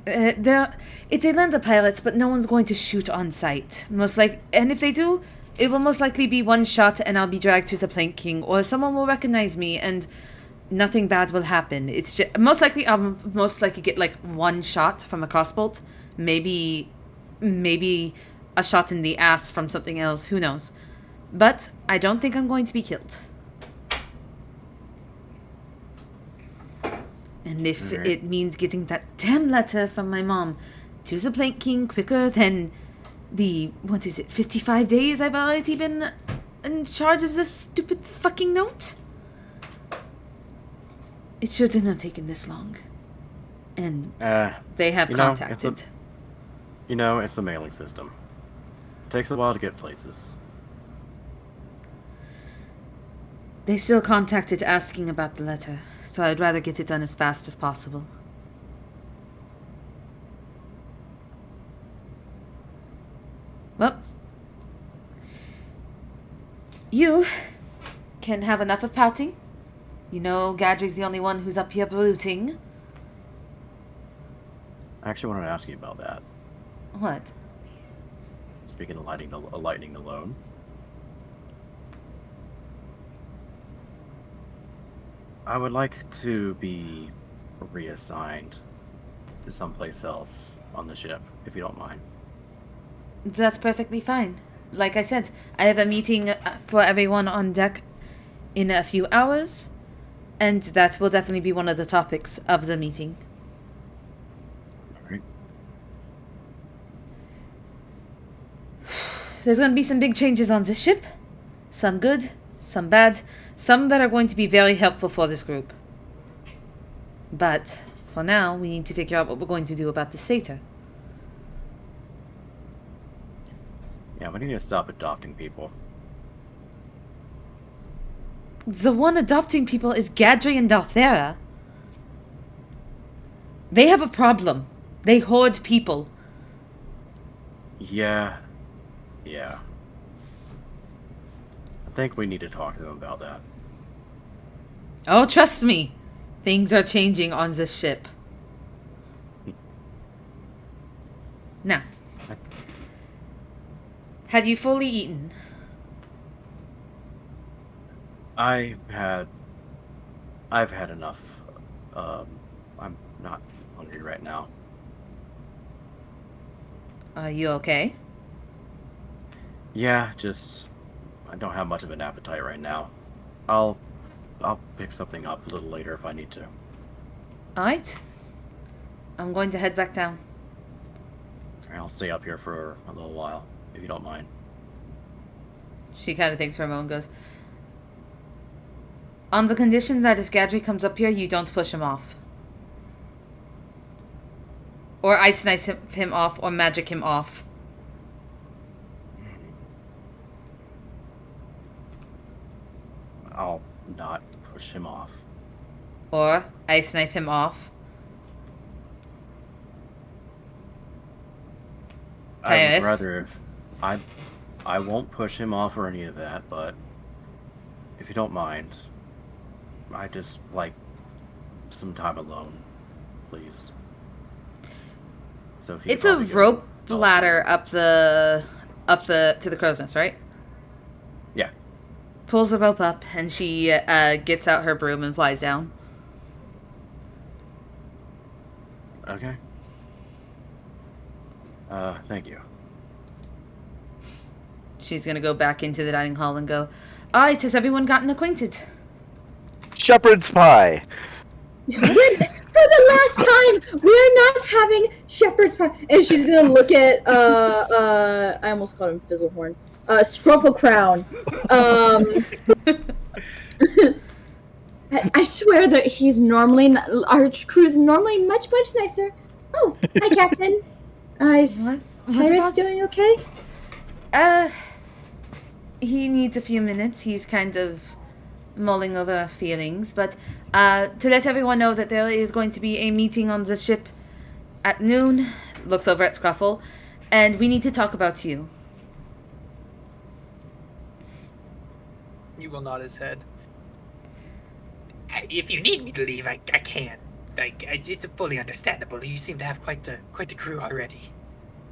it's a land of pirates, but no one's going to shoot on sight. And if they do, it will most likely be one shot, and I'll be dragged to the Plank King, or someone will recognize me, and nothing bad will happen. It's just I'll most likely get like one shot from a crossbolt, maybe a shot in the ass from something else. Who knows? But I don't think I'm going to be killed. And if it means getting that damn letter from my mom to the Plank King quicker than the, 55 days I've already been in charge of this stupid fucking note? It shouldn't have taken this long. And they have contacted. It's the mailing system. It takes a while to get places. They still contacted asking about the letter, so I'd rather get it done as fast as possible. Well, you can have enough of pouting. You know, Gadry's the only one who's up here brooding. I actually wanted to ask you about that. What? Speaking of lightning alone. I would like to be reassigned to someplace else on the ship, if you don't mind. That's perfectly fine. Like I said, I have a meeting for everyone on deck in a few hours, and that will definitely be one of the topics of the meeting. Alright. There's going to be some big changes on this ship. Some good, some bad, some that are going to be very helpful for this group. But for now, we need to figure out what we're going to do about the satyr. Yeah, we need to stop adopting people. The one adopting people is Gadry and Dalthera. They have a problem. They hoard people. Yeah. I think we need to talk to them about that. Oh, trust me. Things are changing on this ship. Now, have you fully eaten? I've had enough. I'm not hungry right now. Are you okay? Yeah, just I don't have much of an appetite right now. I'll pick something up a little later if I need to. Alright. I'm going to head back down. I'll stay up here for a little while, if you don't mind. She kind of thinks for a moment and goes, on the condition that if Gadry comes up here, you don't push him off. Or ice knife him off, or magic him off. I'll not push him off. Or ice knife him off. I would Tyrus? rather I won't push him off or any of that, but if you don't mind, I just like some time alone, please. So if you It's could a probably go rope elsewhere. ladder up the to the crow's nest, right? Yeah. Pulls the rope up, and she gets out her broom and flies down. Okay. Thank you. She's gonna go back into the dining hall and go, alright, has everyone gotten acquainted? Shepherd's pie. For the last time, we're not having shepherd's pie. And she's gonna look at I almost called him Fizzlehorn. Scruffle Crown. I swear that he's normally our crew's normally much nicer. Oh, hi, Captain. Is What? Tyrus doing okay? He needs a few minutes. He's kind of mulling over feelings, but to let everyone know that there is going to be a meeting on the ship at noon. Looks over at Scruffle, and we need to talk about you. You will nod his head. If you need me to leave, I can. It's fully understandable. You seem to have quite a crew already.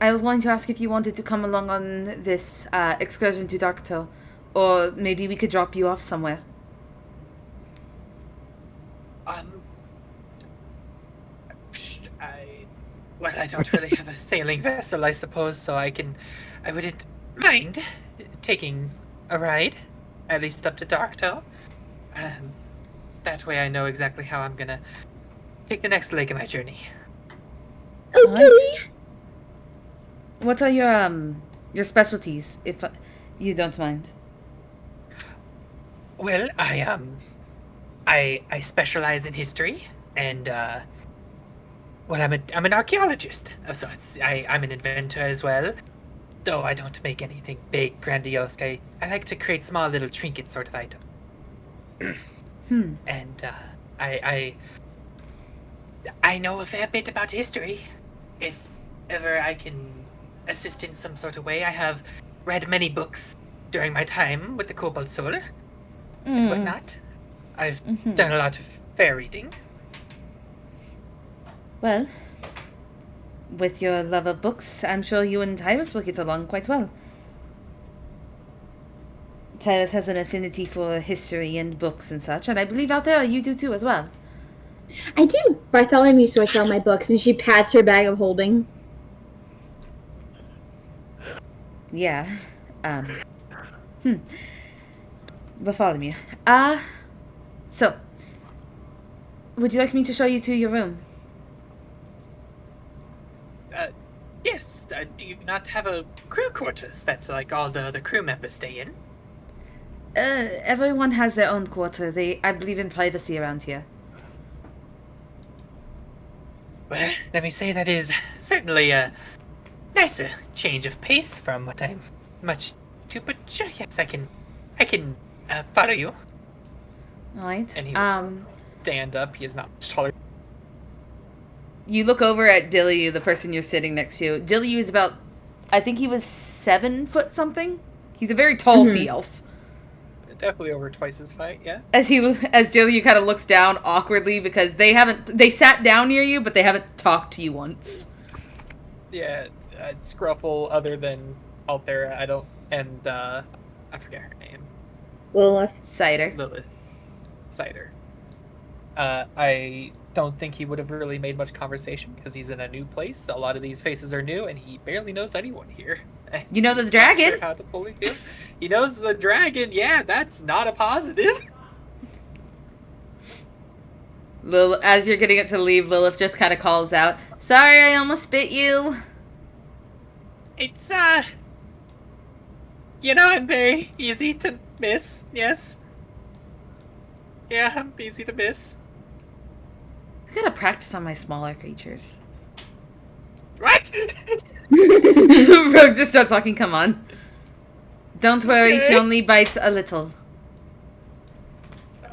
I was going to ask if you wanted to come along on this excursion to Darktoe, or maybe we could drop you off somewhere. I don't really have a sailing vessel, I suppose, so I wouldn't mind taking a ride, at least up to Darktoe. That way I know exactly how I'm gonna take the next leg of my journey. Okay. What are your specialties, if you don't mind? Well, I specialize in history, and I'm an archaeologist, so I'm an inventor as well. Though I don't make anything big, grandiose. I like to create small little trinket sort of item. And I know a fair bit about history. If ever I can assist in some sort of way, I have read many books during my time with the Kobold Soul. and whatnot. I've done a lot of fair reading. Well, with your love of books, I'm sure you and Tyrus will get along quite well. Tyrus has an affinity for history and books and such, and I believe out there you do too as well. I do. Bartholomew sorts out my books, and she pats her bag of holding. Yeah. Bartholomew. So, would you like me to show you to your room? Yes, do you not have a crew quarters that's like all the crew members stay in? Everyone has their own quarter. I believe in privacy around here. Well, let me say that is certainly a nicer change of pace from what I'm much to, but sure, yes, I can follow you. Alright. And he stand up, he is not much taller. You look over at Dilly, the person you're sitting next to. Dilly is about, I think he was 7 foot something. He's a very tall sea elf. Definitely over twice his height, yeah. As Dilly kind of looks down awkwardly because they sat down near you, but they haven't talked to you once. Yeah, Scruffle, other than Altera, I don't, and I forget her name. Lilith. Cider. Lilith. Cider. I don't think he would have really made much conversation because he's in a new place. A lot of these faces are new, and he barely knows anyone here. You know the He's not dragon? sure how to fully feel. He knows the dragon. Yeah, that's not a positive. As you're getting it to leave, Lilith just kind of calls out, "Sorry, I almost bit you." It's I'm very easy to miss. Yes. Yeah, I'm easy to miss. I gotta practice on my smaller creatures. What? Rogue just starts walking. Come on. Don't worry, she only bites a little.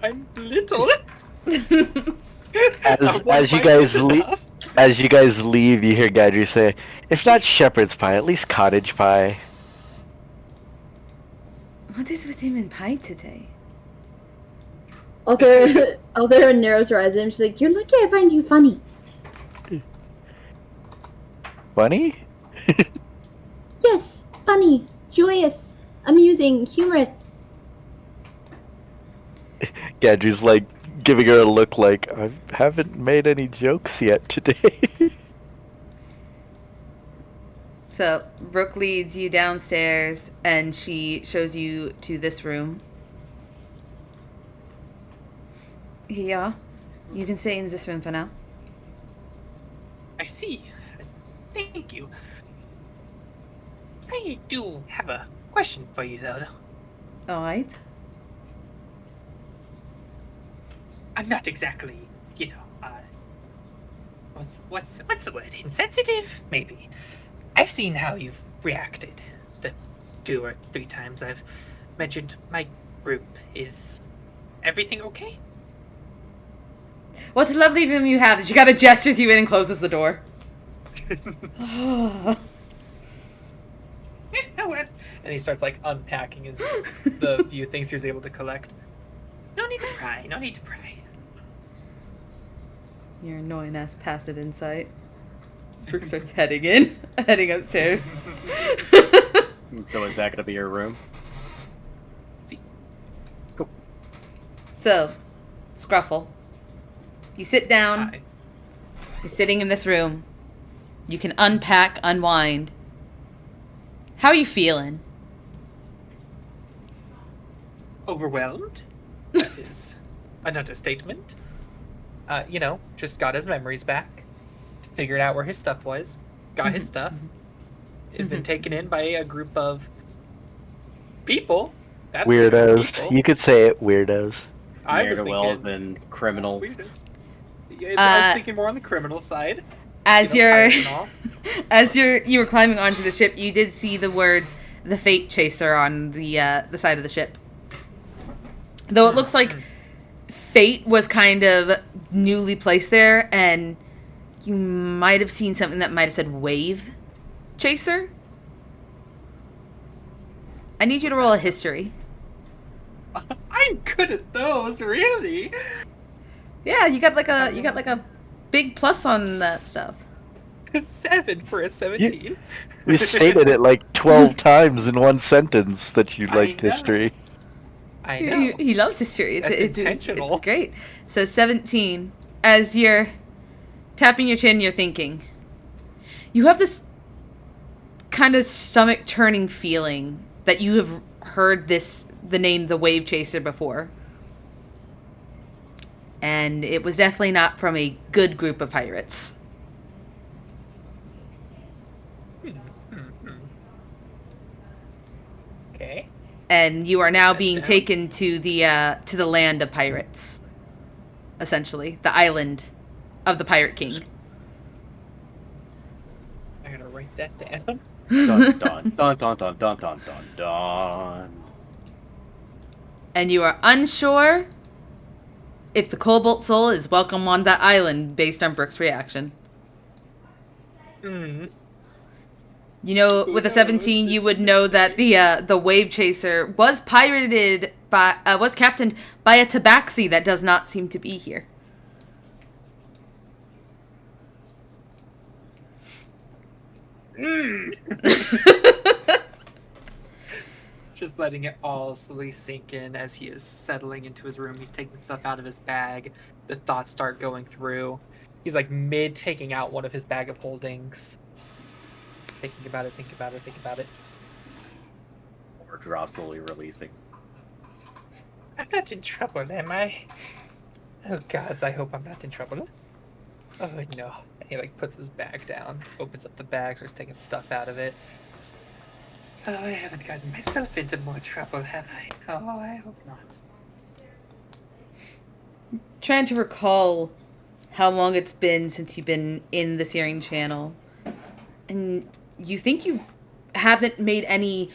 I'm little. As you guys leave, you hear Gadry say, "If not shepherd's pie, at least cottage pie." What is with him and pie today? Although narrows her eyes and she's like, "You're lucky I find you funny." Funny? Yes, funny, joyous, amusing, humorous. Gadry's like giving her a look like, "I haven't made any jokes yet today." So, Brooke leads you downstairs, and she shows you to this room. Here you are. You can stay in this room for now. I see. Thank you. I do have a question for you, though. Alright. I'm not exactly, what's the word? Insensitive? Maybe. I've seen how you've reacted the 2 or 3 times I've mentioned my group. Is everything okay? What a lovely room you have. She kind of gestures you in and closes the door. And he starts like unpacking the few things he was able to collect. No need to pry. No need to pry. Your annoying ass passive insight. Brooke starts heading upstairs. So is that going to be your room? See. Cool. So, Scruffle. You sit down. Hi. You're sitting in this room. You can unpack, unwind. How are you feeling? Overwhelmed? That is an understatement. Just got his memories back. Figured out where his stuff was. Got his stuff. Has been taken in by a group of people. That's Weirdos. people. You could say it, weirdos. I was Ne'er-do-wells thinking and criminals. weirdos. Yeah, I was thinking more on the criminal side. As pirates and all. you were climbing onto the ship, you did see the words "the Fate Chaser" on the side of the ship. Though it looks like Fate was kind of newly placed there, and you might have seen something that might have said "Wave Chaser." I need you to roll a history. I I'm good at those, really. Yeah, you got like a big plus on that stuff. 7 for a 17. You stated it like 12 times in one sentence that you I liked know. history. I know. He loves history. That's It's intentional. great. So 17. As you're tapping your chin, you're thinking. You have this kind of stomach turning feeling that you have heard the name the Wave Chaser before. And it was definitely not from a good group of pirates. Okay. And you are now That being down. taken to the land of pirates. Essentially, the island of the Pirate King. I gotta write that down. Dun dun dun dun dun dun dun dun dun. And you are unsure if the Cobalt Soul is welcome on that island based on Brooke's reaction. Hmm. You know, Who with a knows? 17, you It's would a know that the Wave Chaser was was captained by a tabaxi that does not seem to be here. Just letting it all slowly sink in as he is settling into his room. He's taking stuff out of his bag. The thoughts start going through. He's like mid taking out one of his bag of holdings. Thinking about it. Or drop slowly releasing. I'm not in trouble, am I? Oh gods, I hope I'm not in trouble. Oh no. And he like puts his bag down, opens up the bag, starts taking stuff out of it. Oh, I haven't gotten myself into more trouble, have I? Oh, I hope not. Trying to recall how long it's been since you've been in the Searing Channel. And you think you haven't made any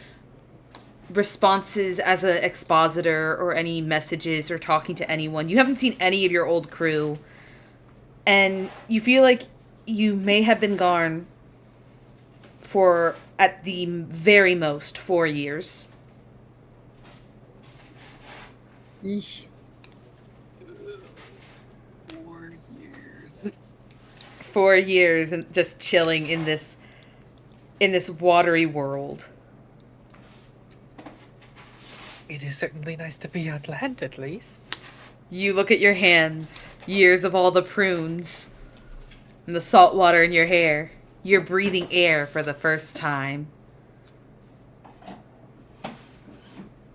responses as an expositor or any messages or talking to anyone. You haven't seen any of your old crew. And you feel like you may have been gone for, at the very most, 4 years. Yeesh. 4 years. 4 years and just chilling in this watery world. It is certainly nice to be on land, at least. You look at your hands, years of all the prunes, and the salt water in your hair. You're breathing air for the first time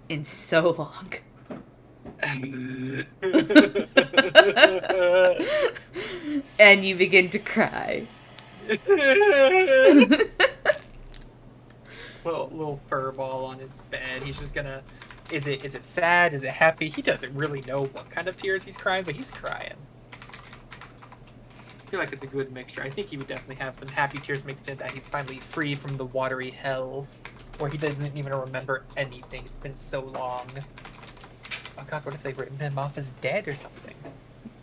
in so long. And you begin to cry. little fur ball on his bed. He's just gonna. Is it sad? Is it happy? He doesn't really know what kind of tears he's crying, but he's crying. I feel like it's a good mixture. I think he would definitely have some happy tears mixed in that he's finally free from the watery hell, where he doesn't even remember anything. It's been so long. Oh god, what if they've written him off as dead or something?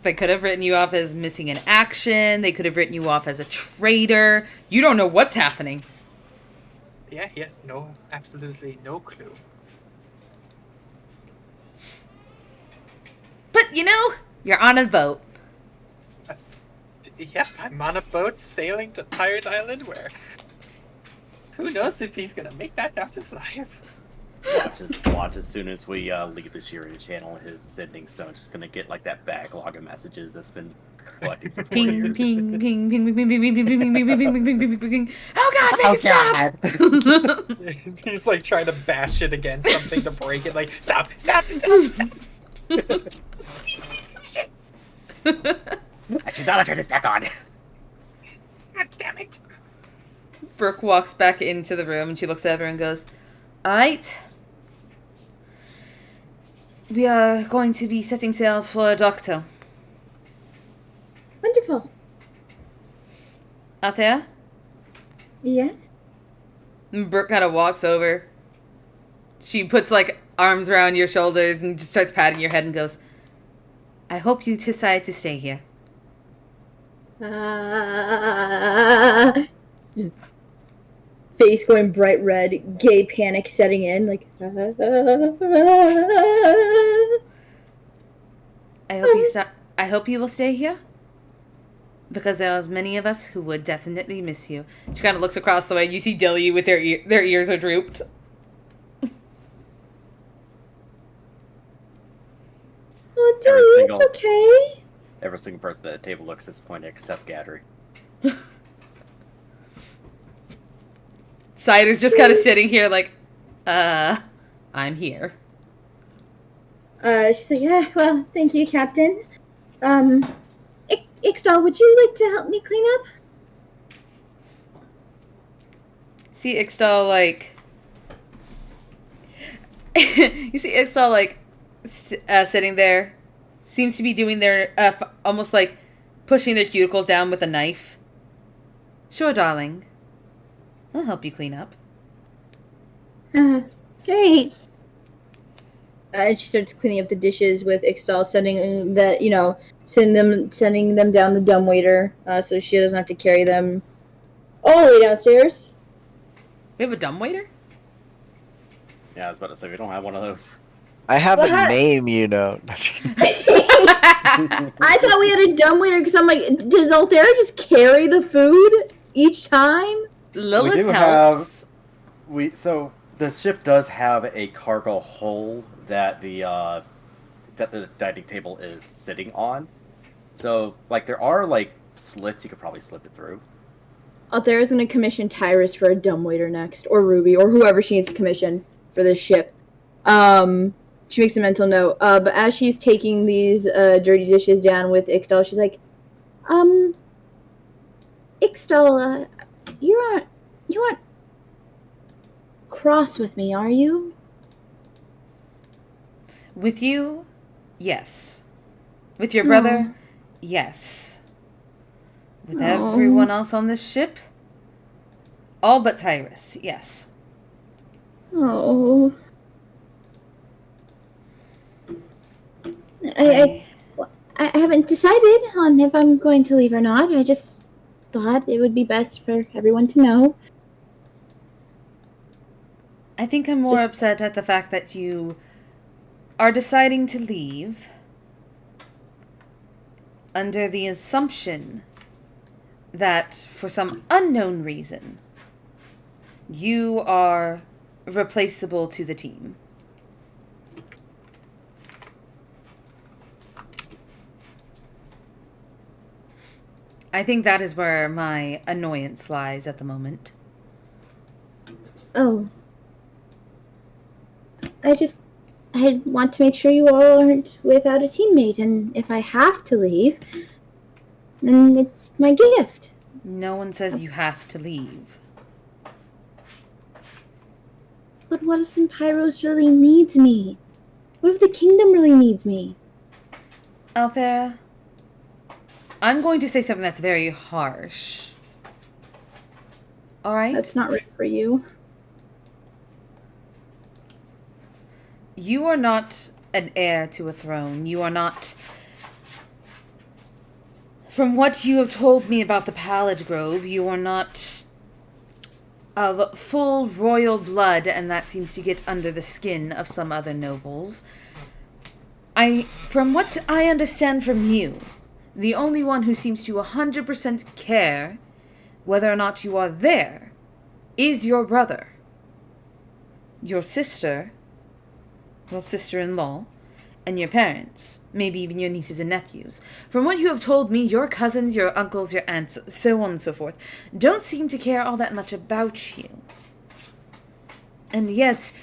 They could have written you off as missing in action. They could have written you off as a traitor. You don't know what's happening. Yeah, yes, no, absolutely no clue. But, you know, you're on a boat. Yep, I'm on a boat sailing to Pirate Island where... Who knows if he's gonna make that out alive. Watch as soon as we leave the Syria channel, his sending stone's just gonna get like that backlog of messages that's been collecting for 4 Ping, years. ping, ping, ping, ping, ping, ping, ping, ping, ping, ping, ping, ping, ping, ping, ping, ping. Oh god, make it stop! He's like trying to bash it against something to break it, like, stop! I should not have turned this back on. God damn it! Brooke walks back into the room and she looks at her and goes, "Alright. We are going to be setting sail for Doctor. Wonderful. Out there?" Yes. And Brooke kind of walks over. She puts, like, arms around your shoulders and just starts patting your head and goes, "I hope you decide to stay here." face going bright red, gay panic setting in, like. I hope you will stay here, because there are many of us who would definitely miss you. She kind of looks across the way. You see Dilly with their ears are drooped. Oh, Dilly, it's okay. Every single person at the table looks disappointed except Gadry. Cider's just kind of sitting here like, I'm here. She's like, yeah, well, thank you, Captain. Ixtal, would you like to help me clean up? See Ixtal, like... you see Ixtal, like, sitting there. Seems to be doing their, almost like pushing their cuticles down with a knife. Sure, darling. I'll help you clean up. Great. And she starts cleaning up the dishes with Ixtal, sending them down the dumbwaiter, so she doesn't have to carry them all the way downstairs. We have a dumbwaiter? Yeah, I was about to say, we don't have one of those. I have What? a name, you know. I thought we had a dumbwaiter because I'm like, does Althera just carry the food each time? Lilith We do helps. So the ship does have a cargo hole that the dining table is sitting on. So like there are like slits you could probably slip it through. Althera's gonna commission Tyrus for a dumbwaiter next, or Ruby, or whoever she needs to commission for this ship. She makes a mental note. But as she's taking these dirty dishes down with Ixtal, she's like, Ixtal, you aren't cross with me, are you? With you, yes. With your brother, yes. With everyone else on this ship, all but Tyrus, yes. Oh. I haven't decided on if I'm going to leave or not. I just thought it would be best for everyone to know. I think I'm more upset at the fact that you are deciding to leave under the assumption that, for some unknown reason, you are replaceable to the team. I think that is where my annoyance lies at the moment. Oh. I want to make sure you all aren't without a teammate, and if I have to leave, then it's my gift. No one says you have to leave. But what if Pyros really needs me? What if the kingdom really needs me? Althera, I'm going to say something that's very harsh. Alright? that's not right for you. You are not an heir to a throne. You are not... From what you have told me about the Pallid Grove, you are not of full royal blood, and that seems to get under the skin of some other nobles. From what I understand from you, the only one who seems to 100% care whether or not you are there is your brother. Your sister-in-law, and your parents, maybe even your nieces and nephews. From what you have told me, your cousins, your uncles, your aunts, so on and so forth, don't seem to care all that much about you. And yet,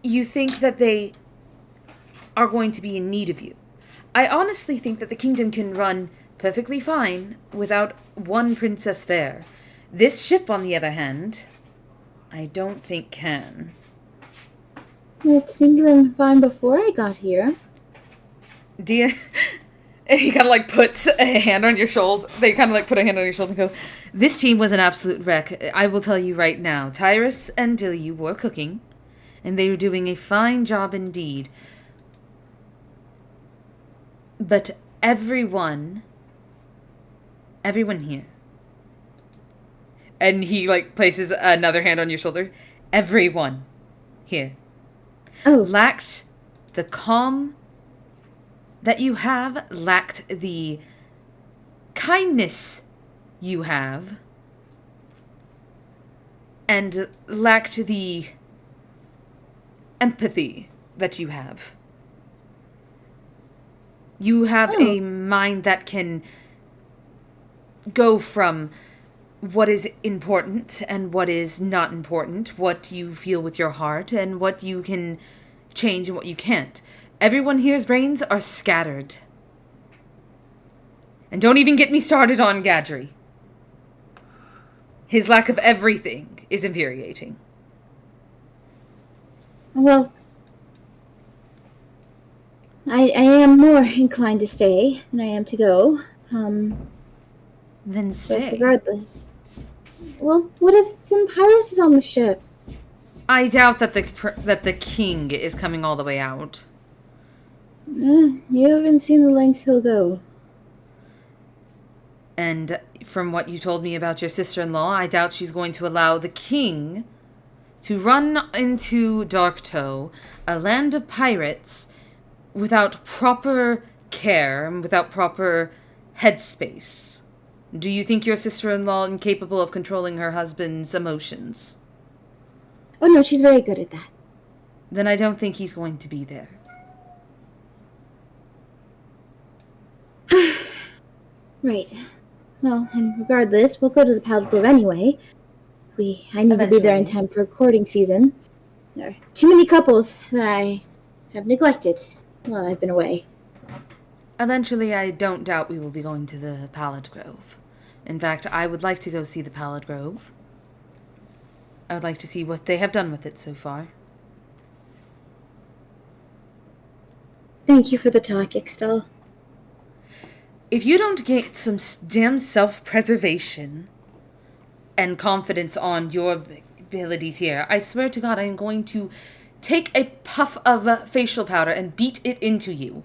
you think that they are going to be in need of you. I honestly think that the kingdom can run perfectly fine without one princess there. This ship, on the other hand, I don't think can. It seemed to run fine before I got here. Dear, he kind of like puts a hand on your shoulder. They kind of like put a hand on your shoulder and go, this team was an absolute wreck. I will tell you right now. Tyrus and Dilly were cooking, and they were doing a fine job indeed. But everyone here, And he, like, places another hand on your shoulder. Everyone here Oh, lacked the calm that you have, lacked the kindness you have, and lacked the empathy that you have. You have a mind that can go from what is important and what is not important, what you feel with your heart, and what you can change and what you can't. Everyone here's brains are scattered. And don't even get me started on Gadry. His lack of everything is infuriating. well, I am more inclined to stay than I am to go. Then But stay. regardless. Well, what if Zempyrus is on the ship? I doubt that the king is coming all the way out. You haven't seen the lengths he'll go. And from what you told me about your sister-in-law, I doubt she's going to allow the king to run into Darktoe, a land of pirates, without proper care and without proper headspace. Do you think your sister-in-law incapable of controlling her husband's emotions? Oh no, she's very good at that. Then I don't think he's going to be there. Right. Well, and regardless, we'll go to the Powder Grove anyway. I need to be there in Eventually. time for courting season. There are too many couples that I have neglected while I've been away. Eventually, I don't doubt we will be going to the Pallid Grove. In fact, I would like to go see the Pallid Grove. I would like to see what they have done with it so far. Thank you for the talk, Ixtal. If you don't get some damn self-preservation and confidence on your abilities here, I swear to God, I am going to take a puff of facial powder and beat it into you.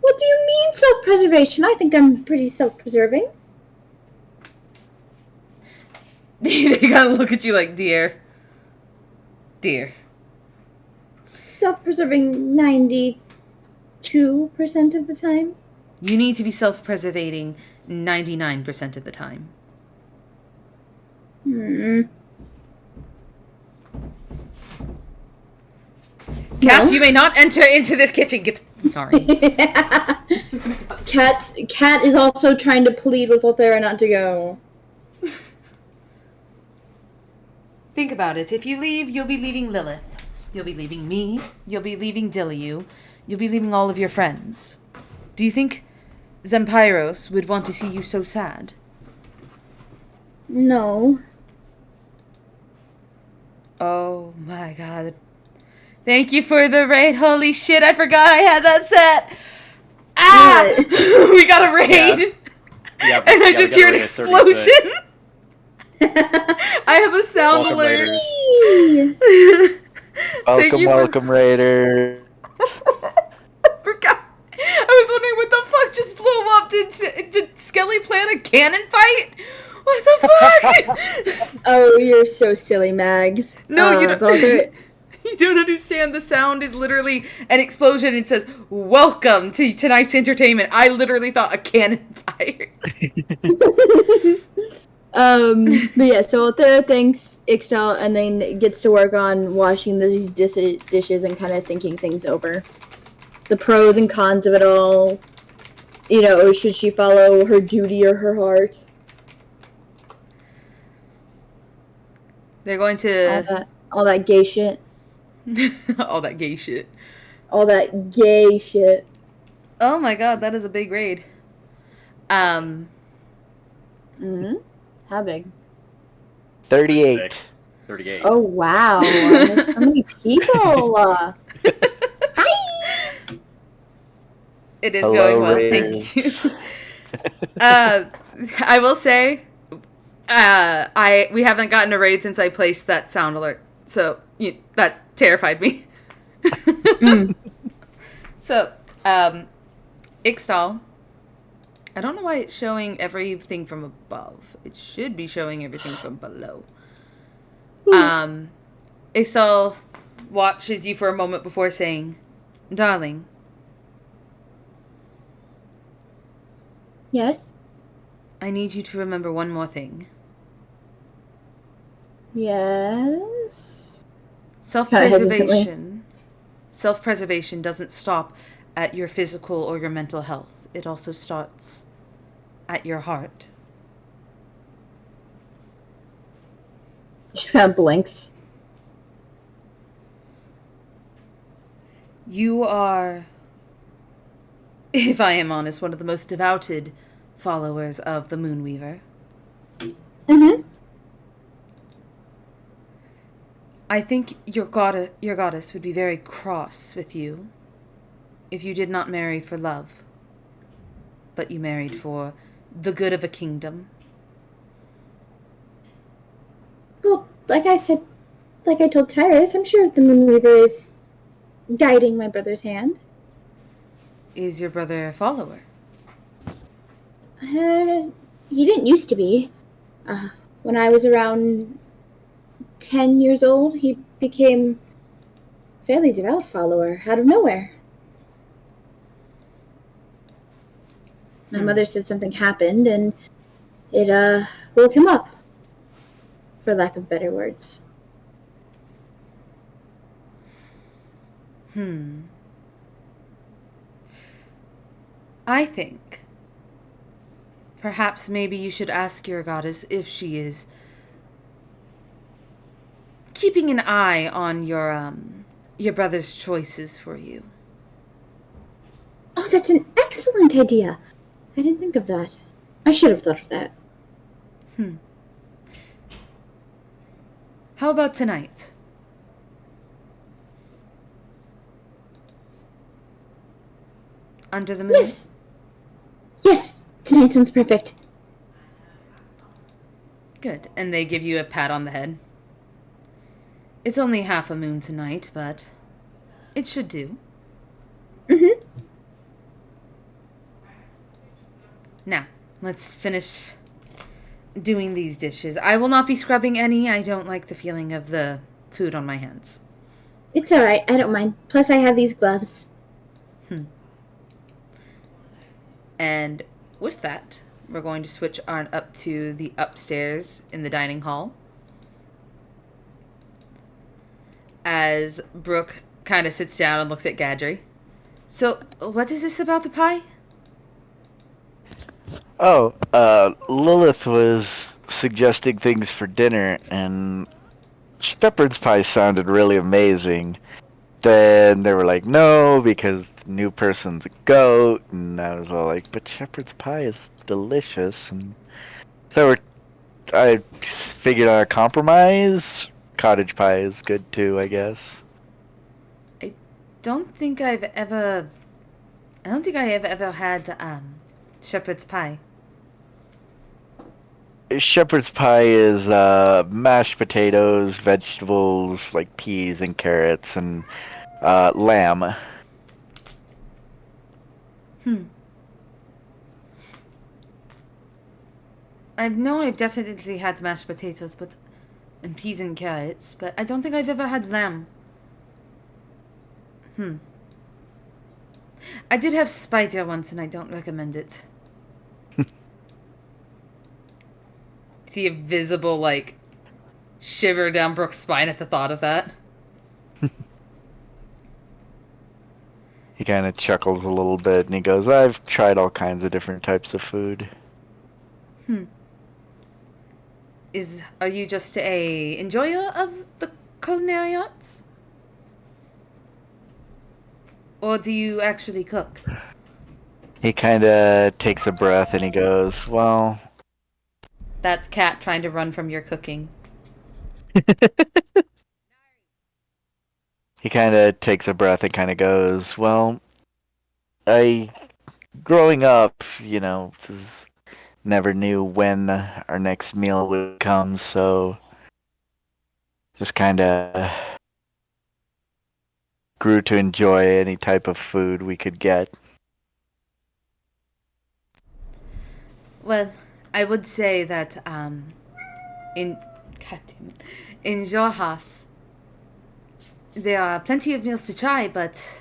What do you mean self-preservation? I think I'm pretty self-preserving. They gotta look at you like, dear. Self-preserving 92% of the time. You need to be self-preservating 99% of the time. Cats, you may not enter into this kitchen. Sorry. Cat is also trying to plead with Althera not to go. Think about it. If you leave, you'll be leaving Lilith. You'll be leaving me. You'll be leaving Dilliu. You'll be leaving all of your friends. Do you think Zempyros would want to see you so sad? No. Oh my god. Thank you for the raid. Holy shit, I forgot I had that set. Ah! What? We got a raid. Yep, And I yeah, just we hear got an a raid at 36. explosion. I have a sound Welcome, alert. Raiders. Welcome, you for- welcome, Raider. Forgot. I was wondering what the fuck just blew up. Did Skelly plan a cannon fight? What the fuck? Oh, you're so silly, Mags. No, you don't. Baldur, You don't understand. The sound is literally an explosion. It says, "Welcome to tonight's entertainment." I literally thought a cannon fired. but yeah, so Althera thanks Ixtal and then gets to work on washing these dishes and kind of thinking things over. The pros and cons of it all. You know, should she follow her duty or her heart? They're going to All that gay shit. all that gay shit. All that gay shit. Oh my god, that is a big raid. How big? 38. 38. Oh wow, there's so many people. It is Hello, going well. Raiders. Thank you. I will say, we haven't gotten a raid since I placed that sound alert, so that terrified me. So, Ixtal, I don't know why it's showing everything from above. It should be showing everything from below. Isol watches you for a moment before saying, "Darling, Yes? I need you to remember one more thing. Yes? Kind of hesitantly. Self-preservation doesn't stop at your physical or your mental health. It also starts at your heart." She just kind of blinks. You are, if I am honest, one of the most devoted followers of the Moonweaver. Mm-hmm. I think your goddess would be very cross with you if you did not marry for love, but you married for the good of a kingdom. Well, like I said, like I told Tyrus, I'm sure the Moonweaver is guiding my brother's hand. Is your brother a follower? He didn't used to be. When I was around 10 years old, he became a fairly devout follower out of nowhere. My mother said something happened and it woke him up, for lack of better words. I think perhaps maybe you should ask your goddess if she is keeping an eye on your brother's choices for you. Oh, that's an excellent idea. I didn't think of that. I should have thought of that. How about tonight? Under the moon? Yes! Yes! Tonight sounds perfect. Good. And they give you a pat on the head. It's only half a moon tonight, but it should do. Mm-hmm. Now, let's finish doing these dishes. I will not be scrubbing any. I don't like the feeling of the food on my hands. It's alright, I don't mind. Plus, I have these gloves. And with that, we're going to switch on up to the upstairs in the dining hall. As Brooke kind of sits down and looks at Gadry. So, what is this about the pie? Oh, Lilith was suggesting things for dinner, and shepherd's pie sounded really amazing. Then they were like, no, because the new person's a goat, and I was all like, but shepherd's pie is delicious, and so I figured out a compromise. Cottage pie is good too, I guess. I don't think I have ever had shepherd's pie. Shepherd's pie is mashed potatoes, vegetables like peas and carrots, and lamb. I know I've definitely had mashed potatoes, and peas and carrots, but I don't think I've ever had lamb. I did have spider once, and I don't recommend it. See a visible, shiver down Brooke's spine at the thought of that. He kind of chuckles a little bit, and he goes, I've tried all kinds of different types of food. Are you just a enjoyer of the culinary arts? Or do you actually cook? He kind of takes a breath, and he goes, well... That's Cat trying to run from your cooking. He kind of takes a breath and kind of goes, well, growing up, never knew when our next meal would come, so just kind of grew to enjoy any type of food we could get. Well, I would say that in God damn it, in your house there are plenty of meals to try, but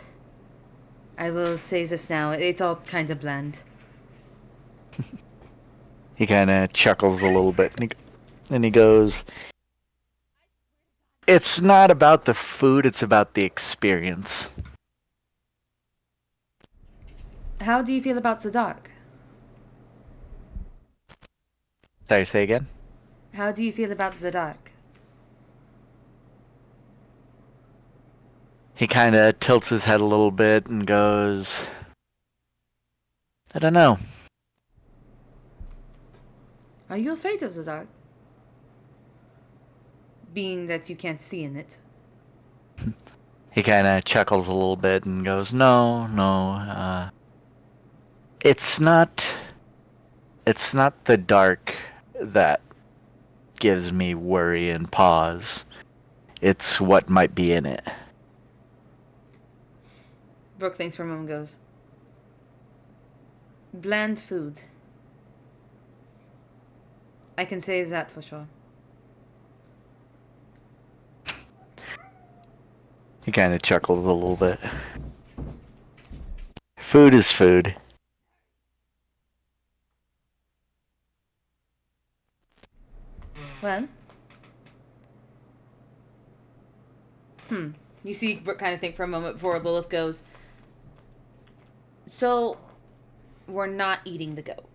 I will say this now: it's all kind of bland. He kind of chuckles a little bit, and he goes, "It's not about the food; it's about the experience." How do you feel about the dark? Sorry, say again. How do you feel about the dark? He kind of tilts his head a little bit and goes, "I don't know." Are you afraid of the dark? Being that you can't see in it. He kind of chuckles a little bit and goes, "No, no. It's not. It's not the dark that gives me worry and pause. It's what might be in it." Brooke thinks for a moment and goes, bland food. I can say that for sure. He kind of chuckles a little bit. Food is food. Well, you see Brooke kind of think for a moment before Lilith goes, so we're not eating the goat.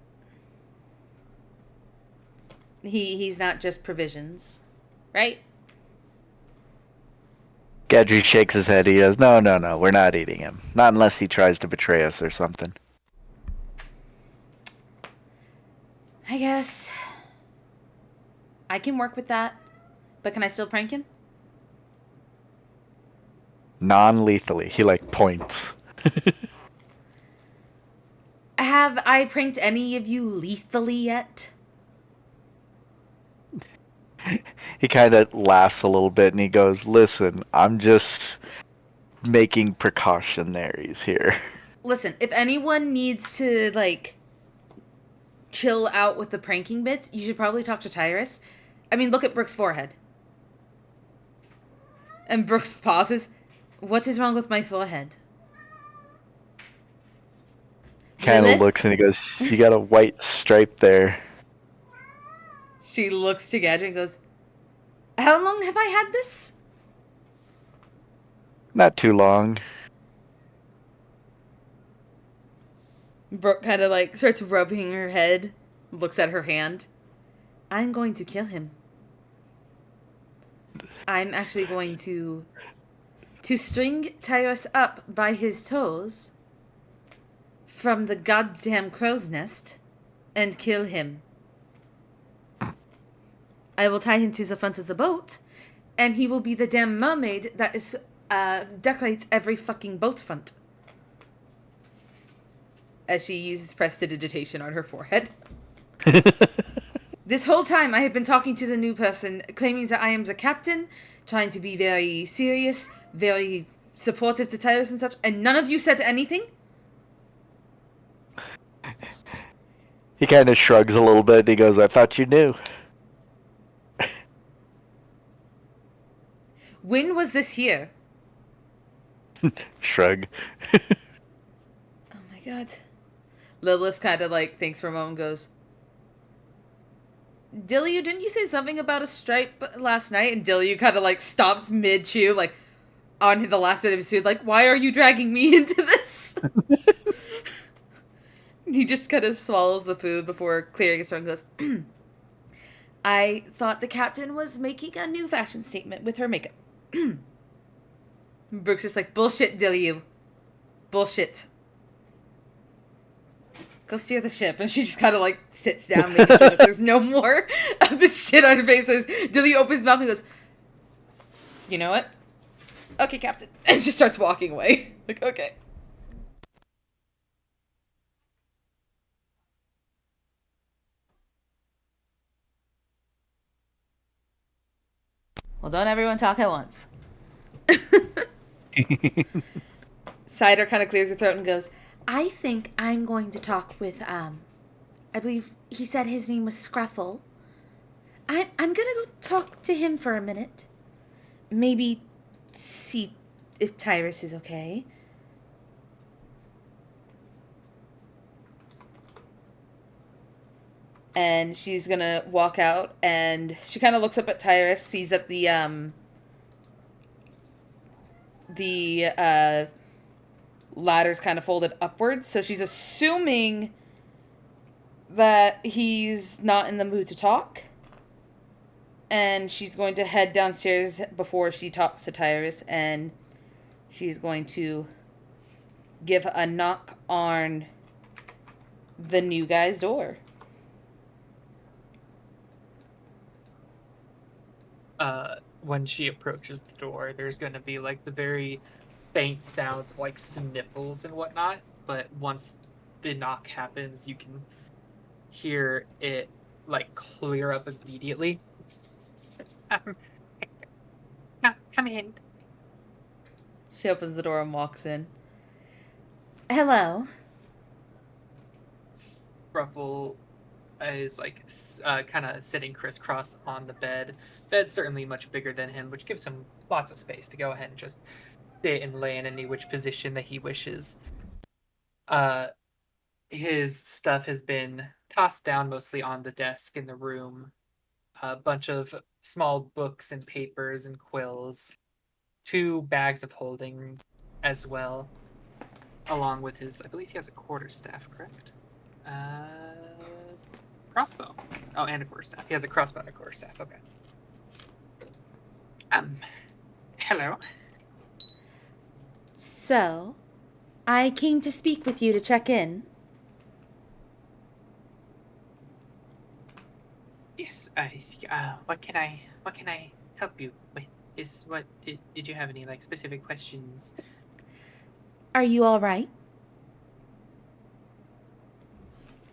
He's not just provisions, right? Gadry shakes his head. He goes, "No, no, no. We're not eating him. Not unless he tries to betray us or something." I guess I can work with that, but can I still prank him? Non-lethally. He points. Have I pranked any of you lethally yet? He kind of laughs a little bit and he goes, "Listen, I'm just making precautionaries here." Listen, if anyone needs to, chill out with the pranking bits, you should probably talk to Tyrus. I mean, look at Brooke's forehead. And Brooks pauses. What is wrong with my forehead? Kind of Lilith? looks and he goes, "You got a white stripe there." She looks to Gadget and goes, how long have I had this? Not too long. Brooke kind of starts rubbing her head, looks at her hand. I'm going to kill him. I'm actually going to string Tyrus up by his toes from the goddamn crow's nest and kill him. I will tie him to the front of the boat, and he will be the damn mermaid that is decorates every fucking boat front. As she uses prestidigitation on her forehead. This whole time I have been talking to the new person, claiming that I am the captain, trying to be very serious, very supportive to Tyrus and such, and none of you said anything? He kind of shrugs a little bit and he goes, "I thought you knew." When was this here? Shrug. Oh my god. Lilith kind of thinks for a moment and goes, Dilliu, didn't you say something about a stripe last night? And Dilliu kind of stops mid-chew, on the last bit of his food, why are you dragging me into this? He just kind of swallows the food before clearing his throat and goes, I thought the captain was making a new fashion statement with her makeup. Brooke's just bullshit, Dilliu. Bullshit. Go steer the ship. And she just kind of sits down, making sure that there's no more of this shit on her face. Dilliu opens his mouth and goes, you know what? Okay, Captain. And just starts walking away. Okay. Well, don't everyone talk at once. Cider kind of clears her throat and goes, I think I'm going to talk with I believe he said his name was Scruffle. I'm gonna go talk to him for a minute. Maybe see if Tyrus is okay. And she's gonna walk out, and she kind of looks up at Tyrus, sees that the ladder's kind of folded upwards, so she's assuming that he's not in the mood to talk. And she's going to head downstairs before she talks to Tyrus, and she's going to give a knock on the new guy's door. When she approaches the door, there's going to be like the very faint sounds of like sniffles and whatnot. But once the knock happens, you can hear it like clear up immediately. Come in. She opens the door and walks in. Hello. Ruffle is like kind of sitting crisscross on the bed. Bed's certainly much bigger than him, which gives him lots of space to go ahead and just sit and lay in any which position that he wishes. His stuff has been tossed down mostly on the desk in the room. A bunch of small books and papers and quills. 2 bags of holding as well. Along with his, I believe he has a quarterstaff, correct? Crossbow. Oh, and a quarterstaff. He has a crossbow and a quarterstaff. Okay. Hello. So, I came to speak with you to check in. Yes. What can I help you with? Did you have any like specific questions? Are you all right?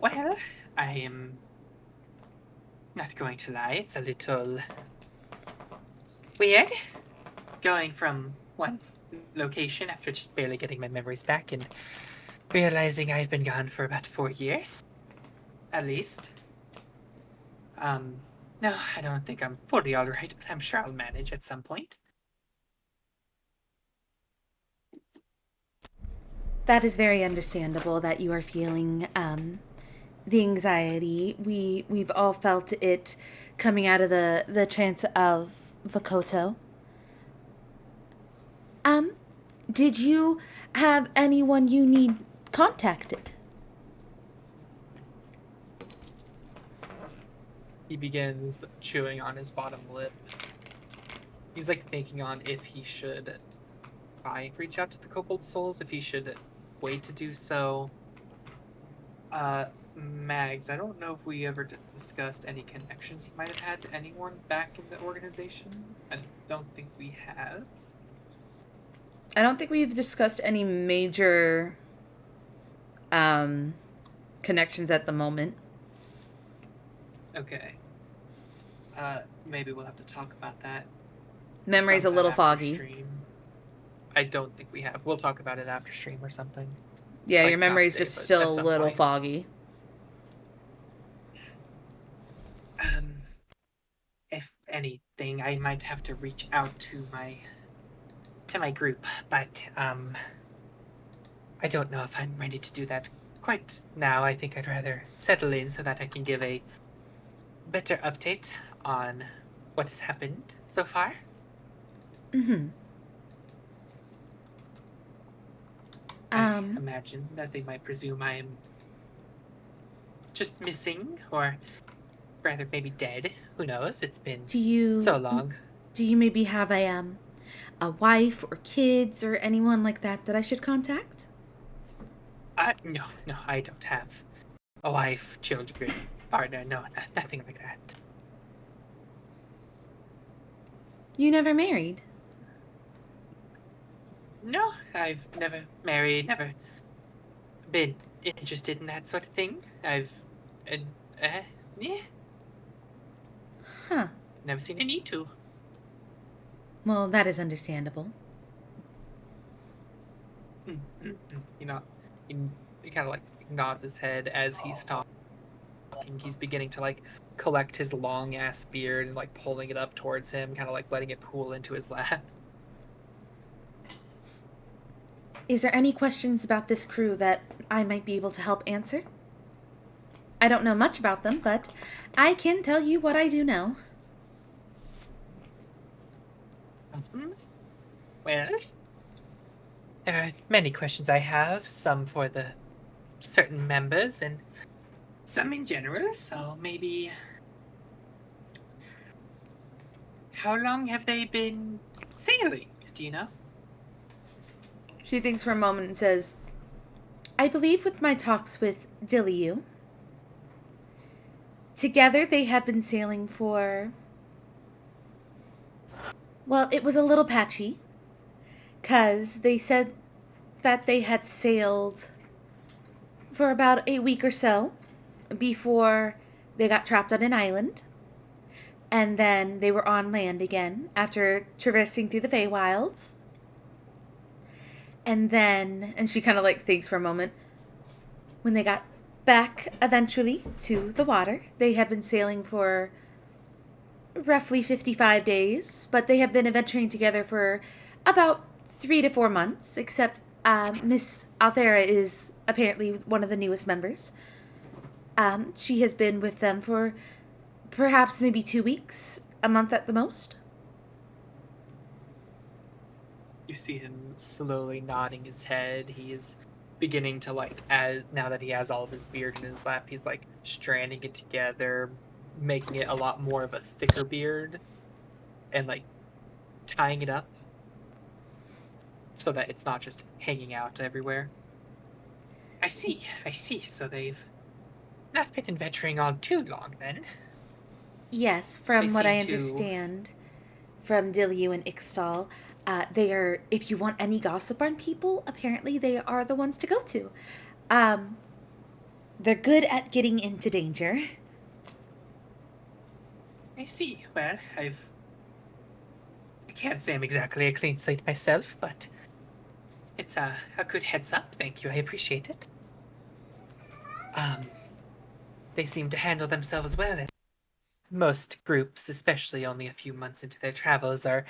Well, I am not going to lie. It's a little weird going from one location after just barely getting my memories back and realizing I've been gone for about 4 years, at least. No, I don't think I'm fully all right, but I'm sure I'll manage at some point. That is very understandable that you are feeling the anxiety. We've all felt it coming out of the trance of Vokoto. Did you have anyone you need contacted? He begins chewing on his bottom lip. He's like thinking on if he should reach out to the Kobold Souls, if he should wait to do so. Mags, I don't know if we ever discussed any connections he might have had to anyone back in the organization. I don't think we have. I don't think we've discussed any major connections at the moment. Okay. Maybe we'll have to talk about that. Memory's a sometime little after foggy. Stream. I don't think we have. We'll talk about it after stream or something. Yeah, Like, your not memory's today, just but still at a some little point. foggy. If anything, I might have to reach out to my group, but I don't know if I'm ready to do that quite now. I think I'd rather settle in so that I can give a better update on what has happened so far. Mm-hmm. I imagine that they might presume I am just missing, or rather maybe dead. Who knows? It's been so long. Do you maybe have a wife or kids or anyone like that I should contact? No, I don't have a wife, children, partner. No, nothing like that. You never married? No, I've never married, never been interested in that sort of thing. Yeah, Huh. never seen a need to. Well, that is understandable. You know, he kind of like nods his head as he's talking. talking, he's beginning to like collect his long ass beard and like pulling it up towards him, kind of like letting it pool into his lap. Is there any questions about this crew that I might be able to help answer? I don't know much about them, but I can tell you what I do know. Well, there are many questions I have, some for the certain members and some in general, so maybe... How long have they been sailing, do you know? She thinks for a moment and says, I believe with my talks with Dilliu, together they have been sailing for... Well, it was a little patchy, 'cause they said that they had sailed for about a week or so before they got trapped on an island. And then they were on land again after traversing through the Feywilds. And then, and she kind of like thinks for a moment, when they got back eventually to the water, they had been sailing for roughly 55 days, but they have been adventuring together for about 3 to 4 months, except Miss Althera is apparently one of the newest members. She has been with them for perhaps maybe 2 weeks, a month at the most. You see him slowly nodding his head. He is beginning to like, as now that he has all of his beard in his lap, he's like stranding it together, making it a lot more of a thicker beard, and like tying it up so that it's not just hanging out everywhere. I see. So they've not been adventuring on too long then. Yes, from They what I seem to- understand from Dilliu and Ixtal, they are, if you want any gossip on people, apparently they are the ones to go to. They're good at getting into danger. I see. Well, I can't say I'm exactly a clean slate myself, but it's a good heads up. Thank you. I appreciate it. They seem to handle themselves well. And most groups, especially only a few months into their travels, are,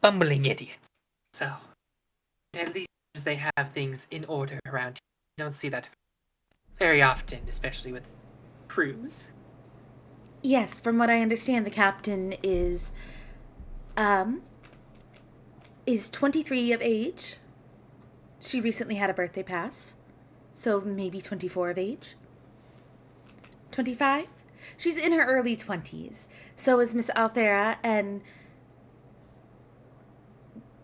bumbling idiots. So, at least they have things in order around here. You don't see that very often, especially with crews. Yes, from what I understand, the captain is 23 of age. She recently had a birthday pass, so maybe 24 of age. 25? She's in her early 20s. So is Miss Althera, and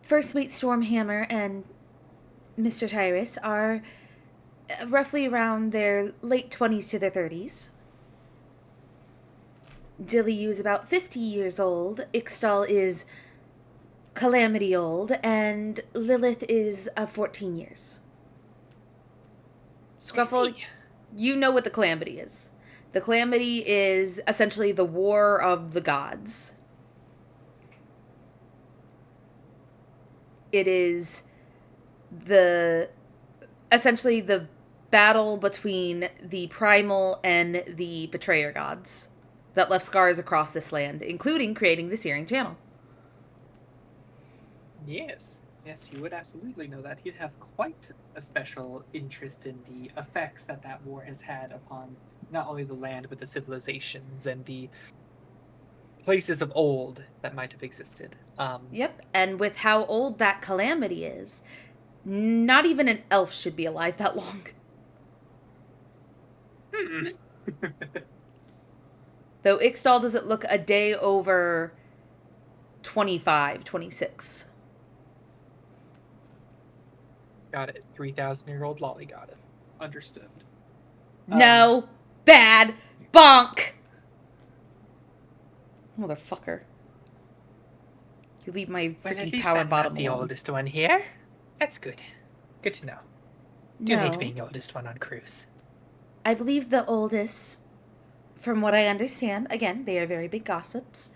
First Mate Stormhammer and Mr. Tyrus are roughly around their late 20s to their 30s. Dilliu is about 50 years old. Ixtal is calamity old, and Lilith is 14 years. Scruffle, you know what the calamity is. The calamity is essentially the war of the gods. It is essentially the battle between the primal and the betrayer gods that left scars across this land, including creating the Searing Channel. Yes, he would absolutely know that. He'd have quite a special interest in the effects that war has had upon not only the land, but the civilizations and the places of old that might have existed. Yep, and with how old that calamity is, not even an elf should be alive that long. Though Ixtal doesn't look a day over 25, 26. Got it. 3,000-year-old lolly got it. Understood. No. Bad. Bonk. Motherfucker. You leave my freaking power I'm bottom not the alone. oldest one here. That's good. Good to know. Do hate No. being the oldest one on cruise. I believe the oldest, from what I understand, again, they are very big gossips,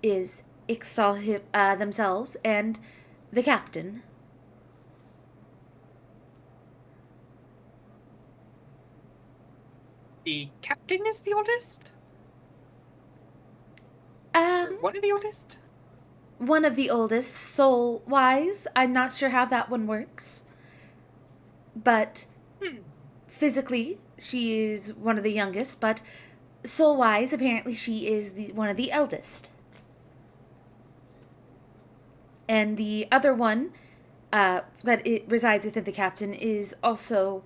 is Ixtal themselves and the captain. The captain is the oldest? Or one of the oldest? One of the oldest, soul-wise. I'm not sure how that one works. But physically, she is one of the youngest, but soul-wise, apparently she is one of the eldest. And the other one that it resides within the captain is also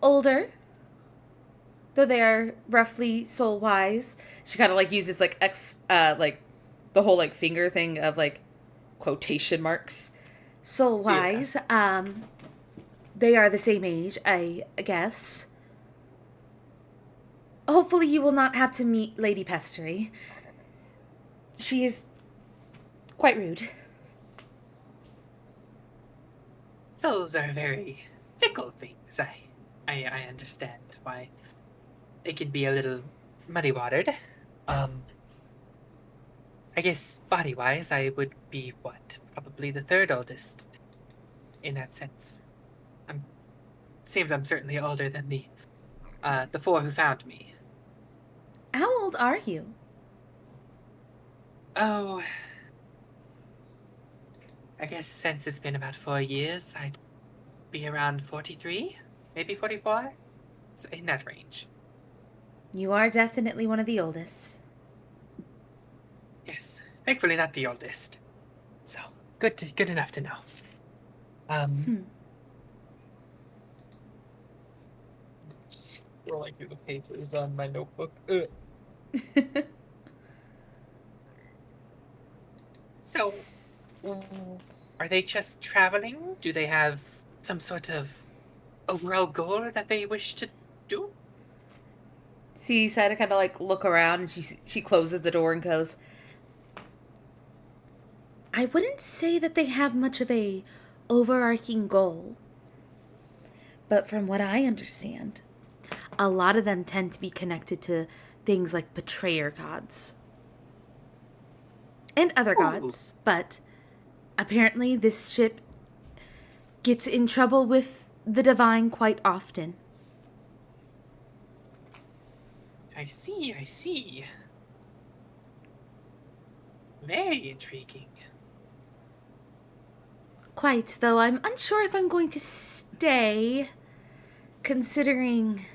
older, though they are roughly soul-wise. She kind of like uses like like the whole like finger thing of like quotation marks. Soul-wise, they are the same age, I guess. Hopefully you will not have to meet Lady Pestery. She is quite rude. Souls are very fickle things. I understand why they can be a little muddy-watered. I guess body-wise, I would be, probably the third oldest in that sense. Seems I'm certainly older than the four who found me. How old are you? Oh, I guess since it's been about 4 years, I'd be around 43, maybe 44. It's in that range. You are definitely one of the oldest. Yes, thankfully not the oldest. So good enough to know. Scrolling through the pages on my notebook. So, are they just traveling? Do they have some sort of overall goal that they wish to do? See, Sada kind of like look around and she closes the door and goes, I wouldn't say that they have much of a overarching goal. But from what I understand, a lot of them tend to be connected to things like betrayer gods. And other gods, but apparently this ship gets in trouble with the divine quite often. I see. Very intriguing. Quite, though I'm unsure if I'm going to stay, considering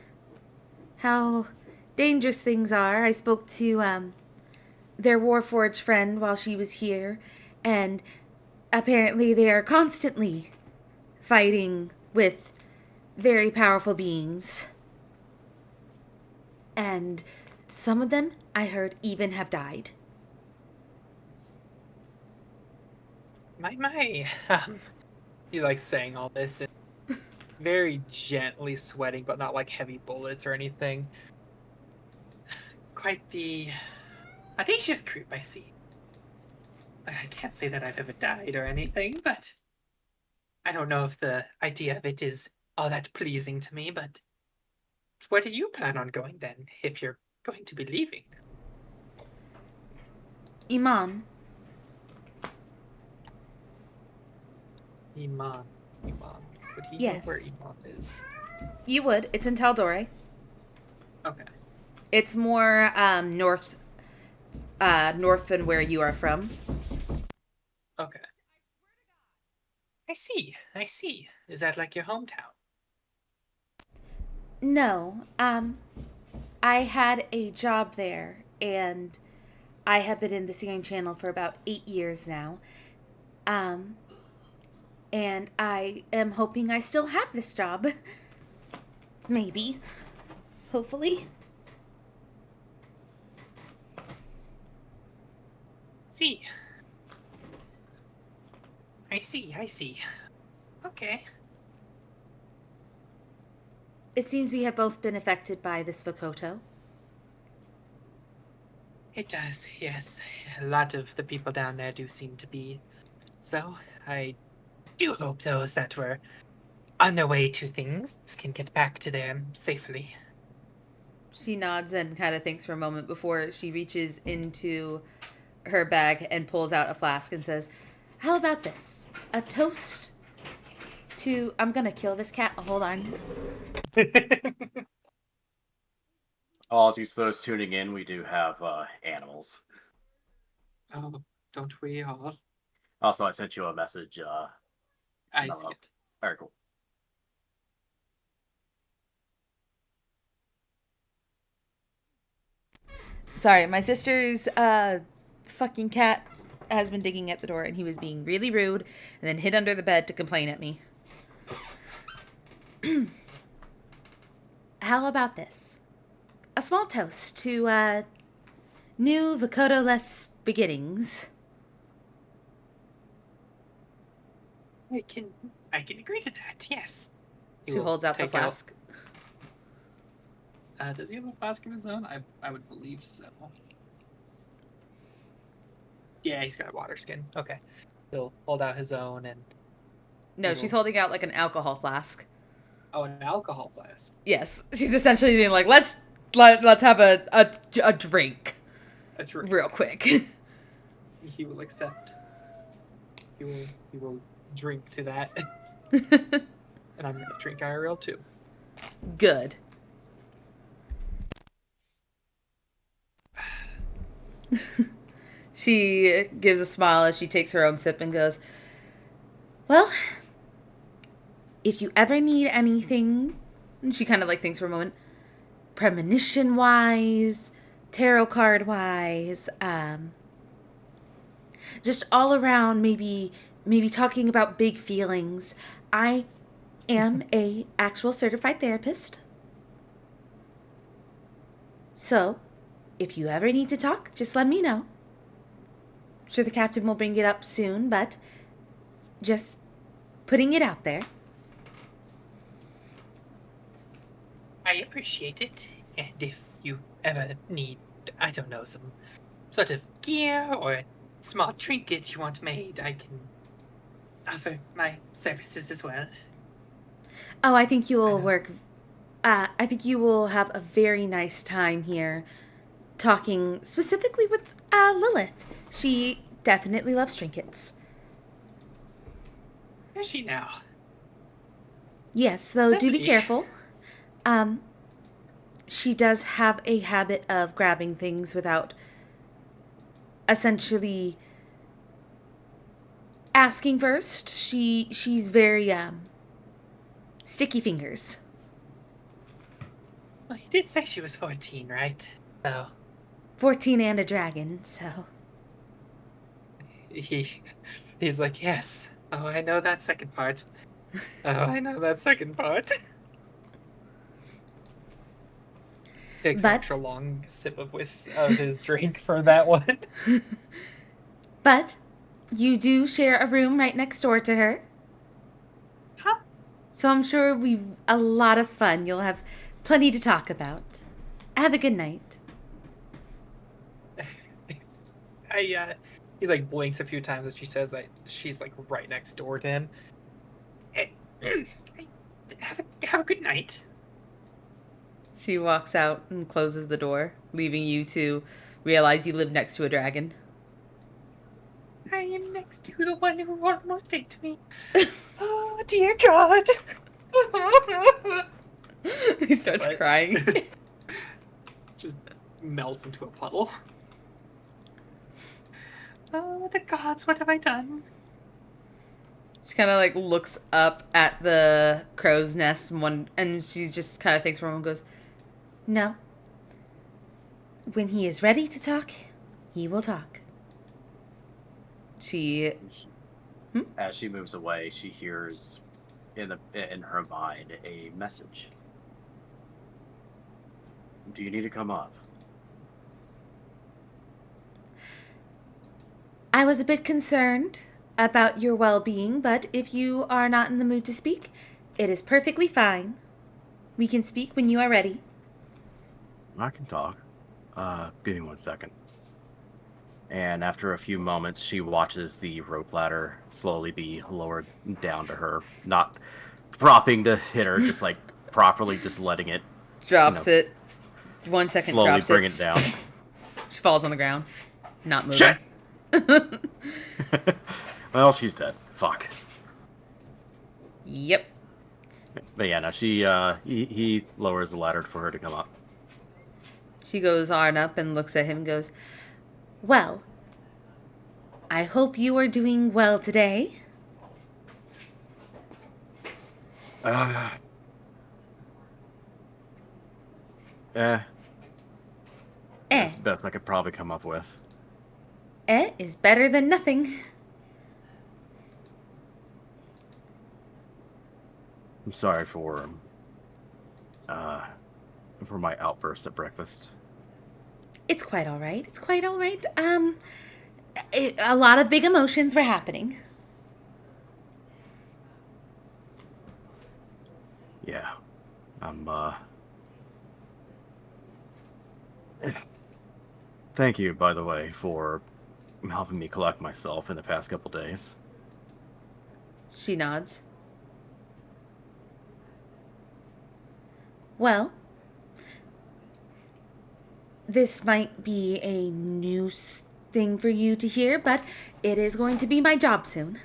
how dangerous things are. I spoke to their Warforged friend while she was here, and apparently they are constantly fighting with very powerful beings. And some of them, I heard, even have died. My. He likes saying all this and very gently sweating, but not like heavy bullets or anything. Quite the audacious creep, I see. I can't say that I've ever died or anything, but I don't know if the idea of it is all that pleasing to me, but where do you plan on going then, if you're going to be leaving? Iman. Iman. Would he know Yes. where Iman is? You would. It's in Taldore. Okay. It's more north than where you are from. Okay. I see. Is that like your hometown? No. I had a job there, and I have been in the Searing Channel for about 8 years now. And I am hoping I still have this job. Maybe. Hopefully. I see. Okay. It seems we have both been affected by this Vokoto. It does, yes. A lot of the people down there do seem to be. So, I do hope those that were on their way to things can get back to them safely. She nods and kind of thinks for a moment before she reaches into her bag and pulls out a flask and says, how about this? A toast to... I'm gonna kill this cat. Hold on. Apologies for those tuning in. We do have animals. Oh, don't we all? Also, I sent you a message. I No, see it. All right, cool. Sorry, my sister's fucking cat has been digging at the door, and he was being really rude, and then hid under the bed to complain at me. How about this? A small toast to new Vokodo-less beginnings. I can agree to that. Yes. He She will holds out the take flask. Does he have a flask of his own? I would believe so. Yeah, he's got a water skin. Okay. He'll hold out his own and No, she's holding out like an alcohol flask. oh, an alcohol flask. Yes, she's essentially being like, let's have a drink A drink. real quick. He will accept. He will drink to that. And I'm gonna drink IRL too. Good. She gives a smile as she takes her own sip and goes, well, if you ever need anything, and she kind of like thinks for a moment, premonition wise, tarot card wise, just all around, maybe talking about big feelings. I am a actual certified therapist. So, if you ever need to talk, just let me know. I'm sure the captain will bring it up soon, but just putting it out there. I appreciate it. And if you ever need, I don't know, some sort of gear or a small trinket you want made, I can offer my services as well. Oh, I think you will work. I think you will have a very nice time here talking specifically with Lilith. She definitely loves trinkets. Where's she now? Yes, though do be Lovely. careful. She does have a habit of grabbing things without essentially asking first. She's very sticky fingers. Well, you did say she was 14, right? So 14 and a dragon, so. he's like, yes. Oh, I know that second part. Oh, I know that second part. Takes an But- extra long sip of his drink for that one. But you do share a room right next door to her. Huh? So I'm sure we've a lot of fun. You'll have plenty to talk about. Have a good night. He like blinks a few times as she says that she's like right next door to him. Have a good night. She walks out and closes the door, leaving you to realize you live next to a dragon. I am next to the one who almost ate me. Oh dear God! He starts What? crying. Just melts into a puddle. Oh, the gods, what have I done? She kind of like looks up at the crow's nest and she just kind of thinks for a moment and goes, no. When he is ready to talk, he will talk. As she moves away, she hears in her mind a message. Do you need to come up? I was a bit concerned about your well-being, but if you are not in the mood to speak, it is perfectly fine. We can speak when you are ready. I can talk. Give me 1 second. And after a few moments, she watches the rope ladder slowly be lowered down to her, not dropping to hit her, just like properly just letting it Drops it. 1 second, slowly drops bring it. it down. She falls on the ground. Not moving. Shit! Well, she's dead. Fuck. Yep. But yeah, no, he lowers the ladder for her to come up. She goes on up and looks at him and goes, "Well, I hope you are doing well today." Uh, eh, Eh. that's the best I could probably come up with. Eh is better than nothing. I'm sorry for my outburst at breakfast. It's quite all right. It's quite all right. A lot of big emotions were happening. Yeah, I'm Thank you, by the way, for helping me collect myself in the past couple days. She nods. Well, this might be a new thing for you to hear, but it is going to be my job soon.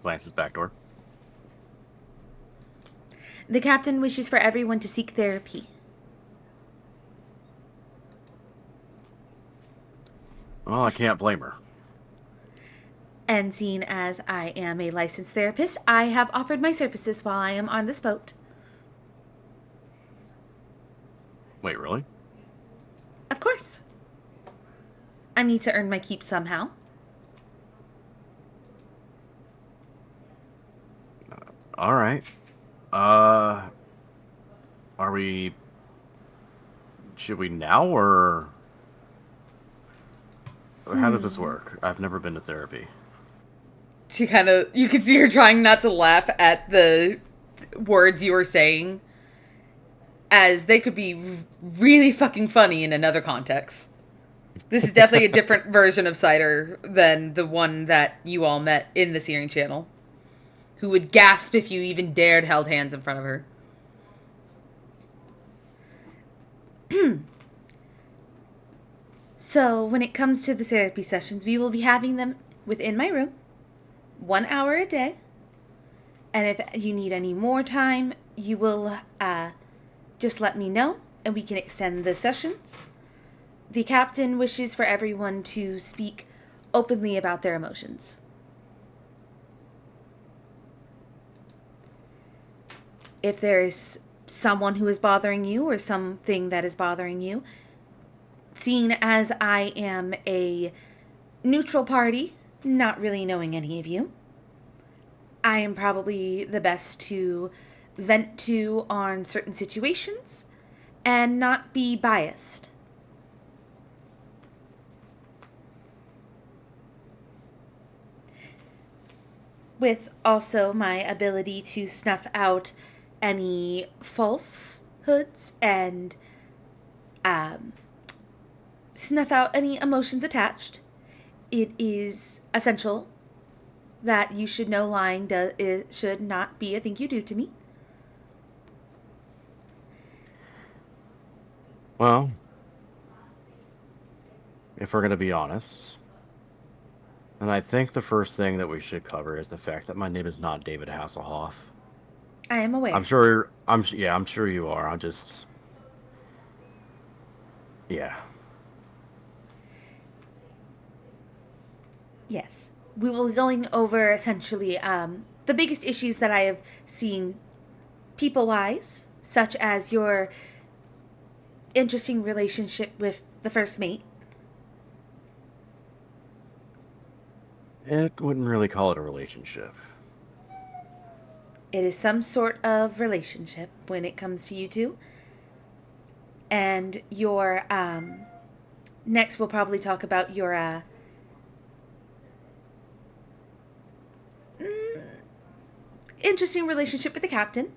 Glances back door. The captain wishes for everyone to seek therapy. Well, I can't blame her. And seeing as I am a licensed therapist, I have offered my services while I am on this boat. Wait, really? Of course. I need to earn my keep somehow. All right. Are we... Should we now, or how does this work? I've never been to therapy. She kind of, you can see her trying not to laugh at the words you were saying, as they could be really fucking funny in another context. This is definitely a different version of Cider than the one that you all met in the Searing Channel, who would gasp if you even dared held hands in front of her. So, when it comes to the therapy sessions, we will be having them within my room, 1 hour a day. And if you need any more time, you will just let me know, and we can extend the sessions. The captain wishes for everyone to speak openly about their emotions. If there is someone who is bothering you or something that is bothering you, seeing as I am a neutral party, not really knowing any of you, I am probably the best to vent to on certain situations and not be biased. With also my ability to snuff out any falsehoods and snuff out any emotions attached. It is essential that you should know lying should not be a thing you do to me. Well, if we're going to be honest, and I think the first thing that we should cover is the fact that my name is not David Hasselhoff. I am aware. I'm sure you are. I'm just, yeah. Yes. We will be going over essentially the biggest issues that I have seen people-wise, such as your interesting relationship with the first mate. I wouldn't really call it a relationship. It is some sort of relationship when it comes to you two. And your, next we'll probably talk about your, interesting relationship with the captain.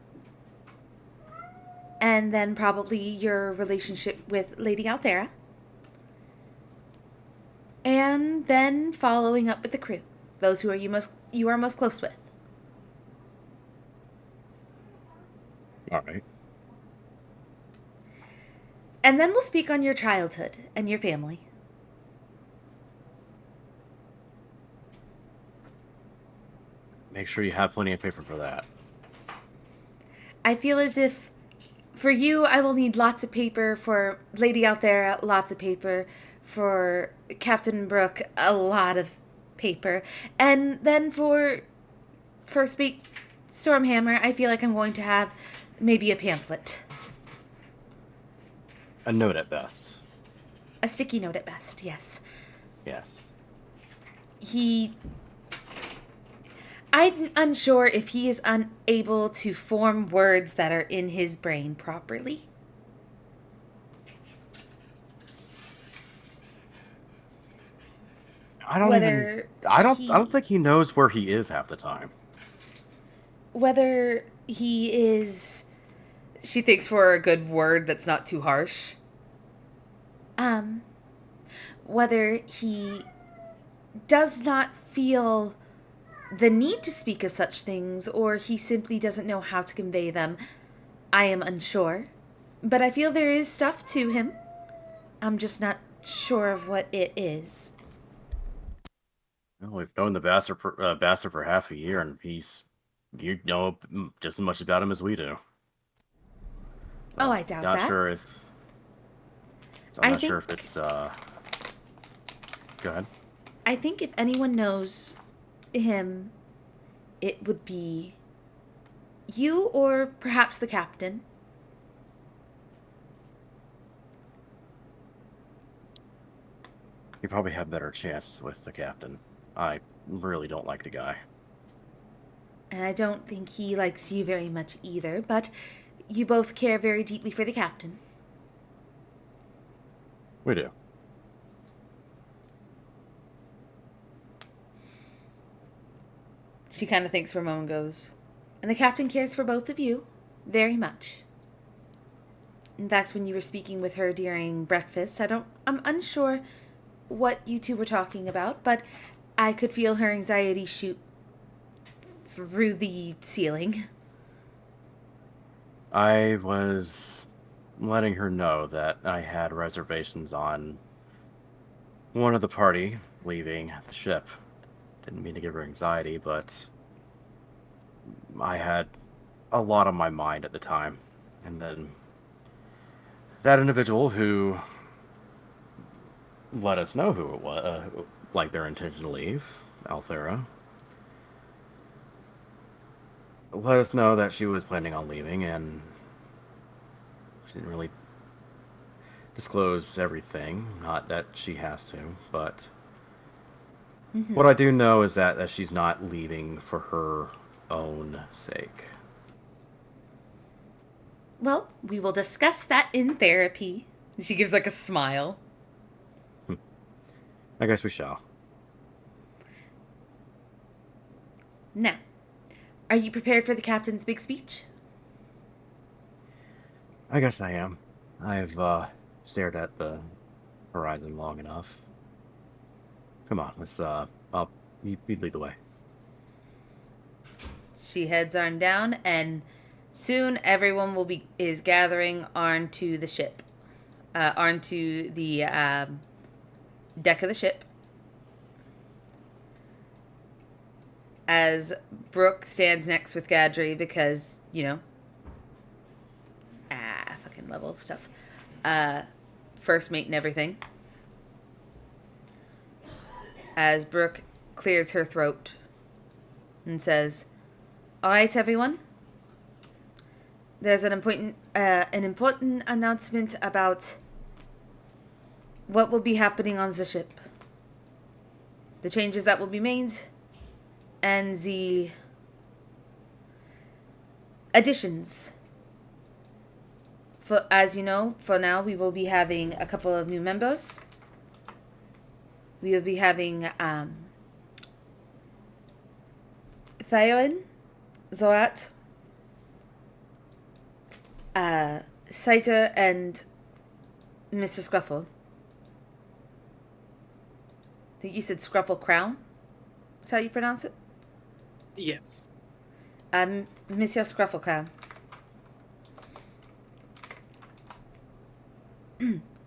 And then probably your relationship with Lady Althera. And then following up with the crew. Those who you are most close with. All right. And then we'll speak on your childhood and your family. Make sure you have plenty of paper for that. I feel as if for you, I will need lots of paper. For Lady out there, lots of paper. For Captain Brooke, a lot of paper. And then for First Mate Stormhammer, I feel like I'm going to have maybe a pamphlet. A note at best. A sticky note at best, yes. Yes. I'm unsure if he is unable to form words that are in his brain properly. I don't think he knows where he is half the time. Whether he is... She thinks for a good word that's not too harsh. Whether he does not feel the need to speak of such things, or he simply doesn't know how to convey them, I am unsure. But I feel there is stuff to him. I'm just not sure of what it is. Well, we've known the bastard for half a year, and you know just as much about him as we do. Oh, I doubt that. Not sure if. So I'm not sure if it's. Go ahead. I think if anyone knows him, it would be you or perhaps the captain. You probably have better chance with the captain. I really don't like the guy. And I don't think he likes you very much either, but you both care very deeply for the captain. We do. She kind of thinks for a moment and goes, and the captain cares for both of you very much. In fact, when you were speaking with her during breakfast, I'm unsure what you two were talking about, but I could feel her anxiety shoot through the ceiling. I was letting her know that I had reservations on one of the party leaving the ship. Didn't mean to give her anxiety, but I had a lot on my mind at the time. And then that individual who let us know who it was, like their intention to leave, Althera, let us know that she was planning on leaving, and she didn't really disclose everything. Not that she has to, but what I do know is that she's not leaving for her own sake. Well, we will discuss that in therapy. She gives like a smile. I guess we shall. Now, are you prepared for the captain's big speech? I guess I am. I've stared at the horizon long enough. Come on, let's you lead the way. She heads on down, and soon everyone is gathering onto the ship, onto the deck of the ship. As Brooke stands next with Gadri because, fucking level stuff. First mate and everything. As Brooke clears her throat and says, "All right, everyone. There's an important announcement about what will be happening on the ship. The changes that will be made, and the additions. As you know, for now, we will be having a couple of new members. We will be having Thioin, Zorat, Saiter, and Mr. Scruffle. I think you said Scruffle Crown? That's how you pronounce it? Yes. Monsieur Scruffle Crown.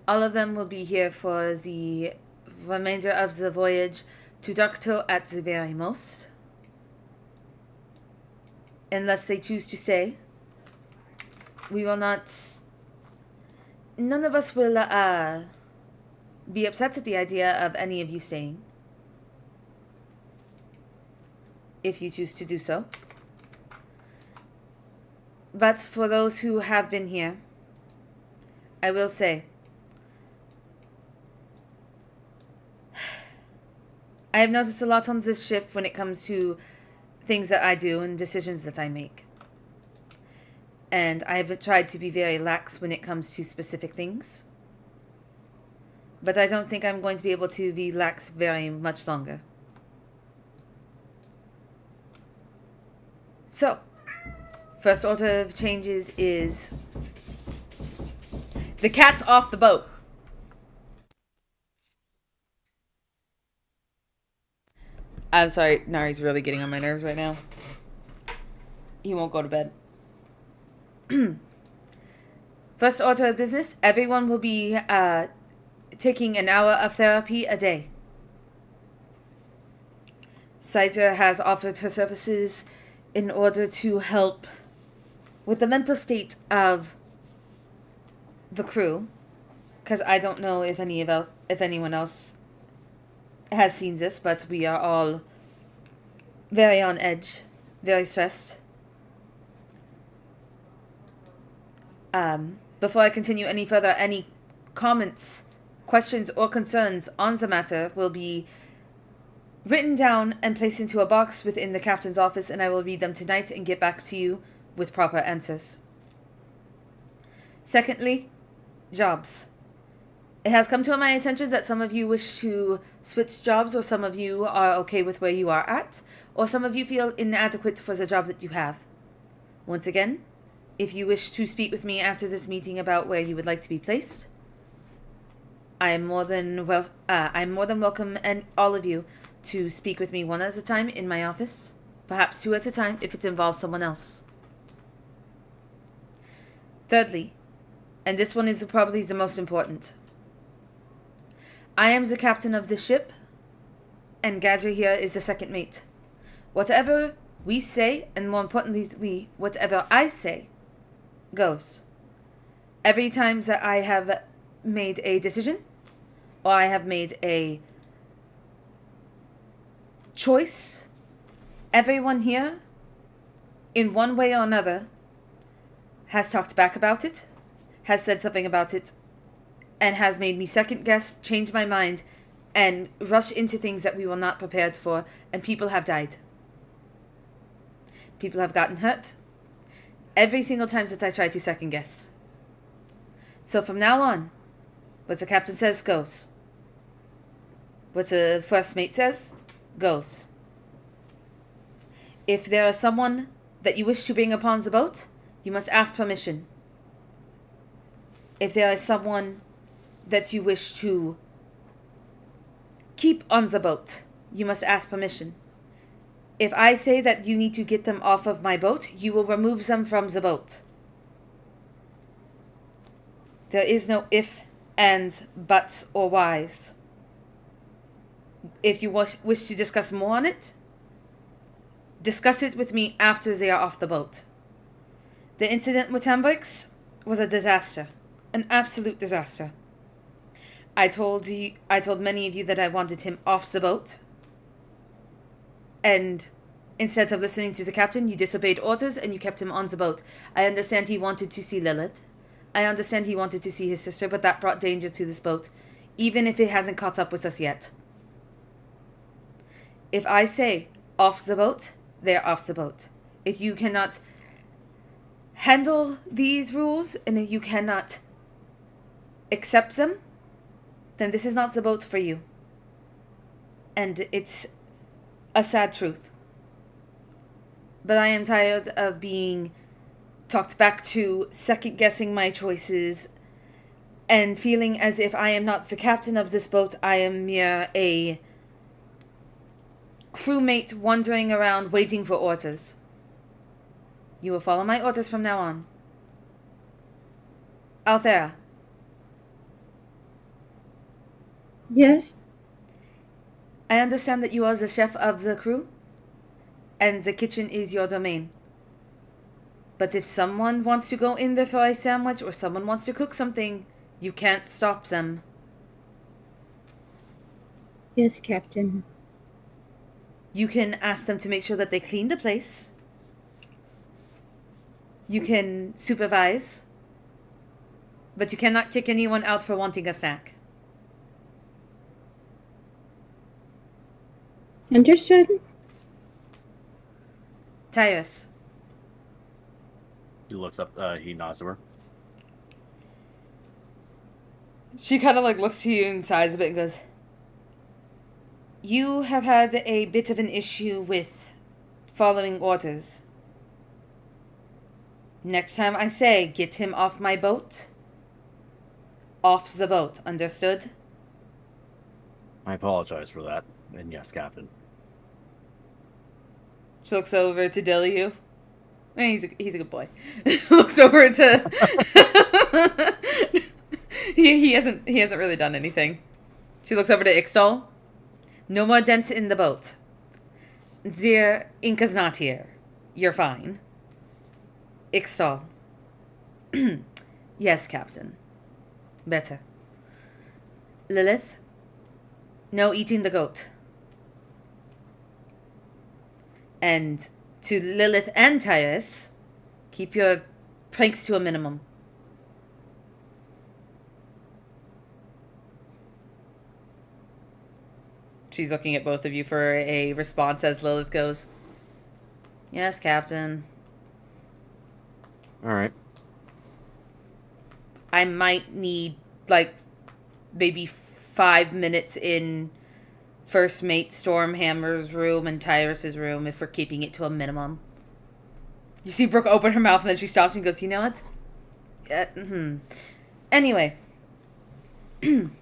All of them will be here for the remainder of the voyage to Doctor at the very most. unless they choose to stay, we will not... None of us will, be upset at the idea of any of you staying. If you choose to do so. But for those who have been here, I will say, I have noticed a lot on this ship when it comes to things that I do and decisions that I make. And I have tried to be very lax when it comes to specific things. But I don't think I'm going to be able to be lax very much longer. So, first order of changes is... the cat's off the boat. I'm sorry, Nari's really getting on my nerves right now. He won't go to bed. First order of business, everyone will be taking an hour of therapy a day. Saita has offered her services in order to help with the mental state of the crew, because I don't know if anyone else has seen this, but we are all very on edge, very stressed. Before I continue any further, any comments, questions, or concerns on the matter will be written down and placed into a box within the captain's office, and I will read them tonight and get back to you with proper answers. Secondly, jobs. It has come to my attention that some of you wish to switch jobs, or some of you are okay with where you are at, or some of you feel inadequate for the job that you have. Once again, if you wish to speak with me after this meeting about where you would like to be placed, I'm more than welcome, and all of you, to speak with me one at a time in my office, perhaps two at a time if it involves someone else. Thirdly, and this one is probably the most important, I am the captain of this ship, and Gadger here is the second mate. Whatever we say, and more importantly, whatever I say, goes. Every time that I have made a decision, or I have made a choice, everyone here, in one way or another, has talked back about it, has said something about it, and has made me second guess, change my mind, and rush into things that we were not prepared for, and people have died. People have gotten hurt every single time that I try to second guess. So from now on, what the captain says goes. What the first mate says goes. If there is someone that you wish to bring upon the boat, you must ask permission. If there is someone that you wish to keep on the boat, you must ask permission. If I say that you need to get them off of my boat, you will remove them from the boat. There is no if, ands, buts, or whys. If you wish to discuss more on it, discuss it with me after they are off the boat. The incident with Tambrix was a disaster. An absolute disaster. I told many of you that I wanted him off the boat. And instead of listening to the captain, you disobeyed orders and you kept him on the boat. I understand he wanted to see Lilith. I understand he wanted to see his sister, but that brought danger to this boat, even if it hasn't caught up with us yet. If I say off the boat, they're off the boat. If you cannot handle these rules and if you cannot accept them, then this is not the boat for you. And it's a sad truth. But I am tired of being talked back to, second-guessing my choices, and feeling as if I am not the captain of this boat. I am mere a crewmate wandering around waiting for orders. You will follow my orders from now on. Althea. Yes? I understand that you are the chef of the crew, and the kitchen is your domain. But if someone wants to go in there for a sandwich or someone wants to cook something, you can't stop them. Yes, Captain. You can ask them to make sure that they clean the place. You can supervise. But you cannot kick anyone out for wanting a snack. Understood? Tyrus, He looks up. He nods to her. she kind of like looks to you and sighs a bit and goes, you have had a bit of an issue with following orders. Next time I say, get him off my boat. Off the boat, understood? I apologize for that. And yes, Captain. She looks over to Deliu. He's a good boy. Looks over to he hasn't really done anything. She looks over to Ixtal. No more dents in the boat. Dear Inca's not here. You're fine. Ixtal. Yes, Captain. Better. Lilith? No eating the goat. And to Lilith and Tyrus, keep your pranks to a minimum. She's looking at both of you for a response as Lilith goes, yes, Captain. All right. I might need, like, maybe 5 minutes in First Mate Stormhammer's room and Tyrus's room if we're keeping it to a minimum. You see Brooke open her mouth and then she stops and goes, you know what? Anyway. Gadry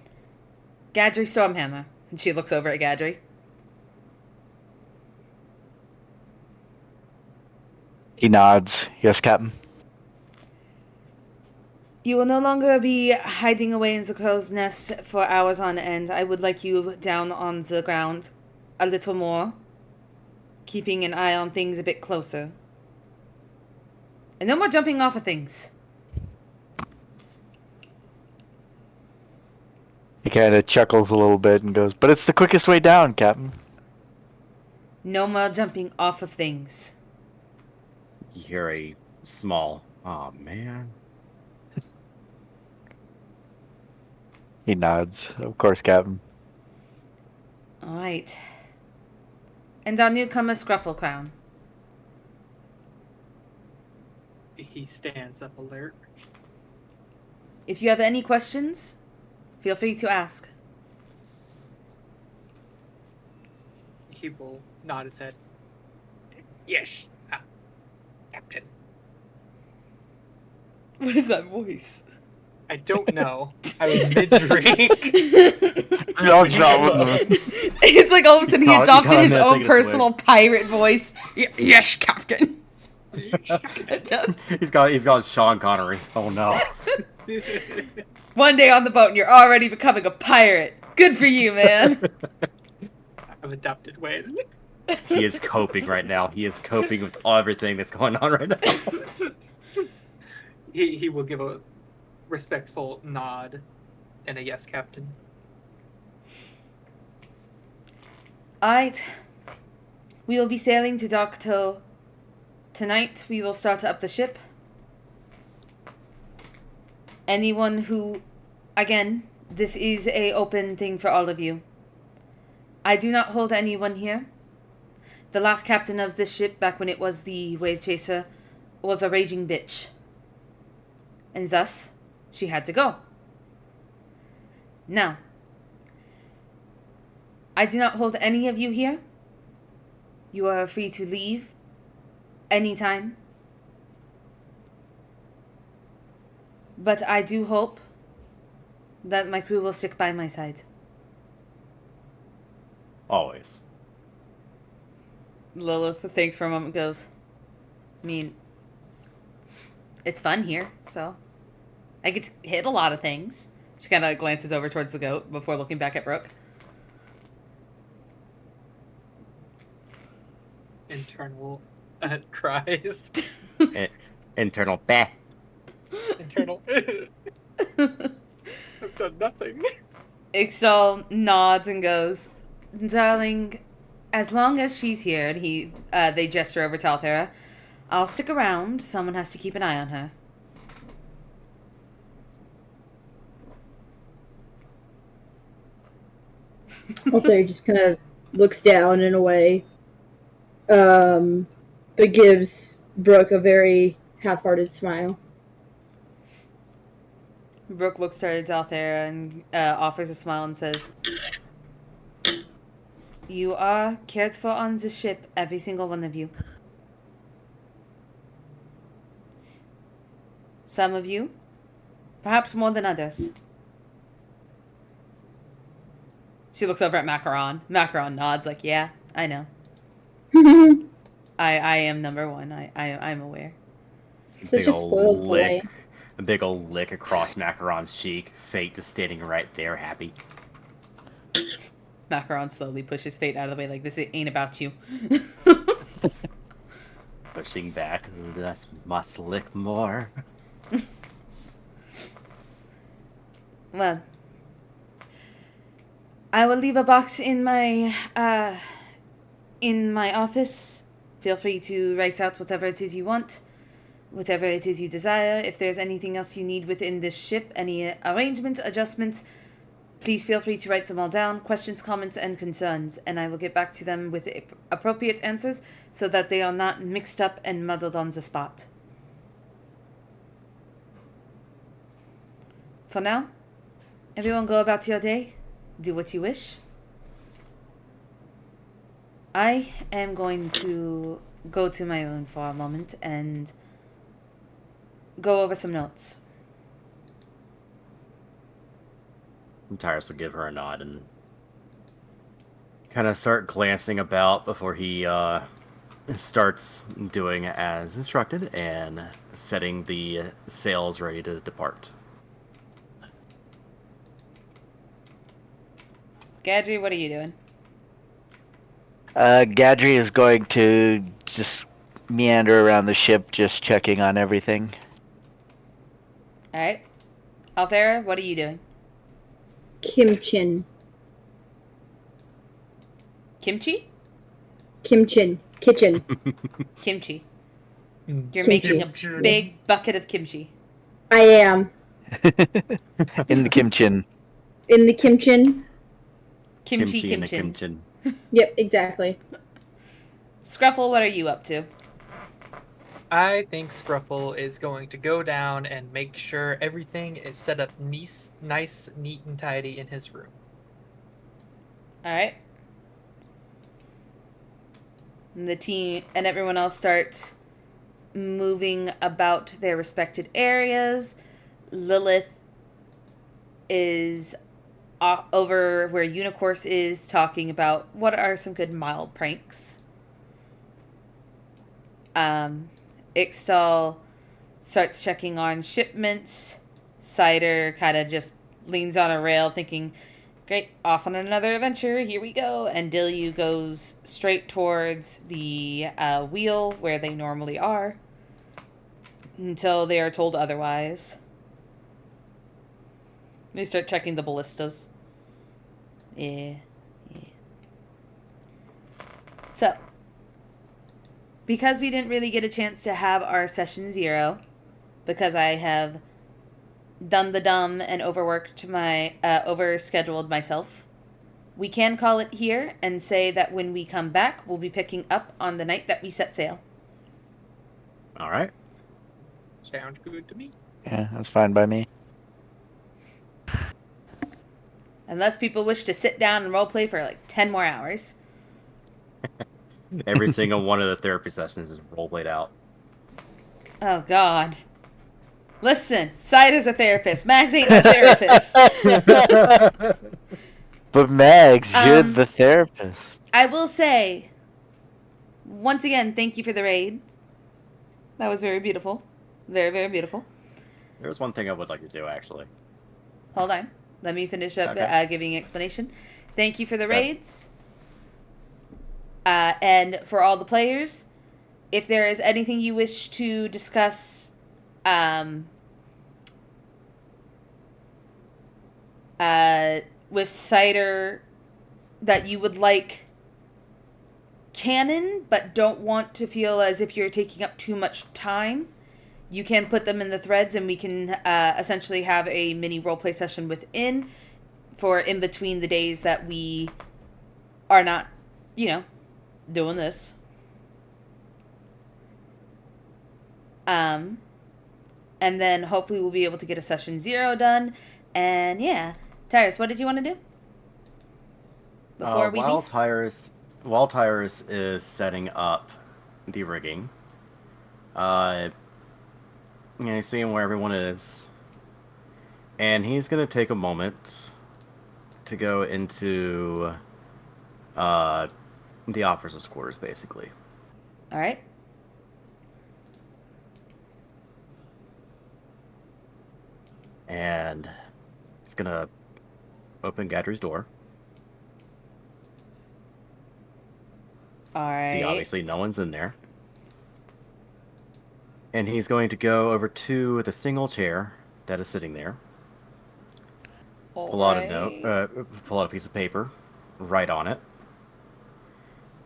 Stormhammer. And she looks over at Gadry. He nods. Yes, Captain. You will no longer be hiding away in the crow's nest for hours on end. I would like you down on the ground a little more, keeping an eye on things a bit closer. And no more jumping off of things. He kind of chuckles a little bit and goes, but it's the quickest way down, Captain. No more jumping off of things. You hear a small, oh man. He nods. Of course, Captain. All right. And our newcomer, Scrufflecrown. He stands up alert. If you have any questions, feel free to ask. He will nod his head. Yes, Captain. What is that voice? I don't know. I was mid-drink. It's like all of a sudden he You adopted kinda his take own it personal pirate voice. Yes, Captain. He's got Sean Connery. Oh no. One day on the boat and you're already becoming a pirate. Good for you, man. I've adopted Wayne. He is coping right now. He is coping with everything that's going on right now. He will give a respectful nod and a yes, Captain. Alright. We will be sailing to Docto. Tonight we will start up the ship. Anyone who, again, this is a open thing for all of you. I do not hold anyone here. The last captain of this ship, back when it was the Wave Chaser, was a raging bitch. And thus, she had to go. Now, I do not hold any of you here. You are free to leave anytime. But I do hope that my crew will stick by my side. Always. Lilith thinks for a moment, goes, I mean, it's fun here, so I get to hit a lot of things. She kind of glances over towards the goat before looking back at Brooke. Internal cries. And Internal bah. Internal. I've done nothing. Ixtal nods and goes, "Darling, as long as she's here," and they gesture over to Althera, "I'll stick around. Someone has to keep an eye on her." Altair just kind of looks down in a way, but gives Brooke a very half-hearted smile. Brooke looks towards Althera and offers a smile and says, "You are cared for on the ship, every single one of you. Some of you, perhaps more than others." She looks over at Macaron. Macaron nods like, "Yeah, I know. I am number one. I'm aware." Such a spoiled boy. A big old lick across Macaron's cheek. Fate just standing right there, happy. Macaron slowly pushes Fate out of the way like, "This ain't about you." Pushing back, this must lick more. Well, I will leave a box in my office. Feel free to write out whatever it is you want, whatever it is you desire. If there's anything else you need within this ship, any arrangements, adjustments, please feel free to write them all down, questions, comments, and concerns, and I will get back to them with appropriate answers so that they are not mixed up and muddled on the spot. For now, everyone go about your day. Do what you wish. I am going to go to my room for a moment and go over some notes. Tyrus will give her a nod and kind of start glancing about before he starts doing as instructed and setting the sails ready to depart. Gadri, what are you doing? Gadri is going to just meander around the ship, just checking on everything. Alright. Althera, what are you doing? Kimchin. Kimchi? Kimchin. Kitchen. Kimchi. Mm. You're Kimchi. making a big bucket of kimchi. I am. In the kimchin. In the kimchin. Kimchi in the kimchin. kimchin. Yep, exactly. Scruffle, what are you up to? I think Scruffle is going to go down and make sure everything is set up nice, neat, and tidy in his room. Alright. And the team and everyone else starts moving about their respected areas. Lilith is over where Unicourse is, talking about what are some good mild pranks. Ixtal starts checking on shipments. Cider kind of just leans on a rail thinking, great, off on another adventure, here we go. And Dilyu goes straight towards the wheel where they normally are until they are told otherwise. They start checking the ballistas. Yeah. So, because we didn't really get a chance to have our session 0, because I have done the dumb and overscheduled myself, we can call it here and say that when we come back, we'll be picking up on the night that we set sail. All right. Sounds good to me. Yeah, that's fine by me. Unless people wish to sit down and roleplay for like 10 more hours. Every single one of the therapy sessions is role played out. Oh, God. Listen, Cider's a therapist. Max ain't no therapist. But Mags, you're the therapist. I will say, once again, thank you for the raid. That was very beautiful. Very, very beautiful. There's one thing I would like to do, actually. Hold on. Let me finish up Okay. giving explanation. Thank you for the Okay. raids. And for all the players, if there is anything you wish to discuss um, with cider that you would like canon, but don't want to feel as if you're taking up too much time, you can put them in the threads, and we can essentially have a mini roleplay session within for in between the days that we are not, doing this. And then hopefully we'll be able to get a session 0 done. And yeah, Tyrus, what did you want to do before we while leave? Tyrus is setting up the rigging, he's seeing where everyone is, and he's gonna take a moment to go into the officers' quarters, basically. All right. And he's gonna open Gadry's door. All right. See, obviously no one's in there. And he's going to go over to the single chair that is sitting there. Pull out a note, pull out a piece of paper, write on it.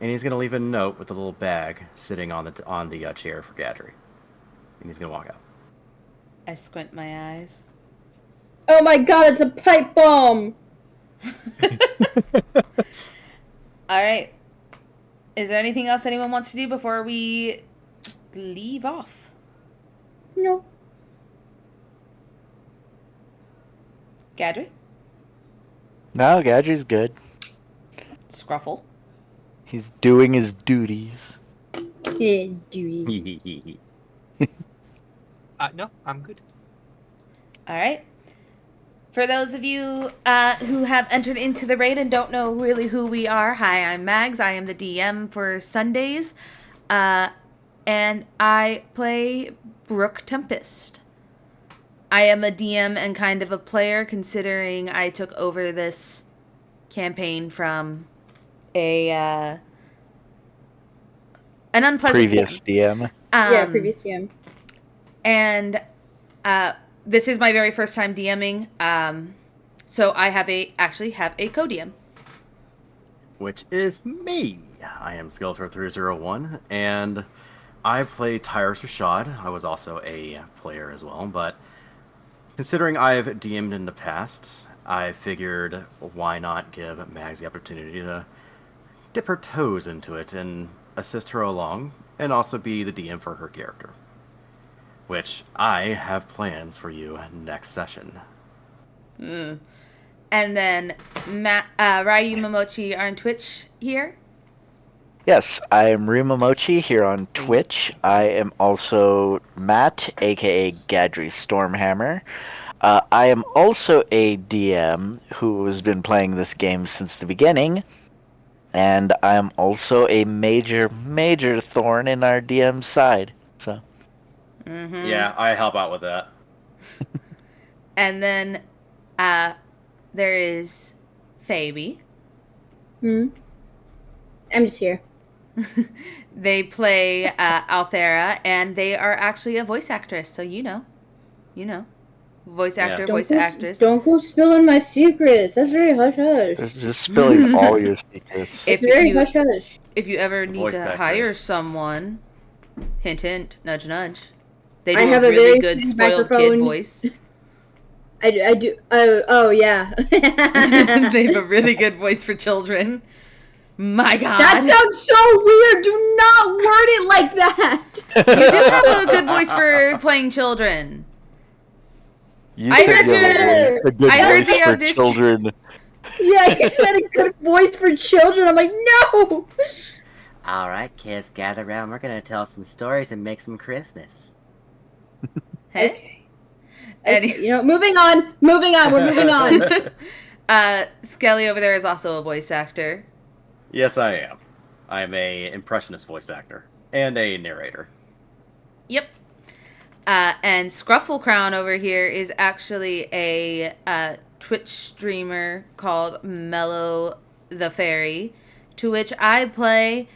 And he's gonna leave a note with a little bag sitting on the chair for Gadry. And he's gonna walk out. I squint my eyes. Oh my god, it's a pipe bomb! All right. Is there anything else anyone wants to do before we leave off? No. Gadry? No, Gadry's good. Scruffle? He's doing his duties. Yeah, dude. No, I'm good. All right. For those of you who have entered into the raid and don't know really who we are, hi, I'm Mags. I am the DM for Sundays. And I play Brooke Tempest. I am a DM and kind of a player, considering I took over this campaign from an unpleasant Previous DM. Yeah, previous DM. And this is my very first time DMing, so I actually have a co-DM. Which is me. I am Skeletor301, and I play Tyrus Rashad. I was also a player as well, but considering I've DM'd in the past, I figured why not give Mags the opportunity to dip her toes into it and assist her along, and also be the DM for her character. Which I have plans for you next session. And then Ryu Momochi on Twitch here. Yes, I am Rimamochi here on Twitch. I am also Matt, aka Gadry Stormhammer. I am also a DM who has been playing this game since the beginning. And I am also a major thorn in our DM side. So. Mm-hmm. Yeah, I help out with that. And then there is Fabi. I'm just here. They play Althera, and they are actually a voice actress, so you know. Voice actor, voice actress. Don't go spilling my secrets. That's very hush hush. Just spilling all your secrets. It's very hush hush. If you ever need Voice to actress. hire someone, hint hint, nudge nudge. They do I have a a really very good good spoiled kid microphone. voice. I do. Oh yeah. They have a really good voice for children. My God. That sounds so weird. Do not word it like that. You do have a good voice for playing children. You I said heard you have a good I heard voice the for audition. children. Yeah, you said a good voice for children. I'm like, no. All right, kids, gather around. We're gonna tell some stories and make some Christmas. Hey? Okay, moving on. We're moving on. Skelly over there is also a voice actor. Yes, I am. I'm a impressionist voice actor and a narrator. Yep. And Scruffle Crown over here is actually a Twitch streamer called Mellow the Fairy, to which I play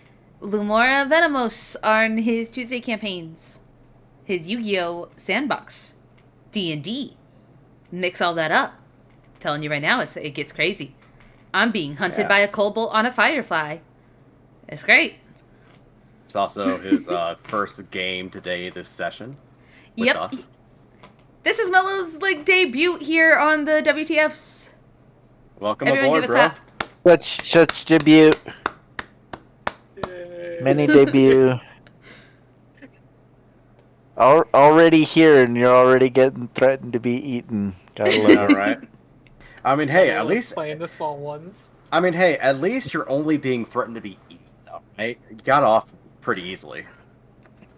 Lumora Venomous on his Tuesday campaigns. his Yu-Gi-Oh! Sandbox, D&D. Mix all that up. Telling you right now, it gets crazy. I'm being hunted Yeah. by a kobold on a firefly. It's great. It's also his first game today this session with Yep. us. This is Mello's like debut here on the WTFs. Welcome Everyone aboard, give a bro. clap. Such debut. Mini debut. Already here, and you're already getting threatened to be eaten. Gotta love Yeah, it. right. I mean, hey, I at like least playing the small ones. you're only being threatened to be eaten, though, right? You got off pretty easily.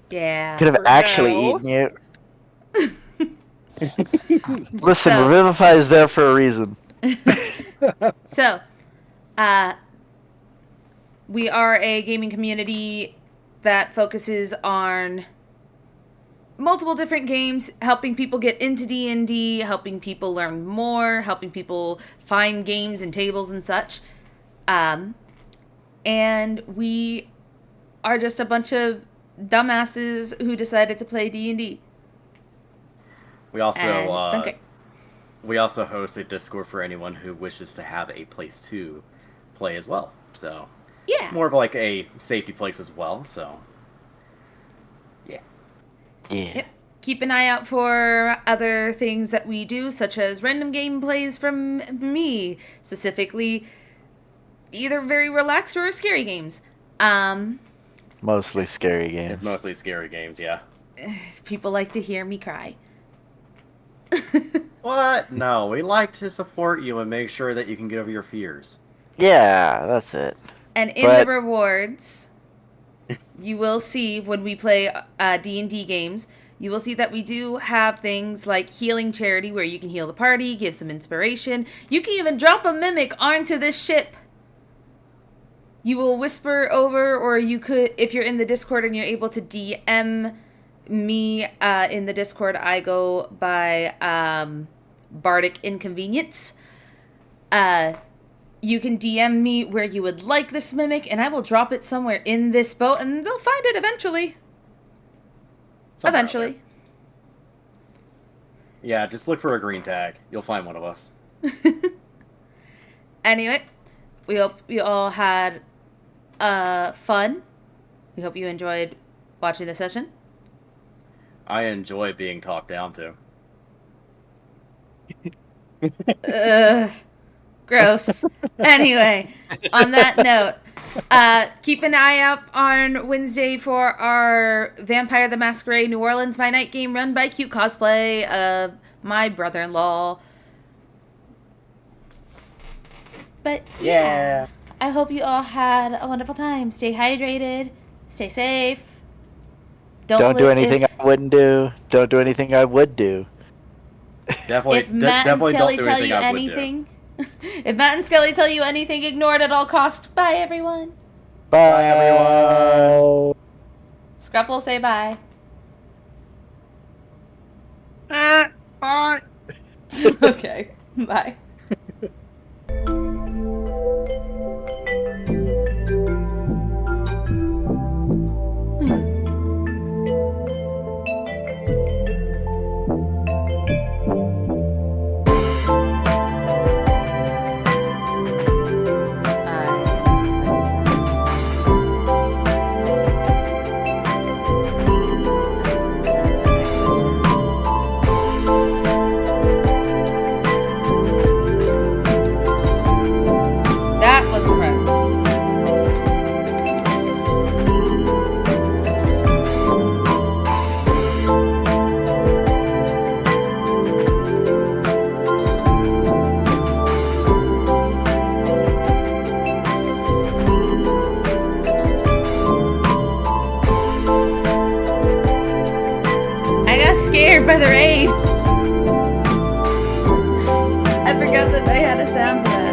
Yeah. Could have For actually now. eaten you. Listen, So- Revivify is there for a reason. So, we are a gaming community that focuses on multiple different games, helping people get into D&D, helping people learn more, helping people find games and tables and such. And we are just a bunch of dumbasses who decided to play D&D. We also And it's been great. we also host a Discord for anyone who wishes to have a place to play as well. So Yeah. more of like a safety place as well. So yeah. Yeah. Yep. Keep an eye out for other things that we do, such as random gameplays from me, specifically either very relaxed or scary games. Mostly scary games. It's mostly scary games, yeah. People like to hear me cry. What? No, we like to support you and make sure that you can get over your fears. Yeah, that's it. And in But- the rewards, you will see when we play D&D games, you will see that we do have things like healing charity, where you can heal the party, give some inspiration. You can even drop a mimic onto this ship. You will whisper over, or you could, if you're in the Discord and you're able to DM me in the Discord, I go by Bardic Inconvenience. You can DM me where you would like this mimic, and I will drop it somewhere in this boat, and they'll find it eventually. Somewhere out Eventually. there. Yeah, just look for a green tag. You'll find one of us. Anyway, we hope you all had fun. We hope you enjoyed watching the session. I enjoy being talked down to. Gross. Anyway, on that note, keep an eye out on Wednesday for our Vampire the Masquerade New Orleans by Night game run by Cute Cosplay of my brother-in-law. But yeah, I hope you all had a wonderful time. Stay hydrated. Stay safe. Don't do live- anything if- I wouldn't do. Don't do anything I would do. Definitely, If Matt and definitely Skelly don't do tell anything you I would do. anything, if Matt and Skelly tell you anything, ignore it at all costs. Bye, everyone. Bye, everyone. Scruffle, say bye. Bye. Okay, bye. That was correct. I got scared by the raid. I forgot that they had a sound for that.